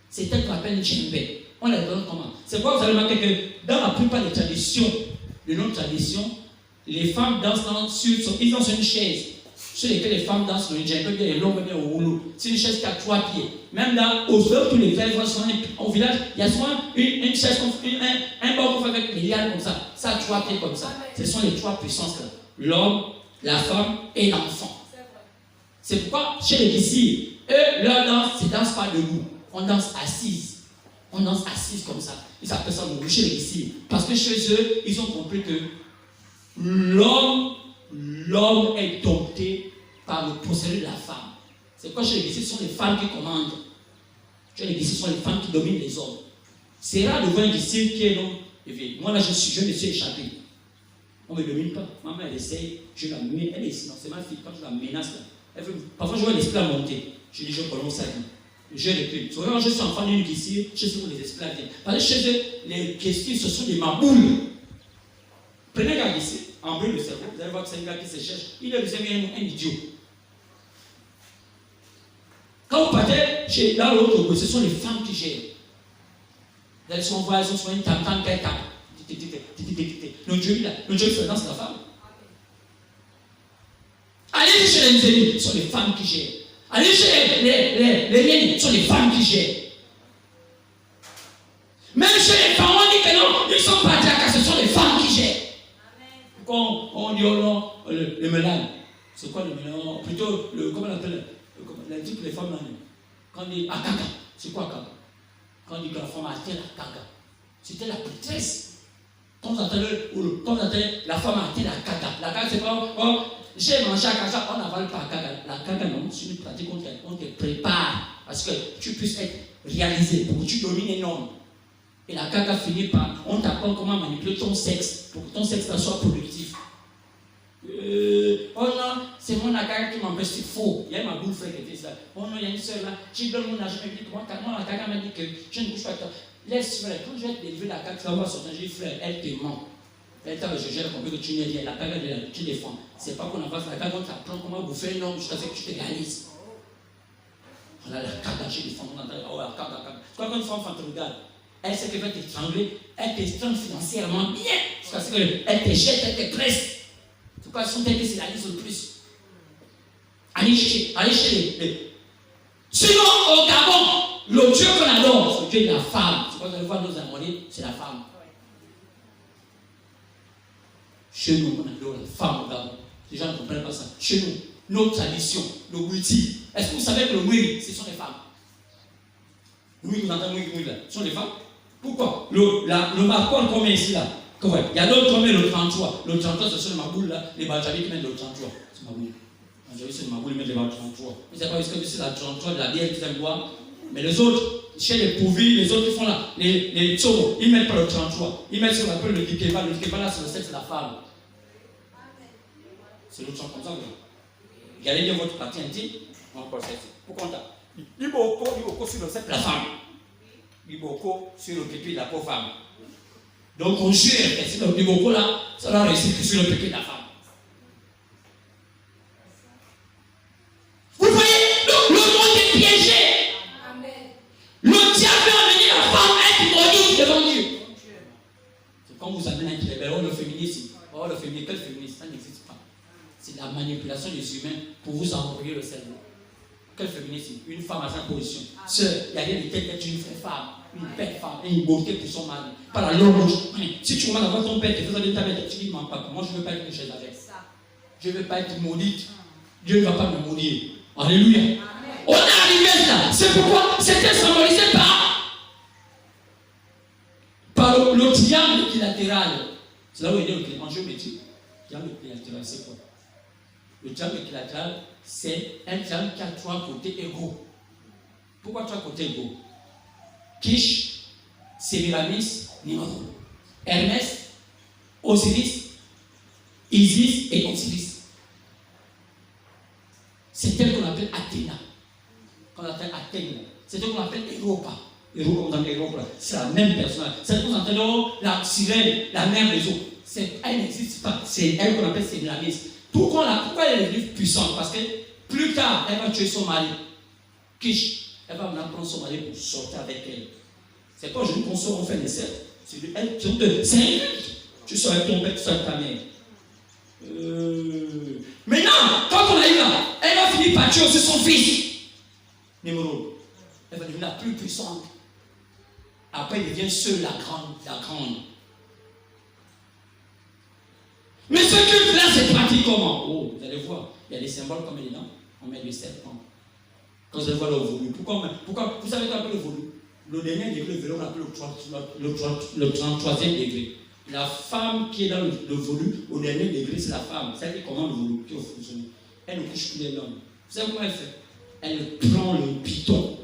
C'est elle qu'on appelle Djembe. On les donne comment? C'est pourquoi vous allez remarquer que dans la plupart des traditions, de nos traditions, les femmes dansent ils ont sur une chaise. Sur lesquelles les femmes dansent le djembe, bien les longues, bien au rouleau. C'est une chaise qui a 3 pieds. Même là, au sol, tous les frères, au village, il y a souvent une chaise, un banc qu'on fait avec les lianes comme ça. Ça a 3 pieds comme ça. Ce sont les 3 puissances là. L'homme, la femme et l'enfant. C'est pourquoi, chez les disciples, eux, leur danse, c'est danse pas debout. On danse assise. On danse assise comme ça. Ils appellent ça le chez les disciples. Parce que chez eux, ils ont compris que l'homme est dompté par le procédé de la femme. C'est quoi chez les disciples? Ce sont les femmes qui commandent. Chez les disciples, ce sont les femmes qui dominent les hommes. C'est rare de voir un disciple qui est non éveillé. Moi là, je me suis échappé. On ne me domine pas. Maman, elle essaye, je la mets, elle est ici. Non, c'est ma fille, quand je la menace là. Parfois, je vois l'esprit à monter. Je dis, je prononce sa vie. Je recule. Souvent, je suis enfant d'une disciple, je sais où les esprits viennent. Parce que chez eux, les questions, ce sont des maboules. Prenez un gars ici, embrule le cerveau, vous allez voir que c'est un gars qui se cherche. Il est un idiot. Quand vous partez dans l'autre, ce sont les femmes qui gèrent. Elles sont voix, elles sont sur une tam-tam qu'elles tapent. Notre Dieu, c'est la femme. Allez chez les ennemis, ce sont les femmes qui gèrent. Allez chez les liens, ce sont les femmes qui gèrent. Même chez les parents, on dit que non, ils sont patriarcats, ce sont les femmes qui gèrent. Quand on dit oh non, le mélange, c'est quoi le mélange? Plutôt, comment on appelle les femmes là? Quand on dit Akaka, c'est quoi Akaka? Quand on dit que la femme a atteint Akaka, c'était la prêtresse. Quand on entend la femme a atteint la Akaka, la Akaka c'est pas, oh, j'ai mangé Akaka, on n'avale pas Akaka. La Akaka non, c'est une pratique on te prépare parce que tu puisses être réalisé pour que tu domines un homme. Et la caca finit par, on t'apprend comment manipuler ton sexe pour que ton sexe soit productif. Oh non, c'est mon caca qui m'empêche, c'est faux. Il y a ma boule frère qui fait ça. Oh non, il y a une soeur là, qui donne mon argent, elle me dit que moi la caca m'a dit que je ne couche pas avec toi. Laisse frère, quand je vais te délivrer la caca, tu vas voir sortir, j'ai dit frère, elle te ment. Elle t'a dit, j'ai compris que tu n'es rien, la caca de la tu défends. C'est pas qu'on avance la caca, on t'apprend comment bouffer un homme jusqu'à ce que tu te réalises. Voilà la caca, j'ai défendu, on entend, oh la caca. Tu vois quand une femme te regarde, elle sait qu'elle va t'étrangler, elle t'étrangle financièrement bien, jusqu'à ce qu'elle te jette, elle te presse. C'est quoi son tête, c'est la liste le plus. Allez chez les. Sinon, au Gabon, le Dieu qu'on adore, c'est le Dieu de la femme. C'est quoi vous allez voir nos amoureux, c'est la femme. Chez nous, on adore la femme au Gabon. Les gens ne comprennent pas ça. Chez nous, nos traditions, le Witi. Est-ce que vous savez que le Wiri, ce sont les femmes? Oui, vous entendez Wiri là, ce sont les femmes. Pourquoi? Le marqueur qu'on met ici là. Il y a d'autres qui mettent le 33. Le 33, c'est sur le maboule là. Les Badjabi qui mettent le 33. C'est maboule. Badjabi, c'est le maboule, ils mettent le 33. Ils ne savent pas ce que c'est la 33 de la bière qu'ils aiment boire. Mais les autres, chez les pouvis, les autres qui font là, les tsomo, ils ne mettent pas le 33. Ils mettent ce qu'on appelle le dikeba. Le dikeba là, c'est le sexe de la femme. C'est l'autre chose comme ça. Regardez bien votre partie intime. Pourquoi on t'a Liboko sur le sexe de la femme. Liboko sur le pipi de la pauvre femme. Donc on jure que si le Liboko là, ça va réussir que sur le pipi de la femme. Vous voyez, le monde est piégé. Amen. Le diable veut amener la femme à être maudite devant Dieu. C'est comme vous amenez un qui est le féminisme. Oh, le féminisme, quel féminisme? Ça n'existe pas. C'est la manipulation des humains pour vous embrouiller le cerveau. Quel féminisme? Une femme à sa position. Il y a rien de tel d'être une vraie femme, une belle femme, et une beauté pour son mari. Pas la longue rouge. Si tu commences à voir ton père, tu fais ça de ta bête, tu dis, non, papa, moi je ne veux pas être une chaise avec. Je ne veux pas être maudite. Dieu ne va pas me maudire. Alléluia. Amen. On est arrivé là. C'est pourquoi c'était symbolisé par le triangle équilatéral. C'est là où il est en géométrie. Le triangle équilatéral, c'est quoi? Le triangle équilatéral, c'est un triangle qui a 3 côtés égaux. Pourquoi 3 côtés égaux? Kish, Sémiramis, Nimrod. Hermès, Osiris, Isis et Osiris. C'est elle qu'on appelle Athéna. Qu'on appelle Athènes. C'est elle qu'on appelle Europa. Europa. C'est la même personne. C'est elle qu'on appelle la sirène, la mère des eaux. Elle n'existe pas. C'est elle qu'on appelle Sémiramis. Pourquoi elle est devenue puissante? Parce que plus tard, elle va tuer son mari. Kish. Elle va maintenant prendre son mari pour sortir avec elle. C'est pas aujourd'hui qu'on sort, on fait des cercles. C'est un culte. Tu sors avec ton père, tu sors avec ta mère. Maintenant, quand on a eu là, elle va finir par tuer aussi son fils. Nimrod. Elle va devenir la plus puissante. Après, elle devient seule la grande. Mais ce culte-là, c'est pratique comment? Oh, vous allez voir, il y a des symboles comme dedans. On met des serpents. Quand vous allez voir le volume. Pourquoi vous savez quoi le volume? Le dernier degré, on appelle le 33e degré. La femme qui est dans le volume, au dernier degré, c'est la femme. C'est elle qui commande le volume, qui fonctionne. Elle ne couche plus les hommes. Vous savez comment elle fait? Elle prend le piton.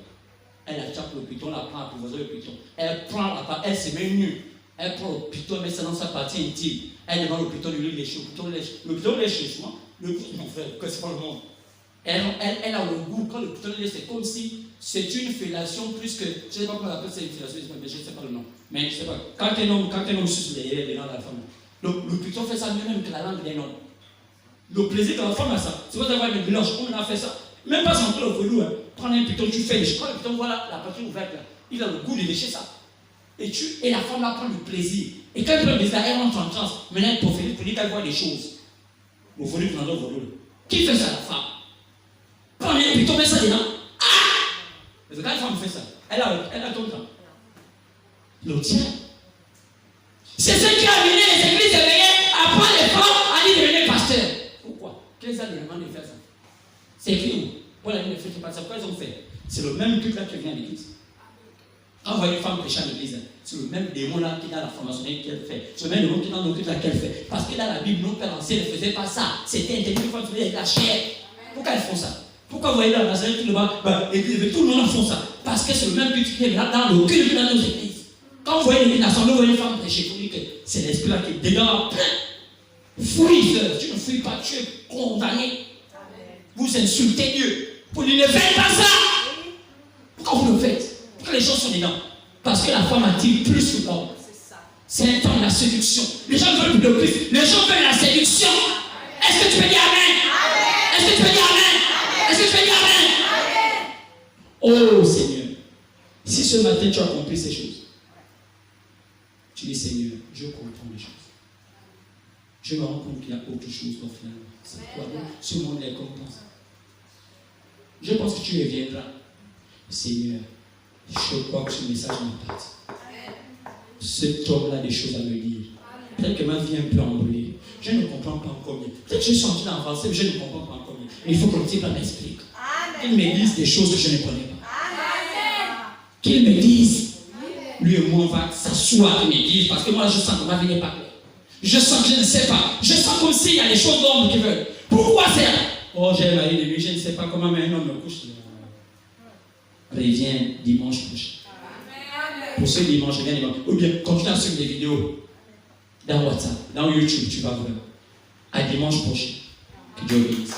Elle attrape le piton, elle apprend à apprivoiser le piton. Elle prend la part, elle se met nue. Elle prend le piton, elle met ça dans sa partie intime. Elle demande au piton de lui lécher. Le piton lèche souvent. Mon frère, c'est pas le monde. Elle a le goût. Quand le piton lèche, c'est comme si c'est une fellation plus que. Je ne sais pas comment on appelle ça une fellation, mais je ne sais pas le nom. Mais je ne sais pas. Quand un homme suce les dents de la femme, le piton fait ça même que la langue d'un homme. Le plaisir que la femme a ça. C'est pas d'avoir une blanche, on a fait ça. Même pas sans le velours. Hein. Prends un piton, tu fais lécher. Quand le piton voit la partie ouverte, là, il a le goût de lécher ça. Et la femme va prendre du plaisir. Et quand elle prend le plaisir, elle rentre en transe. Maintenant, elle profite pour dire qu'elle voit des choses. Le volume, dans le volume. Qui fait ça, la femme? Prends un piton, met ça dedans. Ah! Mais quand la femme fait ça, elle a ton temps. Le tien. C'est ce qui a amené les églises éveillées à prendre les femmes à aller devenir pasteur. Pourquoi? Quels ont demandé de faire ça? C'est écrit où? Paul a dit ne faites pas ça. Pourquoi ils ont fait? C'est le même truc là qui vient à l'église. Quand vous voyez une femme prêcher à l'église, c'est le même démon là qui est dans la formation qu'elle fait. C'est le même démon qui est dans le truc là qu'elle fait. Parce que dans la Bible, nos pères anciens ne faisaient pas ça. C'était interdit quand tu faisais de la chair. Pourquoi ils font ça? Pourquoi vous voyez dans la l'église, tout le monde en font ça? Parce que c'est le même but qui est là dans le culte dans nos églises. Quand vous voyez une assemblée, vous voyez une femme prêcher, vous dites que c'est l'esprit là qui est dedans. Fuis, tu ne fuis pas, tu es condamné. Vous insultez Dieu. Vous dites, ne faites pas ça. Pourquoi vous le faites? Pourquoi les gens sont dedans? Parce que la femme attire plus que l'homme. C'est un temps de la séduction. Les gens veulent plus de Christ. Les gens veulent la séduction. Est-ce que tu peux dire Amen? Est-ce que tu peux dire Amen? Est-ce que tu peux dire Amen? Oh Seigneur, si ce matin tu as compris ces choses, tu dis Seigneur, je comprends les choses. Je me rends compte qu'il y a autre chose au final. C'est quoi donc ce monde est comme ça? Je pense que tu reviendras. Seigneur, je crois que ce message m'impacte. Cet homme-là a des choses à me dire. Peut-être que ma vie est un peu embrouillée. Je ne comprends pas encore bien. Peut-être que je suis en train d'avancer, mais je ne comprends pas encore bien. Mais il faut que le type m'explique. Qu'il me dise des choses que je ne connais pas. Qu'il me dise. Lui et moi, on va s'asseoir et me dire. Parce que moi, je sens que ma vie n'est pas claire. Je sens que je ne sais pas. Je sens comme s'il y a des choses d'ombre qui veulent. Pourquoi faire? Oh, j'ai marié de lui, je ne sais pas comment, mais un homme me couche. Reviens dimanche prochain. Pour ce dimanche, reviens dimanche. Ou bien, continue à suivre des vidéos dans WhatsApp, dans YouTube, tu vas voir. À dimanche prochain. Que Dieu bénisse.